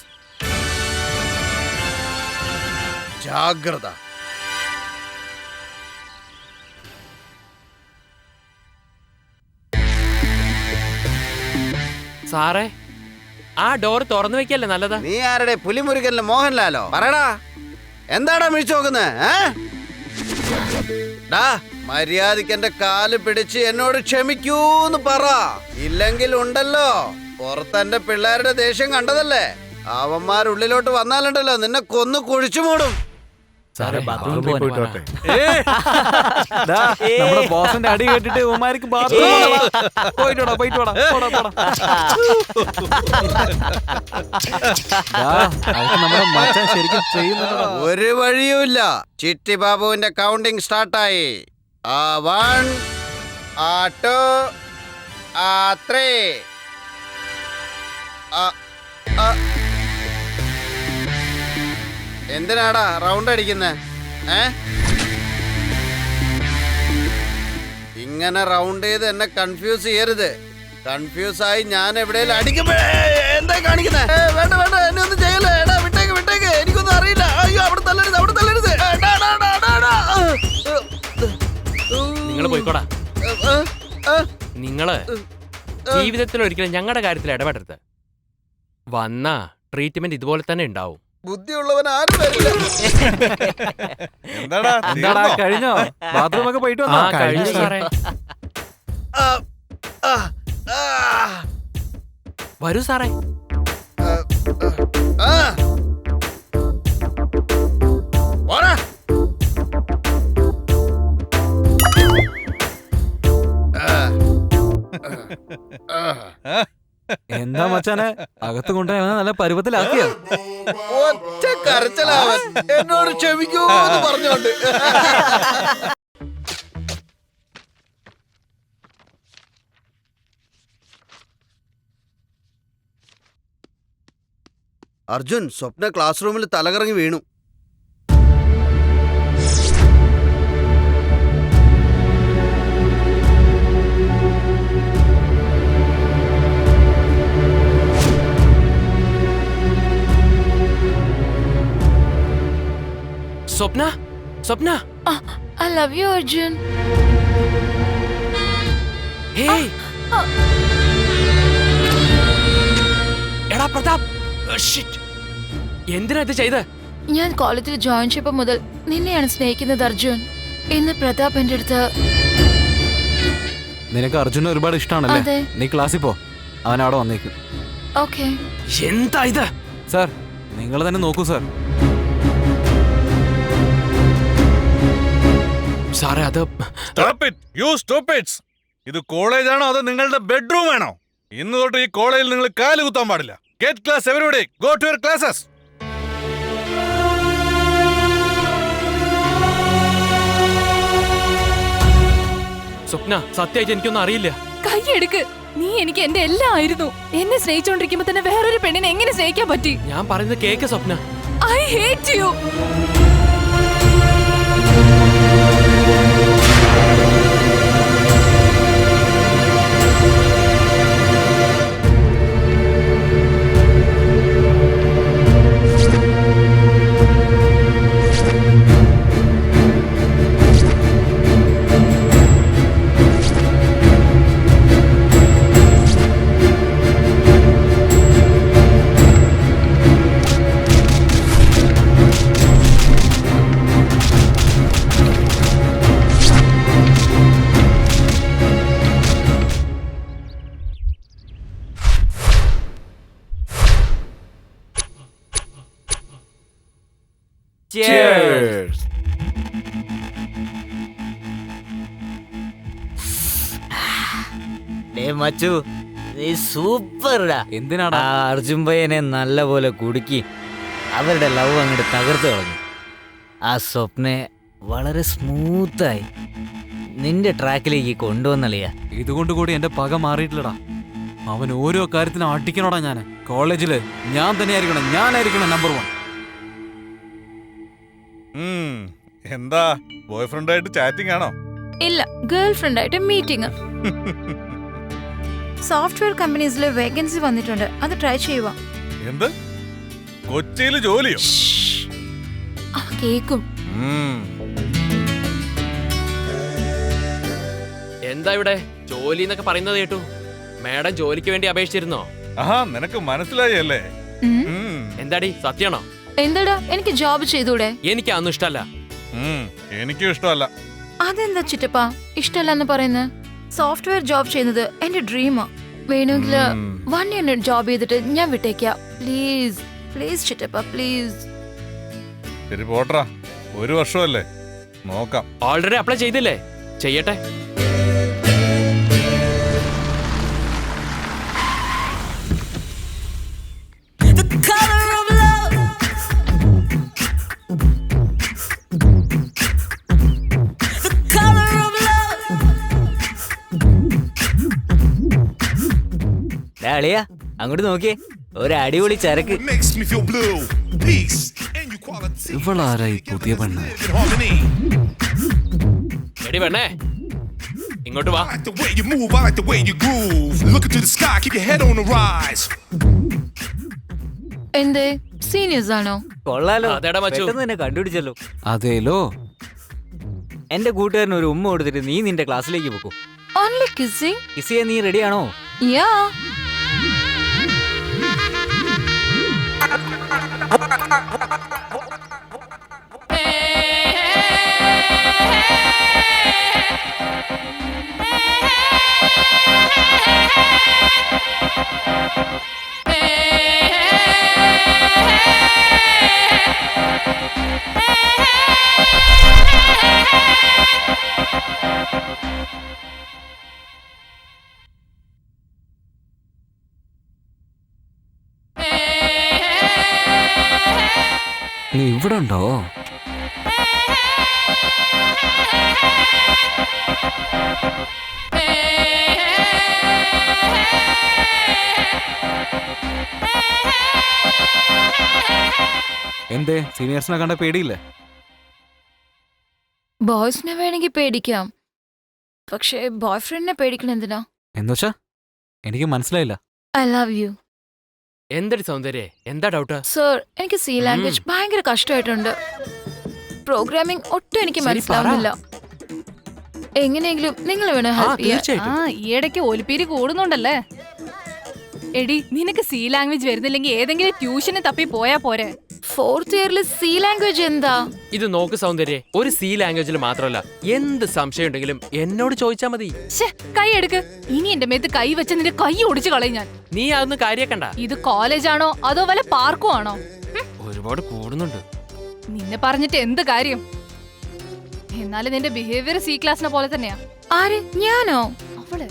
ജാഗ്രത. സാറേ, ആ ഡോർ തുറന്നു വെക്കല്ലേ നല്ലതാ. നീ ആരുടെ? പുലിമുരുകനിലെ മോഹൻലാലോ? പറയടാ, എന്താടാ മിഴിച്ചു നോക്കുന്നേ? മര്യാദക്ക് എന്റെ കാല് പിടിച്ച് എന്നോട് ക്ഷമിക്കൂന്ന് പറ. ഇല്ലെങ്കിൽ ഉണ്ടല്ലോ, പുറത്തെന്റെ പിള്ളേരുടെ ദേഷ്യം കണ്ടതല്ലേ, അവന്മാരുള്ളിലോട്ട് വന്നാലുണ്ടല്ലോ നിന്നെ കൊന്നു കുഴിച്ചു മൂടും. നമ്മുടെ ബോസിന്റെ അടി കേട്ടിട്ട് ഉമാർക്ക് നമ്മുടെ മച്ചാൻ ശരിക്കും ചെയ്യുന്നുണ്ടോ? ഒരു വഴിയുമില്ല. ചിട്ടി ബാബുവിന്റെ കൗണ്ടിങ് സ്റ്റാർട്ടായി. 1 2 3. എന്തിനാടാ റൗണ്ട് അടിക്കുന്നേ? ഇങ്ങനെ റൗണ്ട് ചെയ്ത് എന്നെ കൺഫ്യൂസ് ചെയ്യരുത്. കൺഫ്യൂസ് ആയി ഞാൻ എവിടെയെങ്കിലും അടിക്കുമ്പോഴേ എന്താ കാണിക്കുന്നേ? വേണ്ട വേണ്ട, എന്നെ ഒന്നും ചെയ്യല്ലേ. എടാ വിട്ടേക്ക് വിട്ടേക്ക്, എനിക്കൊന്നും അറിയില്ല. അയ്യോ, അവിടെ തല്ലരുത്, അവിടെ തല്ലരുത്. നിങ്ങള് പോയിക്കോടാ. നിങ്ങള് ജീവിതത്തിൽ ഒരിക്കലും ഞങ്ങളുടെ കാര്യത്തിൽ ഇടപെടരുത്. വന്ന ട്രീറ്റ്മെന്റ് ഇതുപോലെ തന്നെ ഉണ്ടാവും. ബുദ്ധിയുള്ളവൻ ആരും വരില്ല. എന്താടാ കഴിഞ്ഞോ? ബാത്റൂം ഒക്കെ പോയിട്ട് വന്നോ? കഴിഞ്ഞു സാറേ. വരൂ സാറേ. എന്താ മച്ചാനെ, അകത്ത് കൊണ്ടുപോയി നല്ല പരുവത്തിലാക്കിയോ? ഒറ്റ കരച്ചിലാവൻ എന്നോട് ക്ഷമിക്കൂ എന്ന് പറഞ്ഞോണ്ട്. അർജുൻ, സ്വപ്ന ക്ലാസ് റൂമിൽ തലകറങ്ങി വീണു. സ്വപ്ന, സ്വപ്ന. I love you, Arjun. Hey. എടാ പ്രതാപ്, ഷിറ്റ്. എന്തിനാ ഇത് ചെയ്ത്? ഞാൻ കോളേജിൽ ജോയിൻ ചെയ്തപ്പോൾ മുതൽ നിന്നെയാണ് സ്നേഹിക്കുന്നത് അർജുൻ. ഇന്ന് പ്രതാപ് എന്റെ അടുത്ത്. നിനക്ക് അർജുനെ ഒരുപാട് ഇഷ്ടമാണല്ലേ? നീ ക്ലാസ്സിൽ പോ, അവൻ അവിടെ വന്നേക്കും. ഓക്കേ. എന്താ ഇത്? സാർ, നിങ്ങൾ തന്നെ നോക്കൂ സാർ. സാറേ, അത് ഇത് കോളേജാണോ അതോ നിങ്ങളുടെ ബെഡ്റൂം ആണോ? ഇന്ന് തൊട്ട് ഈ കോളേജിൽ നിങ്ങൾ കാല് കുത്താൻ പാടില്ല. Get class everybody, go to your classes. Swapna, സത്യമായിട്ട് എനിക്കൊന്നും അറിയില്ല. കൈയെടുക്ക്. നീ എനിക്ക് എന്റെ എല്ലാം ആയിരുന്നു. എന്നെ സ്നേഹിച്ചോണ്ടിരിക്കുമ്പോ തന്നെ വേറൊരു പെണ്ണിനെ എങ്ങനെ സ്നേഹിക്കാൻ പറ്റി? ഞാൻ പറയുന്നത് cake Swapna. I hate you. Cheers. Day മച്ചു, നീ സൂപ്പർടാ. എന്തിനാടാ? ആ അർജുൻ പയ്യനെ നല്ല പോലെ കുടുക്കി അവരുടെ ലവ് അങ്ങോട്ട് തകർത്ത് കളഞ്ഞു. ആ സ്വപ്നെ വളരെ സ്മൂത്തായി നിന്റെ ട്രാക്കിലേക്ക് കൊണ്ടുവന്നളിയാ. ഇതുകൊണ്ട് കൂടി എന്റെ പക മാറിയിട്ടില്ലടാ. അവൻ ഓരോ കാര്യത്തിനും അടിക്കണോടാ. ഞാൻ കോളേജില് ഞാൻ തന്നെയായിരിക്കണം, ഞാനായിരിക്കണം നമ്പർ 1. എന്താ ബോയ് ഫ്രണ്ടായിട്ട് ചാറ്റിംഗ് ആണോ? ഇല്ല, ഗേൾ ഫ്രണ്ട് ആയിട്ട് മീറ്റിംഗ്. സോഫ്റ്റ്വെയർ കമ്പനീസിലെ വേക്കൻസി വന്നിട്ടുണ്ട്, അത് ട്രൈ ചെയ്യുക. എന്ത്? കൊച്ചിയില് ജോലിയോ? കേക്കും. എന്താ ഇവിടെ ജോലി എന്നൊക്കെ പറയുന്നത് കേട്ടു. മാഡം ജോലിക്ക് വേണ്ടി അപേക്ഷിച്ചിരുന്നോ? ആഹാ, നിനക്ക് മനസ്സിലായി അല്ലേ? എന്താടി, സത്യാണോ? എന്താടാ, എനിക്ക് ജോബ് ചെയ്തൂടെ? എനിക്ക് അതൊന്നും ഇഷ്ടല്ല. എനിക്കും ഇഷ്ടമല്ല. അതെന്താ ചിറ്റപ്പാ ഇഷ്ടല്ലെന്ന് പറയുന്നത്? സോഫ്റ്റ്വെയർ ജോബ് ചെയ്യുന്നത് എന്റെ ഡ്രീമാ. വേണമെങ്കിൽ 1 year ജോബ് ചെയ്തിട്ട് ഞാൻ വിട്ടേക്കാം. പ്ലീസ് പ്ലീസ് ചിറ്റപ്പാ, പ്ലീസ്. ശരി പോട്രാ, 1 വർഷമല്ലേ, നോക്കാം. ഓൾറെഡി അപ്ലൈ ചെയ്തില്ലേ? ചെയ്യട്ടെ. അളിയാ, അങ്ങോട്ട് നോക്കിയേ, ഒരു അടിപൊളി ചരക്ക്. ഇവളാരായി പുതിയ പെണ്ണ്? എടി പെണ്ണേ, ഇങ്ങോട്ട് വാ. എന്തേ, സീനിയേഴ്സ് ആണോ? കൊള്ളാലോ, അതേടാ മച്ചു. പെട്ടെന്ന് തന്നെ കണ്ടുപിടിച്ചല്ലോ. അതേലോ. എന്റെ കൂട്ടുകാരന് ഒരു ഉമ്മ കൊടുത്തിട്ട് നീ നിന്റെ ക്ലാസ്സിലേക്ക് പോക്കൂ. Only kissing? കിസ് ചെയ്യാൻ നീ റെഡിയാണോ? യാ. നീ ഇവിടെ ഉണ്ടോ? എന്തേ, സീനിയേഴ്സിനെ കണ്ട പേടിയില്ലേ? ബോയ്സിനെ വേണമെങ്കിൽ പേടിക്കാം, പക്ഷേ ബോയ് ഫ്രണ്ടിനെ പേടിക്കണം എന്തിനാ? എന്നുവച്ചാ എനിക്ക് മനസ്സിലായില്ല. I love U. എന്തടി സൗന്ദര്യ, എന്താ ഡൗട്ട്? സർ, എനിക്ക് സി ലാംഗ്വേജ് ഭയങ്കര കഷ്ടമായിട്ടുണ്ട്. പ്രോഗ്രാമിംഗ് ഒട്ടും എനിക്ക് മനസ്സിലാവുന്നില്ല. എങ്ങനെയെങ്കിലും നിങ്ങൾ വേണം ഹെൽപ്പ് ചെയ്യാൻ. ഈയിടയ്ക്ക് ഒലിപ്പീര് കൂടുന്നുണ്ടല്ലേ? എടി, നിനക്ക് സി ലാംഗ്വേജ് വരുന്നില്ലെങ്കിൽ ഏതെങ്കിലും ട്യൂഷന് തപ്പി പോയാ പോരെ? 4th ഇയറിൽ സി ലാംഗ്വേജ് എന്താ? ഇത് നോക്ക് സൗന്ദര്യ, ഒരു സി ലാംഗ്വേജിൽ മാത്രമല്ല, എന്ത് സംശയം ഉണ്ടെങ്കിലും എന്നോട് ചോദിച്ചാ മതി. കൈ എടുക്ക്. ഇനി എന്റെ മേത്ത് കൈ വെച്ച് നിന്റെ കൈ ഒടിച്ചു കളയും ഞാൻ. നീ അതൊന്നും കാര്യാക്കണ്ട. ഇത് കോളേജാണോ അതോ വല്ല പാർക്കും ആണോ? ഒരുപാട് കൂടുന്നുണ്ട്. നിന്നെ പറഞ്ഞിട്ട് എന്ത് കാര്യം? എന്നാലും നിന്റെ ബിഹേവിയർ സി ക്ലാസിനെ പോലെ തന്നെയാ. ആര്, ഞാനോ? അവള്.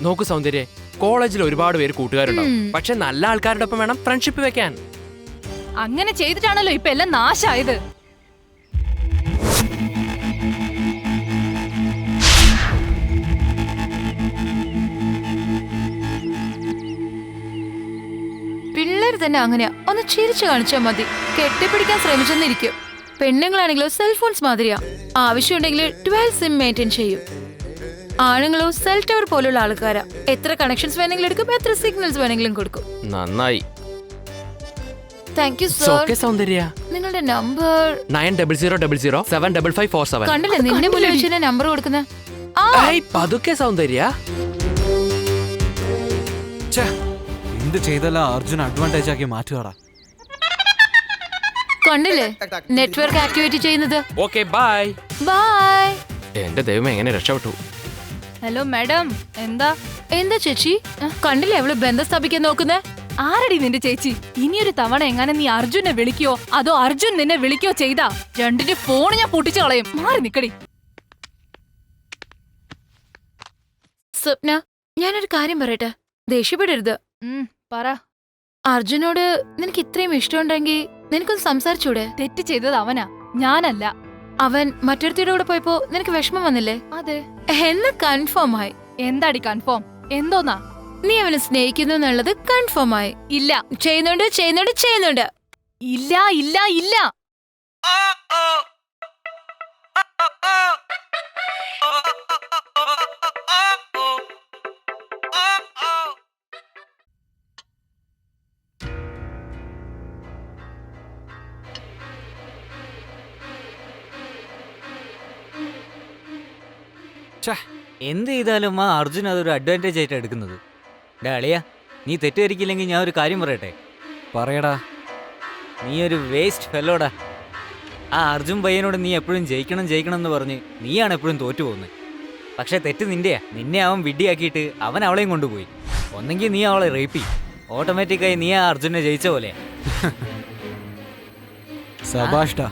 നോക്ക് സൗന്ദര്യ, കോളേജിൽ ഒരുപാട് പേര് കൂട്ടുകാരുണ്ടാവും, പക്ഷെ നല്ല ആൾക്കാരുടെ ഒപ്പം വേണം ഫ്രണ്ട്ഷിപ്പ് വെക്കാൻ. അങ്ങനെ ചെയ്തിട്ടാണല്ലോ ഇപ്പൊ എല്ലാം നാശായത്. പിള്ളേര് തന്നെ അങ്ങനെയാ, ഒന്ന് ചിരിച്ചു കാണിച്ചാൽ മതി. കെട്ടിപ്പിടിക്കാൻ ശ്രമിച്ചെന്നിരിക്കും. പെണ്ണുങ്ങളാണെങ്കിലോ സെൽഫോൺസ് മാതിരിയാ, ആവശ്യമുണ്ടെങ്കിൽ 12 സിം മെയിൻറ്റെയിൻ ചെയ്യും. ആണുങ്ങളോ സെൽ ടവർ പോലുള്ള ആൾക്കാരാ, എത്ര കണക്ഷൻസ് വേണമെങ്കിലും എടുക്കും, എത്ര സിഗ്നൽസ് വേണമെങ്കിലും കൊടുക്കും. നന്നായി. Thank you sir. സൗന്ദര്യ, നിങ്ങളുടെ നമ്പർ 9000075547. കണ്ടില്ലേ, നിന്നെ മുന്നിൽ വെച്ച് നമ്പർ കൊടുക്കുന്നത്. പതുക്കെ സൗന്ദര്യ. എന്ത് ചെയ്തല്ല അർജുൻ അഡ്വാൻറ്റേജ് ആക്കി മാറ്റുകടാ. കണ്ടില്ലേ നെറ്റ്വർക്ക് ആക്ടിവേറ്റ് ചെയ്യുന്നത്. Okay, bye bye. എന്റെ ദൈവം എങ്ങനെ രക്ഷപ്പെട്ടു. ഹലോ മാഡം, എന്താ ചേച്ചി, കണ്ടില്ലേ അവള് ബന്ധം സ്ഥാപിക്കാൻ നോക്കുന്നേ? ആരടി നിന്റെ ചേച്ചി? ഇനിയൊരു തവണ എങ്ങനെ നീ അർജുനെ വിളിക്കോ അതോ അർജുൻ നിന്നെ വിളിക്കോ ചെയ്താ രണ്ടിന്റെ ഫോൺ ഞാൻ പൊട്ടിച്ചു കളയും. മാറി നിക്കടി. സ്വപ്ന, ഞാനൊരു കാര്യം പറയട്ടെ, ദേഷ്യപ്പെടരുത്. പറ. അർജുനോട് നിനക്ക് ഇത്രയും ഇഷ്ടമുണ്ടെങ്കിൽ നിനക്കൊന്ന് സംസാരിച്ചൂടെ? തെറ്റ് ചെയ്തത് അവനാ, ഞാനല്ല. അവൻ മറ്റൊരുത്തിയുടെ കൂടെ പോയപ്പോ നിനക്ക് വിഷമം വന്നില്ലേ? അതെ. എന്ന് കൺഫേം ആയി. എന്താടി കൺഫേം? എന്തോന്നാ? നീ അവനെ സ്നേഹിക്കുന്നു എന്നുള്ളത് കൺഫേം ആയി. ഇല്ല. ചെയ്യുന്നുണ്ട് ചെയ്യുന്നുണ്ട് ചെയ്യുന്നുണ്ട്. ഇല്ല ഇല്ല ഇല്ല. എന്ത് ചെയ്താലും ആ അർജുൻ അതൊരു അഡ്വാൻറ്റേജ് ആയിട്ട് എടുക്കുന്നത്. അളിയാ, നീ തെറ്റുവരിക്കില്ലെങ്കിൽ ഞാൻ ഒരു കാര്യം പറയട്ടെ. പറയടാ. നീ ഒരു വേസ്റ്റ് ഫെല്ലോടാ. ആ അർജുൻ പയ്യനോട് നീ എപ്പോഴും ജയിക്കണം ജയിക്കണം എന്ന് പറഞ്ഞ് നീയാണ് എപ്പോഴും തോറ്റു പോകുന്നത്. പക്ഷെ തെറ്റ് നിന്റെയാ. നിന്നെ അവൻ വിഡ്ഢിയാക്കിയിട്ട് അവൻ അവളെയും കൊണ്ടുപോയി. ഒന്നെങ്കിൽ നീ അവളെ റേപ്പി, ഓട്ടോമാറ്റിക്കായി നീ ആ അർജുനെ ജയിച്ച പോലെ. സബാഷ്ടാ.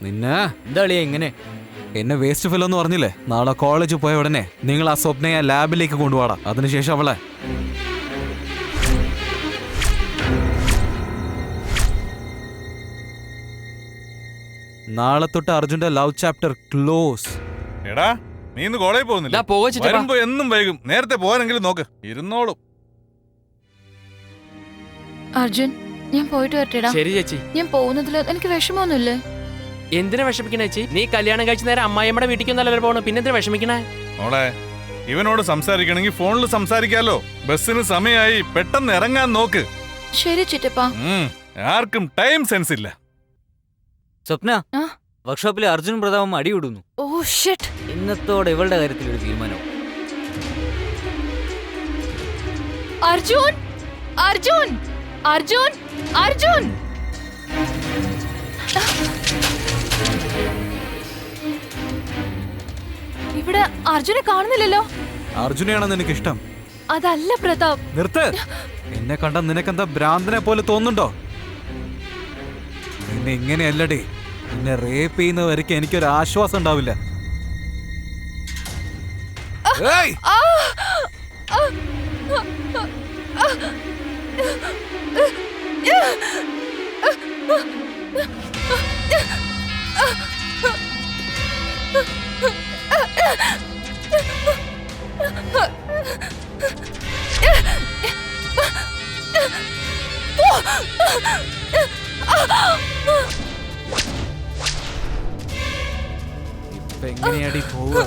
നിന്നെ എന്താ അളിയാ ഇങ്ങനെ? എന്നെ വേസ്റ്റ് ഫെല്ലോ എന്ന് പറഞ്ഞില്ലേ? നാളെ കോളേജിൽ പോയ ഉടനെ നിങ്ങൾ ആ സ്വപ്നയെ ലാബിലേക്ക് കൊണ്ടുപോടാ. അതിനുശേഷം അവളെ നാളെ തൊട്ട് അർജുന്റെ ലവ് ചാപ്റ്റർ ക്ലോസ്. എടാ, നീ ഇന്ന് കോളേജിൽ പോകുന്നില്ല? വരുമ്പോ എന്നും വൈകും. നേരത്തെ പോകാനെങ്കിലും നോക്ക്. ഇരുന്നോളും. അർജുൻ, ഞാൻ പോയിട്ട് വരട്ടെടാ. ശരി ചേച്ചി. ഞാൻ പോകുന്നതിൽ എനിക്ക് വിഷമമൊന്നുമില്ലേ? എന്തിനാ വിഷമിക്കണേ ചേച്ചി? നീ കല്യാണം കഴിച്ച നേരം അമ്മായിയമ്മയുടെ വീട്ടിൽ പോകണം. പിന്നെ എന്തിനാ വിഷമിക്കണേ? മോളെ, ഇവനോട് സംസാരിക്കണമെങ്കിൽ ഫോണിൽ സംസാരിക്കാലോ. ബസ്സിന് സമയമായി, പെട്ടെന്ന് ഇറങ്ങാൻ നോക്ക്. ശരി ചിറ്റപ്പാ. ആർക്കും ടൈം സെൻസ് ഇല്ല. സ്വപ്ന, വർക്ക്ഷോപ്പിലെ അർജുൻ പ്രതാപം അടിവിടുന്നു. Oh shit. ഇന്നത്തോടെ ഇവളുടെ കാര്യത്തിൽ ഒരു തീരുമാനം. അർജുൻ അർജുൻ അർജുൻ അർജുൻ. ഇവിടെ അർജുനെ കാണുന്നില്ലല്ലോ. അർജുനെയാണോ നിനക്ക് ഇഷ്ടം? അതല്ല പ്രതാപ്. നിർത്ത്. എന്നെ കണ്ട നിനക്കെന്താ ഭ്രാന്തനെ പോലെ തോന്നുന്നുണ്ടോ? നിന്നെ ഇങ്ങനെയല്ലടി. നിന്നെ റേപ്പ് ചെയ്യുന്നവർക്ക് എനിക്കൊരു ആശ്വാസം ഉണ്ടാവില്ല. ഇപ്പൊ എങ്ങനെയാടി പോവുക?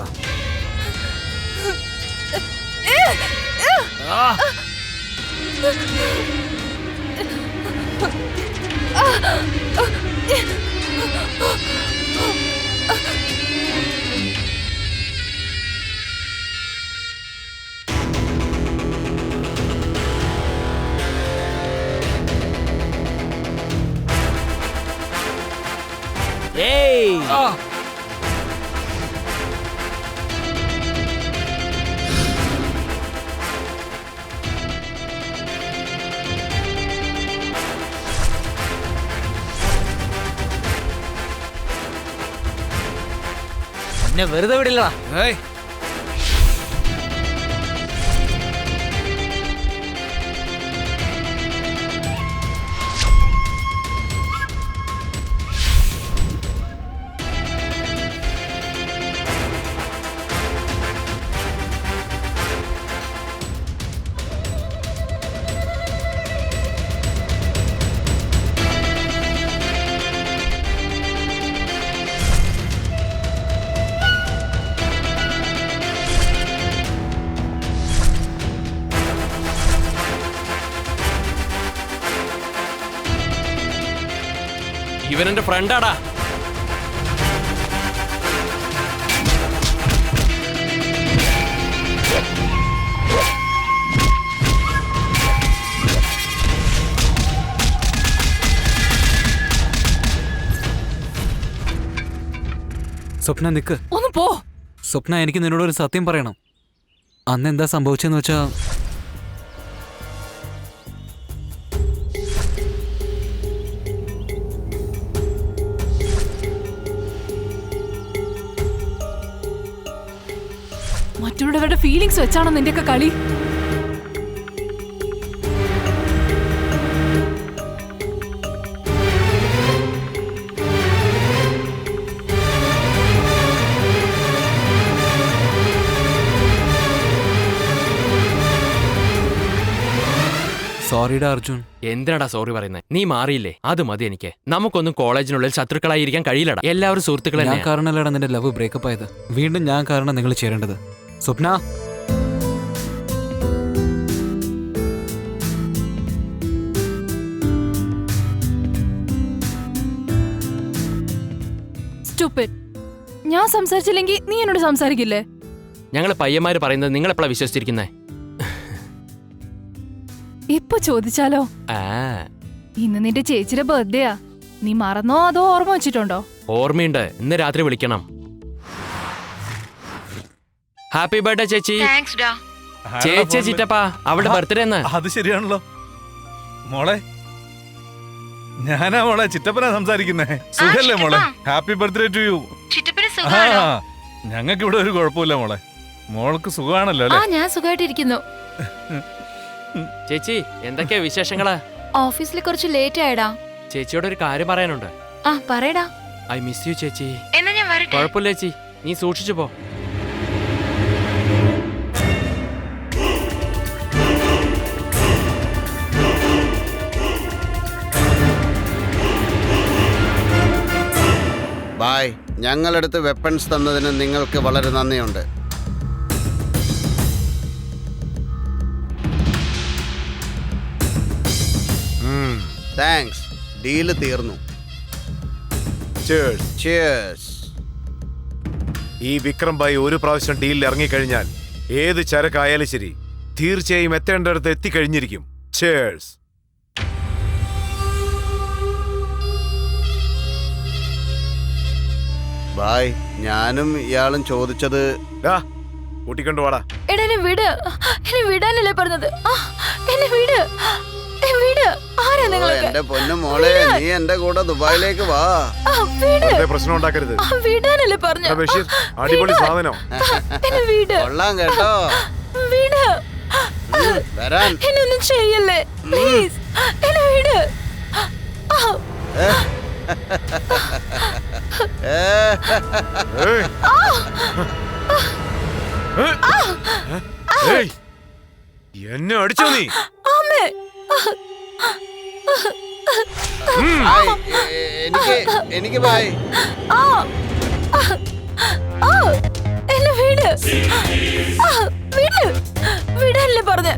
എന്നെ വെറുതെ വിടില്ല. ഇവനെന്റെ ഫ്രണ്ടാടാ. സ്വപ്ന നിക്ക്. ഒന്ന് പോ. സ്വപ്ന, എനിക്ക് നിന്നോടൊരു സത്യം പറയണം. അന്ന് എന്താ സംഭവിച്ചെന്ന് വെച്ചാ മറ്റുള്ളവരുടെ ഫീലിങ്സ് വെച്ചാണോ നിന്റെയൊക്കെ കളി? സോറിടാ അർജുൻ. എന്തിനാടാ സോറി പറയുന്നത്? നീ മാറിയില്ലേ, അത് മതി എനിക്ക്. നമുക്കൊന്നും കോളേജിനുള്ളിൽ ശത്രുക്കളായിരിക്കാൻ കഴിയില്ലടാ. എല്ലാവരും സുഹൃത്തുക്കൾ ഞാൻ തന്നെയാ. കാരണമല്ലടാ നിന്റെ ലവ് ബ്രേക്കപ്പ് ആയത്. വീണ്ടും ഞാൻ കാരണം നിങ്ങൾ ചേരേണ്ടത്. സ്വപ്ന, Stupid. ഞാൻ സംസാരിച്ചില്ലെങ്കിൽ നീ എന്നോട് സംസാരിക്കില്ലേ? ഞങ്ങള് പയ്യന്മാര് പറയുന്നത് നിങ്ങൾ എപ്പോഴാ വിശ്വസിച്ചിരിക്കുന്നേ? ഇപ്പൊ ചോദിച്ചാലോ? ഇന്ന് നിന്റെ ചേച്ചിയുടെ ബർത്ത്ഡേയാ. നീ മറന്നോ അതോ ഓർമ്മ വെച്ചിട്ടുണ്ടോ? ഓർമ്മയുണ്ട്. ഇന്ന് രാത്രി വിളിക്കണം. ഹാപ്പി ബർത്ത്ഡേ ചേച്ചി. ചേച്ചി ചിറ്റപ്പാ, അവളുടെ ബർത്ത്ഡേ എന്ന്. അത് ശരിയാണല്ലോ മോളെ. ഞാനാ മോളെ, ചിറ്റപ്പനാ സംസാരിക്കുന്നേ. സുഖല്ലേ മോളെ? Happy birthday to you. ഞങ്ങൾക്ക് ഇവിടെ ഒരു കുഴപ്പമില്ല മോളെ. മോൾക്ക് സുഖമാണല്ലോ അല്ലേ? ഞാൻ സുഖമായിട്ടിരിക്കുന്നു. ചേച്ചി, എന്തൊക്കെയാ വിശേഷങ്ങള്? ഓഫീസിൽ കുറച്ച് ലേറ്റ് ആയടാ. ചേച്ചിയോട് ഒരു കാര്യം പറയാനുണ്ട്. പറയടാ. ഐ മിസ് യു ചേച്ചി. എന്നാ ഞാൻ വരട്ടെ? കുഴപ്പമില്ല ചേച്ചി, നീ സൂക്ഷിച്ചു പോ. ബായ്. ഞങ്ങളടുത്ത് വെപ്പൺസ് തന്നതിന് നിങ്ങൾക്ക് വളരെ നന്ദിയുണ്ട്. താങ്ക്സ്. ഡീല് തീർന്നു. Cheers. Cheers. ഈ വിക്രം ഭായ് ഒരു പ്രാവശ്യം ഡീലിൽ ഇറങ്ങിക്കഴിഞ്ഞാൽ ഏത് ചരക്കായാലും ശരി തീർച്ചയായും എത്തേണ്ടടുത്ത് എത്തിക്കഴിഞ്ഞിരിക്കും. Cheers. ബായ്. ഞാനും ഇയാളും ചോദിച്ചത് കൂട്ടിക്കൊണ്ടു വാടാ. എടാ എന്നെ വിട്. എന്നെ വിടാനല്ലേ പറഞ്ഞത്? എന്നെ വിട്. വിട്. ആരാ നിങ്ങളൊക്കെ? എന്റെ പൊന്നു മോളെ, നീ എന്റെ കൂടെ ദുബായിലേക്ക് വാ. പ്രശ്നം ഉണ്ടാക്കരുത്. വിടാനല്ലേ പറഞ്ഞ? ബഷീർ, അടിപൊളി സാധനം. എന്നെ വിട്. കൊള്ളാം കേട്ടോ. വിട്. വരാൻ. എന്നൊന്നും ചെയ്യല്ലേ പ്ലീസ്. എന്നെ വിട്. എന്നെ അടിച്ചോ നീ? എനിക്ക് ബായ്. എന്നെ വിട്. വിട്. വിടല്ലേ പറഞ്ഞ?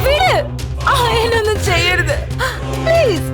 വിട്. എന്നൊന്നും ചെയ്യരുത് പ്ലീസ്.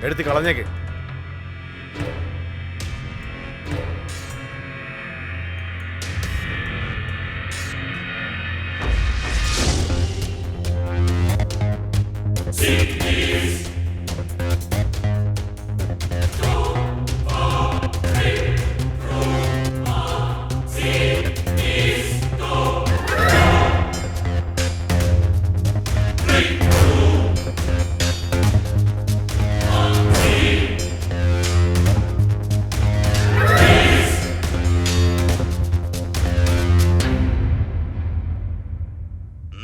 എടുത്ത് കളഞ്ഞേക്ക്.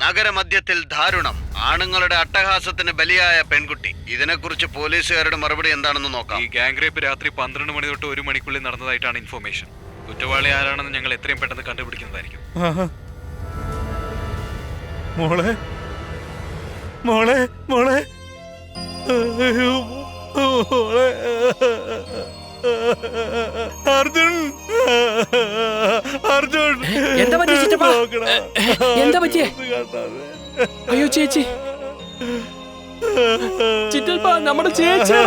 നഗരമധ്യത്തിൽ ദാരുണം. ആണുങ്ങളുടെ അട്ടഹാസത്തിന് ബലിയായ പെൺകുട്ടി. ഇതിനെക്കുറിച്ച് പോലീസുകാരുടെ മറുപടി എന്താണെന്ന് നോക്കാം. ഈ ഗാങ് റേപ്പ് രാത്രി 12 മണി തൊട്ട് 1 മണിക്കുള്ളിൽ നടന്നതായിട്ടാണ് ഇൻഫർമേഷൻ. കുറ്റവാളി ആരാണെന്ന് ഞങ്ങൾ എത്രയും പെട്ടെന്ന് കണ്ടുപിടിക്കുന്നതായിരിക്കും. മോളെ മോളെ മോളെ മോളെ അർജുൻ അർജുൻ എന്താ പറ്റിയ ചിറ്റപ്പ? എന്താ പറ്റിയേ? അയ്യോ ചേച്ചി, ചിറ്റപ്പ നമ്മുടെ ചേച്ചി.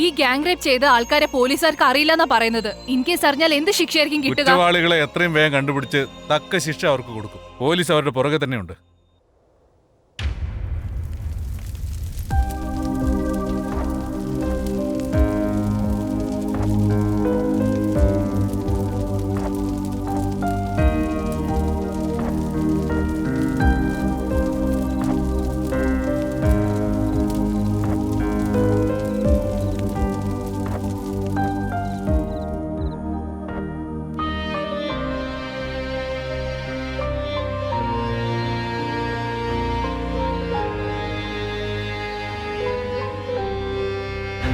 ഈ ഗ്യാങ് റേപ്പ് ചെയ്ത ആൾക്കാരെ പോലീസുകാർക്ക് അറിയില്ലെന്നാ പറയുന്നത്. ഇൻ കേസ് അറിഞ്ഞാൽ എന്ത് ശിക്ഷയായിരിക്കും കിട്ടുക? കുറ്റവാളികളെ എത്രയും വേഗം കണ്ടുപിടിച്ച് തക്ക ശിക്ഷ അവർക്ക് കൊടുക്കും. പോലീസ് അവരുടെ പുറകെ തന്നെയുണ്ട്.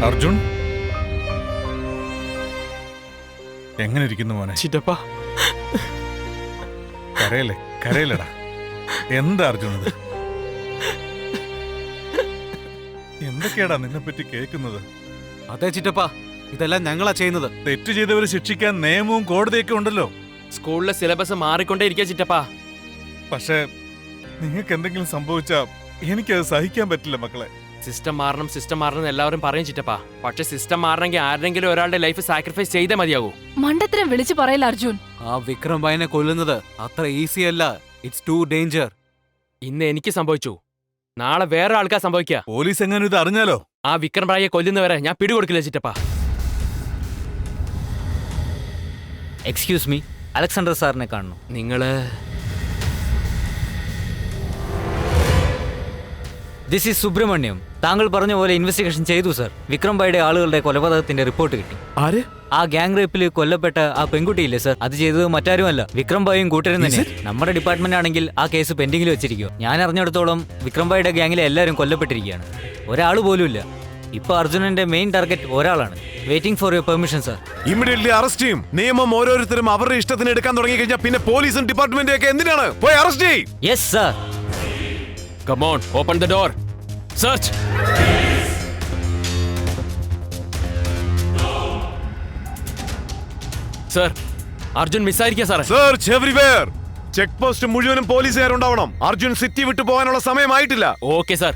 അർജുൻ, എങ്ങനെ ഇരിക്കുന്നു മോനെ? ചിറ്റപ്പ കരയല്ലേ കരയില്ലടാ. എന്താ അർജുൻ ഇത്? എന്തൊക്കെയാടാ നിന്നെ പറ്റി കേൾക്കുന്നത്? അതെ ചിറ്റപ്പ, ഇതെല്ലാം ഞങ്ങളാ ചെയ്യുന്നത്. തെറ്റ് ചെയ്തവരെ ശിക്ഷിക്കാൻ നിയമവും കോടതിയൊക്കെ ഉണ്ടല്ലോ. സ്കൂളിലെ സിലബസ് മാറിക്കൊണ്ടേ ഇരിക്കുക ചിറ്റപ്പ. പക്ഷേ നിങ്ങൾക്ക് എന്തെങ്കിലും സംഭവിച്ചാ എനിക്കത് സഹിക്കാൻ പറ്റില്ല മക്കളെ. സിസ്റ്റം മാറണം എന്ന് എല്ലാവരും പറയും ചിറ്റപ്പ. പക്ഷെ സിസ്റ്റം മാറണമെങ്കിൽ ആരെങ്കിലും ഒരാളുടെ ലൈഫ് സാക്രിഫൈസ് ചെയ്തേ മതിയാകൂ. മണ്ടത്തരം വിളിച്ചു പറയില്ല അർജുൻ. ആ വിക്രം ഭായിനെ കൊല്ലുന്നത് അത്ര ഈസി അല്ല. It's too danger. ഇന്ന് എനിക്ക് സംഭവിച്ചു, നാളെ വേറെ ആൾക്കാർ സംഭവിക്കുക. പോലീസ് എങ്ങനെ ഇത് അറിഞ്ഞാലോ? ആ വിക്രം ഭായിയെ കൊല്ലുന്നവരെ ഞാൻ പിടികൊടുക്കില്ല ചിറ്റപ്പ. എക്സ്ക്യൂസ് മീ, അലക്സാണ്ടർ സാറിനെ കാണുന്നു. നിങ്ങള് ദിസ് ഈസ് സുബ്രഹ്മണ്യം. താങ്കൾ പറഞ്ഞ പോലെ ഇൻവെസ്റ്റിഗേഷൻ ചെയ്തു സർ. വിക്രം ഭായിയുടെ ആളുകളുടെ കൊലപാതകത്തിന്റെ റിപ്പോർട്ട് കിട്ടി. ആര്? ആ ഗ്യാങ് റേപ്പിൽ കൊല്ലപ്പെട്ട ആ പെൺകുട്ടിയില്ലേ സർ, അത് ചെയ്തത് മറ്റാരുമല്ല വിക്രം ഭായിയും കൂട്ടരും തന്നെ. നമ്മുടെ ഡിപ്പാർട്ട്മെന്റ് ആണെങ്കിൽ ആ കേസ് പെൻഡിംഗിൽ വെച്ചിരിക്കുക. ഞാൻ അറിഞ്ഞിടത്തോളം വിക്രം ഭായിയുടെ ഗ്യാങ്ങിലെ എല്ലാവരും കൊല്ലപ്പെട്ടിരിക്കുകയാണ്. ഒരാൾ പോലും ഇല്ല. ഇപ്പൊ അർജുനന്റെ മെയിൻ ടാർഗറ്റ് ഒരാളാണ്. Waiting for your permission sir. Immediately arrest ചെയ്യും. നിയമം ഓരോരുത്തരും അവരുടെ ഇഷ്ടത്തിന് എടുക്കാൻ തുടങ്ങി കഴിഞ്ഞാൽ പിന്നെ പോലീസും ഡിപ്പാർട്ട്മെന്റും ഒക്കെ എന്തിനാണ്? പോയി അറസ്റ്റ് ചെയ്യും. Yes sir. Come on, open the door. Search. Sir, Arjun മിസ്സായിരിക്കുക സാറേ. Search everywhere. ചെക്ക് പോസ്റ്റ് മുഴുവനും പോലീസുകാരുണ്ടാവണം. അർജുൻ സിറ്റി വിട്ടു പോകാനുള്ള സമയമായിട്ടില്ല. Okay sir.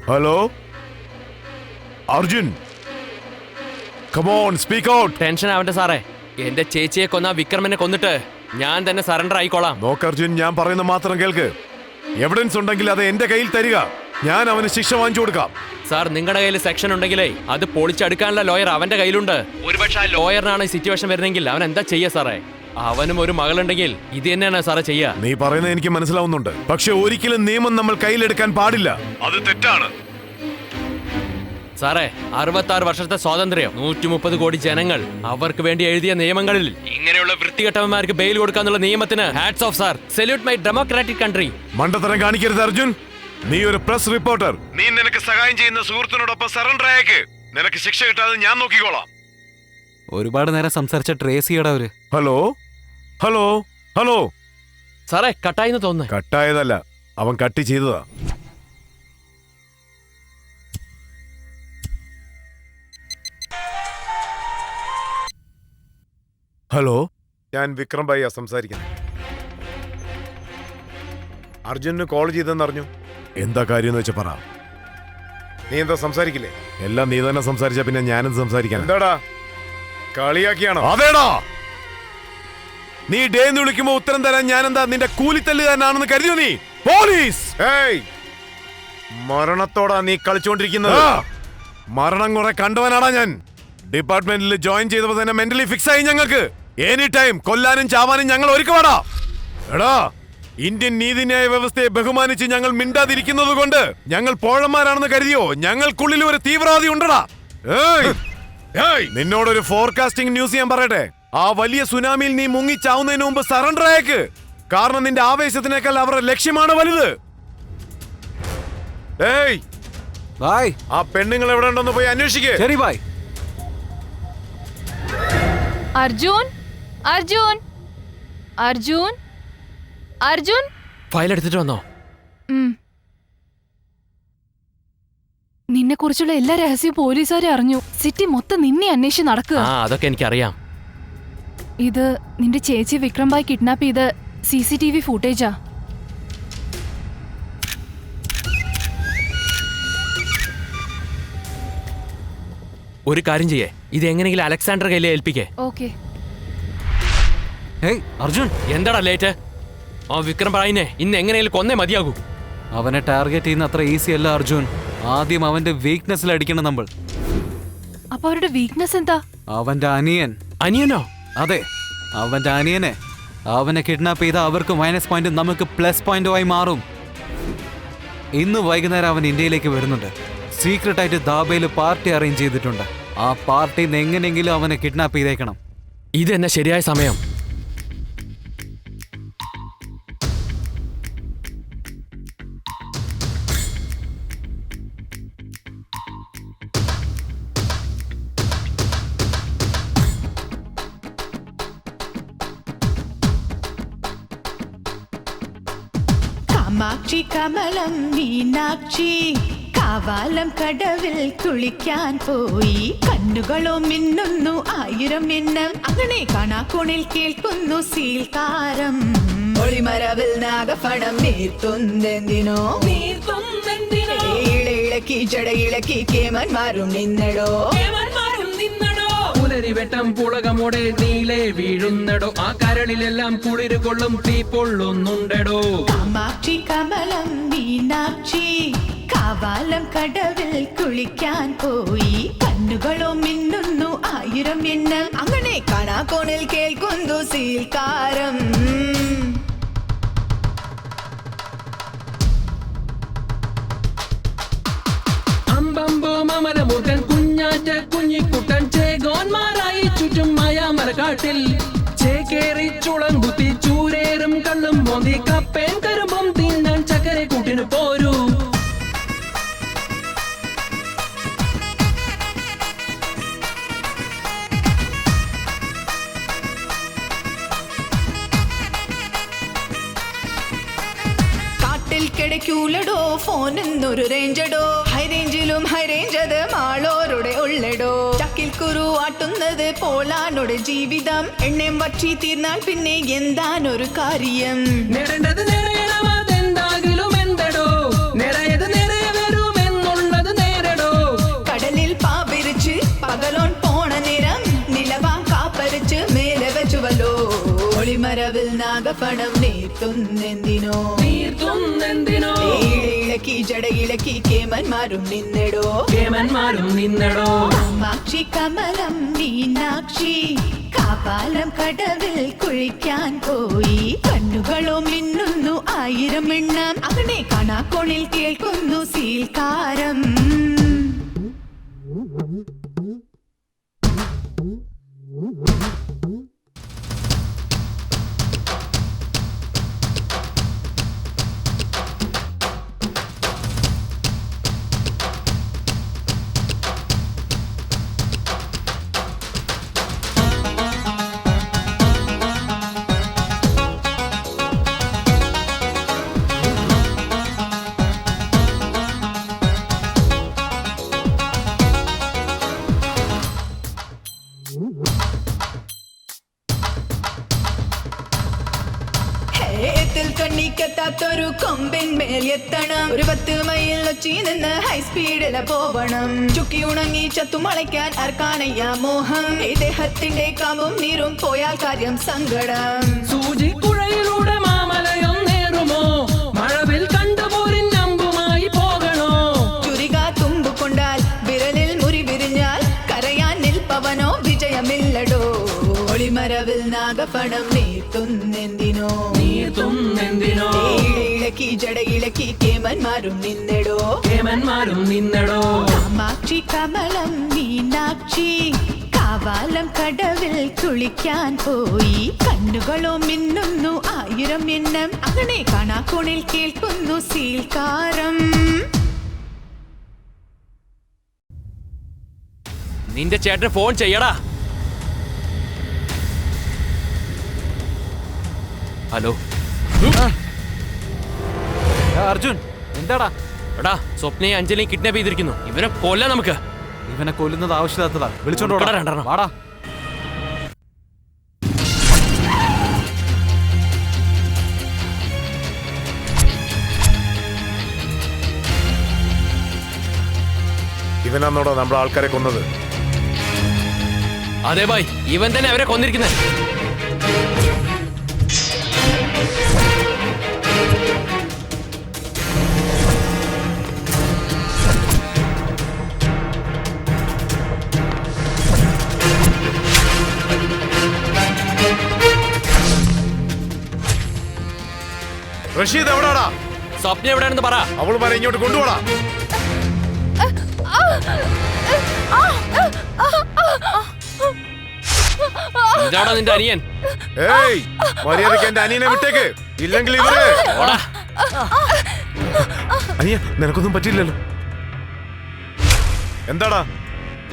Hello Arjun, come on, speak out. Tension ആവണ്ട സാറേ. എന്റെ ചേച്ചിയെ കൊന്ന വിക്രമനെ കൊന്നിട്ട് ഞാൻ തന്നെ സറണ്ടർ ആയിക്കോളാം. നോക്ക് അർജുൻ, ഞാൻ പറയുന്ന മാത്രം കേൾക്ക്. എവിഡൻസ് ഉണ്ടെങ്കിൽ അത് എന്റെ കയ്യിൽ തരിക. ഞാൻ അവന് ശിക്ഷ വാങ്ങിച്ചു കൊടുക്കാം. സാർ, നിങ്ങളുടെ കയ്യിൽ സെക്ഷൻ ഉണ്ടെങ്കിലേ അത് പൊളിച്ചെടുക്കാനുള്ള ലോയർ അവന്റെ കയ്യിലുണ്ട്. ഒരുപക്ഷെ ആ ലോയറിനാണ് ഈ സിറ്റുവേഷൻ വരുന്നെങ്കിൽ അവൻ എന്താ ചെയ്യാ സാറേ? അവനും ഒരു മകളുണ്ടെങ്കിൽ ഇത് തന്നെയാണ് സാറേ ചെയ്യാ. നീ പറയുന്നത് എനിക്ക് മനസ്സിലാവുന്നുണ്ട്. പക്ഷെ ഒരിക്കലും നിയമം നമ്മൾ കയ്യിലെടുക്കാൻ പാടില്ല. അത് തെറ്റാണ് സാറേ. 66 വർഷത്തെ സ്വാതന്ത്ര്യം, 130 കോടി ജനങ്ങൾ അവർക്ക് വേണ്ടി എഴുതിയ നിയമങ്ങളിൽ ഇങ്ങനെയുള്ള വൃത്തികെട്ടവന്മാർക്ക് ബെയിൽ കൊടുക്കാന്നുള്ള നിയമത്തിന് hats off sir. Salute my democratic country. മണ്ടത്തരം കാണിക്കരുത് അർജുൻ. നീ ഒരു പ്രസ് റിപ്പോർട്ടർ. നീ നിനക്ക് സഹായം ചെയ്യുന്ന സുഹൃത്തിനോടൊപ്പം സറണ്ടർ ആയേക്ക്. നിനക്ക് ശിക്ഷ കിട്ടാതെ ഞാൻ നോക്കിക്കോളാം. ഒരുപാട് നേരം സംസാരിച്ച ട്രേസിയുടെ അവര്. ഹലോ ഹലോ ഹലോ സാറേ, കട്ടായിന്ന് തോന്നുന്നു. കട്ടായതല്ല, അവൻ കട്ട് ചെയ്തതാ. ഹലോ, ഞാൻ വിക്രം ഭായിയാ സംസാരിക്കുന്നത്. അർജുനന് കോൾ ചെയ്തെന്നറിഞ്ഞു. എന്താ കാര്യം എന്ന് വെച്ചാ പറ. നീ എന്താ സംസാരിക്കില്ലേ? എല്ലാം നീ തന്നെ സംസാരിച്ച പിന്നെ ഞാനും സംസാരിക്കാൻ. എന്താടാ കളിയാക്കിയാണോ? അതേടാ. നീ ഡേ എന്ന് വിളിക്കുമ്പോ ഉത്തരം തരാൻ ഞാനെന്താ നിന്റെ കൂലിത്തല്ലുകാരനാണെന്ന് കരുതിയോ നീ? പോലീസ്! മരണത്തോടാ നീ കളിച്ചോണ്ടിരിക്കുന്നത്. മരണം കുറെ കണ്ടവനാടാ ഞാൻ. ഡിപ്പാർട്ട്മെന്റിൽ ജോയിൻ ചെയ്തപ്പോ തന്നെ മെന്റലി ഫിക്സ് ആയി ഞങ്ങൾക്ക്. എനി ടൈം കൊല്ലാനും ചാവാനും ഞങ്ങൾ ഒരുക്കമാടാ. എടാ, ഇന്ത്യൻ നീതിന്യായ വ്യവസ്ഥയെ ബഹുമാനിച്ച് ഞങ്ങൾ മിണ്ടാതിരിക്കുന്നത് കൊണ്ട് ഞങ്ങൾ പോഴന്മാരാണെന്ന് കരുതിയോ? ഞങ്ങൾക്കുള്ളിൽ ഒരു തീവ്രവാദി ഉണ്ടടാ. നിന്നോടൊരു ഫോർകാസ്റ്റിംഗ് ന്യൂസ് ഞാൻ പറയട്ടെ. ആ വലിയ സുനാമിയിൽ നീ മുങ്ങിച്ചാവുന്നതിന് മുമ്പ് സറണ്ടർ ആയേക്ക്. കാരണം നിന്റെ ആവേശത്തിനേക്കാൾ അവരുടെ ലക്ഷ്യമാണ് വലുത്. ഏയ് ബായ്, ആ പെണ്ണുങ്ങൾ എവിടെ ഉണ്ടെന്ന് പോയി അന്വേഷിക്കേ. ശരി ബായ്. അർജുൻ, അർജുൻ, അർജുൻ, അർജുൻ. ഫയൽ എടുത്തിട്ട് വന്നോ? നിന്നെ കുറിച്ചുള്ള എല്ലാ രഹസ്യവും പോലീസുകാരെ അറിഞ്ഞു. സിറ്റി മൊത്തം നിന്നെ അന്വേഷിച്ച് നടക്കുക. അതൊക്കെ എനിക്കറിയാം. ഇത് നിന്റെ ചേച്ചി വിക്രം ഭായ് കിഡ്നാപ്പ് ചെയ്ത് CCTV ഫുട്ടേജാ. ഒരു കാര്യം ചെയ്യേ, ഇത് എങ്ങനെയെങ്കിലും അലക്സാണ്ടർ കയ്യിലെ ഏൽപ്പിക്കേ. ഓക്കെ. ഏയ് അർജുൻ, എന്താടാ ലേറ്റ്? ആ വിക്രം ഭായിനെ ഇന്ന് എങ്ങനെയെങ്കിലും കൊന്നേ മതിയാകൂ. അവനെ ടാർഗറ്റ് ചെയ്യുന്ന അത്ര ഈസി അല്ല അർജുൻ. ആദ്യം അവന്റെ വീക്ക്നെസ്സിൽ അടിക്കണം നമ്മൾ. അപ്പൊ അവരുടെ വീക്ക്നെസ് എന്താ? അവന്റെ അനിയൻ. അനിയനോ? അതെ, അവന്റെ അനിയനെ. അവനെ കിഡ്നാപ്പ് ചെയ്ത അവർക്ക് -പോയിന്റ്, നമുക്ക് +പോയിന്റുമായി മാറും. ഇന്ന് വൈകുന്നേരം അവൻ ഇന്ത്യയിലേക്ക് വരുന്നുണ്ട്. സീക്രട്ട് ആയിട്ട് ദാബയിൽ പാർട്ടി അറേഞ്ച് ചെയ്തിട്ടുണ്ട്. ആ പാർട്ടിയിൽ നിന്ന് എങ്ങനെയെങ്കിലും അവനെ കിഡ്നാപ്പ് ചെയ്തേക്കണം. ഇത് തന്നെ ശരിയായ സമയം. കാമാക്ഷി കമലം മീനാക്ഷി കാവാലം കടവിൽ കുളിക്കാൻ പോയി. കണ്ണുകളോ മിന്നുന്നു 1000 മിന്നം. അങ്ങനെ കാണാക്കോണിൽ കേൾക്കുന്നു സീൽക്കാരം. ഒളിമരവിൽ നാഗഫണം നീർത്തുന്നെന്തിനോ ഇളക്കി ജടയിളക്കി കേമന്മാരും നിന്നടോ. പുലരിവെട്ടം പുളകമോടെ നീലേ വീഴുന്നടോ. ആ കരളിലെല്ലാം കുളിര് കൊള്ളും തീ പൊള്ളുന്നുണ്ടടോ. കാമാക്ഷി കമലം മീനാക്ഷി കാവാലം കടവിൽ കുളിക്കാൻ പോയി. കണ്ണുകളോ മിന്നുന്നു 1000 മിന്നം. അങ്ങനെ കാണാക്കോണിൽ കേൾക്കുന്നു സീൽക്കാരം. അമ്പമ്പോ മമരമുഖൻ കുഞ്ഞാറ്റ കുഞ്ഞിക്കുട്ടൻ ചേകോന്മാരായി ചുറ്റും മായാമരക്കാട്ടിൽ ചേക്കേറി ചുളം കുത്തി ചൂരേറും കണ്ണും മോന്തി കപ്പേൻ കരുമ്പും തിന്നാൻ ചക്കരെ കൂട്ടിന് പോരൂ. കാട്ടിൽ കിടക്കൂലടോ ഫോൺ എന്നൊരു റേഞ്ചടോ. ഹൈ റേഞ്ചിലും ഹൈ റേഞ്ച് അത് മാളോരുടെ ഉള്ളടോ. ചക്കിൽ കുരു ആട്ടുന്നത് പോലാനോട് ജീവിതം. എണ്ണയും വറ്റി തീർന്നാൽ പിന്നെ എന്താനൊരു കാര്യം. നേടേണ്ടത് നേടേണ്ടതെന്താകിലും എന്തടോ. നിറയത് നിറയെ വരുമെന്നുള്ളത് നേരടോ. കടലിൽ പാപിരിച്ച് പകലോൺ പോണ നേരം നിലവാ കാപ്പരിച്ച് മേലെ വെച്ചുവല്ലോ. ഒളിമരവിൽ നാഗഫണം നീർത്തുന്നെന്തിനോ ഇളക്കി ജടയിളക്കി കേമന്മാരും നിന്നടോ. കാമാക്ഷി കമലം മീനാക്ഷി കാവാലം കടവിൽ കുളിക്കാൻ പോയി. കണ്ണുകളോ മിന്നുന്നു 1000 മിന്നം. അങ്ങനെ കാണാക്കോണിൽ കേൾക്കുന്നു സീൽക്കാരം. കണ്ണിക്കെത്താത്തൊരു കൊമ്പിന്മേൽ എത്തണം. ഒരു 10 മൈൽ ഒച്ചി നിന്ന് ഹൈ സ്പീഡില് പോവണം. ചുക്കി ഉണങ്ങി ചത്തുമളയ്ക്കാൻ ആർക്കാനയ്യ മോഹം. ദേഹത്തിന്റെ കാമ്പും നീരും പോയാൽ കാര്യം സങ്കടം. സൂചിക്കുഴയിലൂടെ മാമലയൊന്നേറുമോ. മഴവിൽ കണ്ടുപോരിൻ അമ്പുമായി പോകണോ. ചുരിക തുമ്പു കൊണ്ടാൽ വിരലിൽ മുറി വിരിഞ്ഞാൽ കരയാൻ നിൽപ്പവനോ വിജയമില്ലടോ. ഒളിമരവിൽ നാഗഫണം നീർത്തുന്നെന്തിനോ ഇളക്കി ജടയിളക്കി കേമന്മാരും നിന്നടോ. കാമാക്ഷി കമലം മീനാക്ഷി കാവ തവാലം കടവിൽ കുളിക്കാൻ പോയി കണ്ണുകളോ മിന്നുന്നു 1000 എണ്ണം അങ്ങനെ കാണാക്കോണിൽ കേൾക്കുന്നു സീൽക്കാരം. നിന്റെ ചേട്ടന് ഫോൺ ചെയ്യടാ. ഹലോ അർജുൻ, എന്താടാ? എടാ, സ്വപ്നയെ അഞ്ജലിയും കിഡ്നാപ്പ് ചെയ്തിരിക്കുന്നു. ഇവനെ കൊല്ലാൻ നമുക്ക്. ഇവനെ കൊല്ലുന്നത് ആവശ്യമില്ലാത്തതാ. വിളിച്ചോണ്ടോ രണ്ടെണ്ണം. വാടാ. ഇവനാന്നോടോ നമ്മുടെ ആൾക്കാരെ കൊന്നത്? അതെ ഭായ്, ഇവൻ തന്നെ അവരെ കൊന്നിരിക്കുന്നത്. റഷീദ് എവിടാടാ? സ്വപ്ന എവിടെയാണെന്ന് പറ. അവള് പറ ഇങ്ങോട്ട് കൊണ്ടുപോടാ. ഇതാടാ നിന്റെ അനിയൻ. ഏയ്, മര്യാദയ്ക്ക് എന്റെ അനിയനെ വിട്ടേക്ക്, ഇല്ലെങ്കിൽ ഇവര്. അനിയ, നിനക്കൊന്നും പറ്റില്ലല്ലോ. എന്താടാ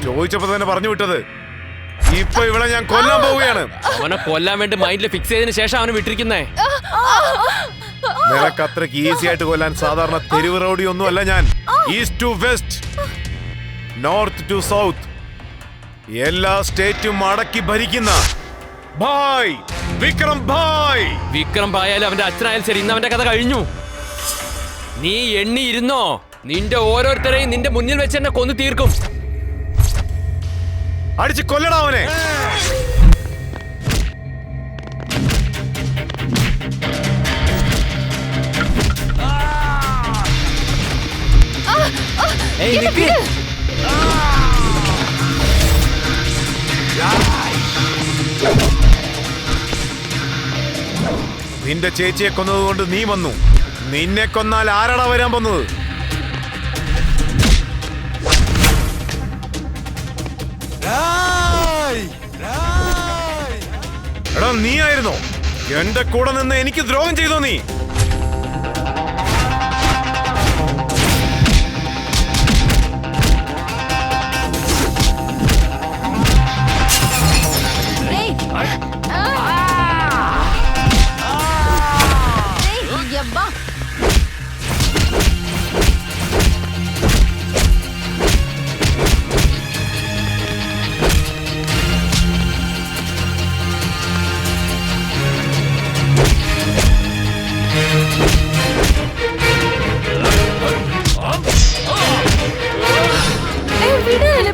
ചോദിച്ചപ്പോ തന്നെ പറഞ്ഞു വിട്ടത്? ഇപ്പൊ ഇവിടെ ഞാൻ കൊല്ലാൻ പോവുകയാണ്. അവനെ കൊല്ലാൻ വേണ്ടി മൈൻഡിൽ ഫിക്സ് ചെയ്തതിനു ശേഷം അവനെ വിട്ടിരിക്കുന്നേ. നിനക്ക് അത്രക്ക് ഈസി ആയിട്ട് കൊല്ലാൻ സാധാരണ തെരുവ് റൗഡി ഒന്നും അല്ല ഞാൻ. East to west, north to south, എല്ലാ സ്റ്റേറ്റും അടക്കി ഭരിക്കുന്ന ഭായ് വിക്രം ഭായ്. വിക്രം ഭായാലും അവന്റെ അച്ഛനായാലും ശരി, ഇന്ന് അവന്റെ കഥ കഴിഞ്ഞു. നീ എണ്ണിയിരുന്നോ? നിന്റെ ഓരോരുത്തരെയും നിന്റെ മുന്നിൽ വെച്ച് എന്നെ കൊന്നു തീർക്കും. അടിച്ച് കൊല്ലടാ അവനെ. നിന്റെ ചേച്ചിയെ കൊന്നതുകൊണ്ട് നീ വന്നു. നിന്നെ കൊന്നാൽ ആരാടാ വരാൻ പോകുന്നത്? എടാ, നീ ആയിരുന്നോ എന്റെ കൂടെ നിന്ന് എനിക്ക് ദ്രോഹം ചെയ്തോ നീ?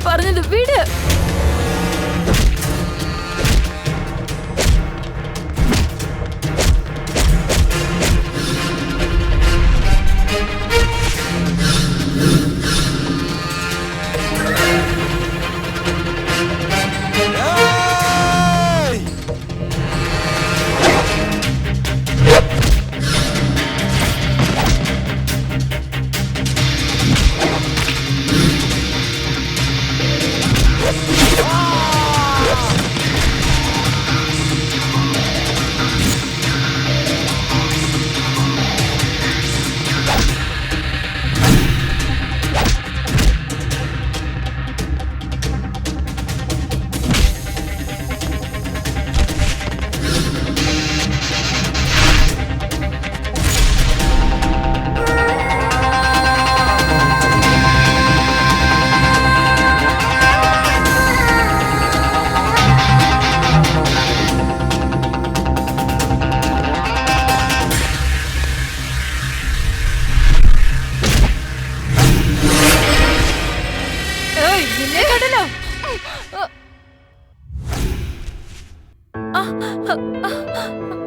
പറഞ്ഞത് വിട്.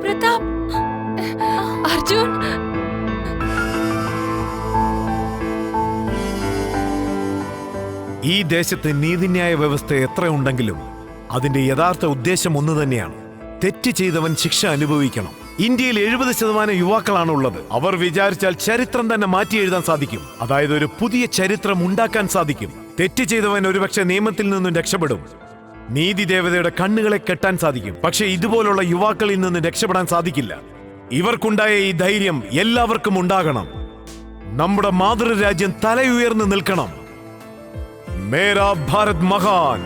പ്രതാപ്, അർജുൻ, ഈ ദേശത്ത് നീതിന്യായ വ്യവസ്ഥ എത്ര ഉണ്ടെങ്കിലും അതിന്റെ യഥാർത്ഥ ഉദ്ദേശം ഒന്ന് തന്നെയാണ്. തെറ്റ് ചെയ്തവൻ ശിക്ഷ അനുഭവിക്കണം. ഇന്ത്യയിൽ 70% യുവാക്കളാണ് ഉള്ളത്. അവർ വിചാരിച്ചാൽ ചരിത്രം തന്നെ മാറ്റി എഴുതാൻ സാധിക്കും. അതായത് ഒരു പുതിയ ചരിത്രം ഉണ്ടാക്കാൻ സാധിക്കും. തെറ്റ് ചെയ്തവൻ ഒരുപക്ഷെ നിയമത്തിൽ നിന്നും രക്ഷപ്പെടും. നീതി ദേവതയുടെ കണ്ണുകളെ കെട്ടാൻ സാധിക്കും, പക്ഷെ ഇതുപോലുള്ള യുവാക്കളിൽ നിന്ന് രക്ഷപ്പെടാൻ സാധിക്കില്ല. ഇവർക്കുണ്ടായ ഈ ധൈര്യം എല്ലാവർക്കും ഉണ്ടാകണം. നമ്മുടെ മാതൃരാജ്യം തലയുയർന്ന് നിൽക്കണം. മേരാ ഭാരത് മഹാൻ.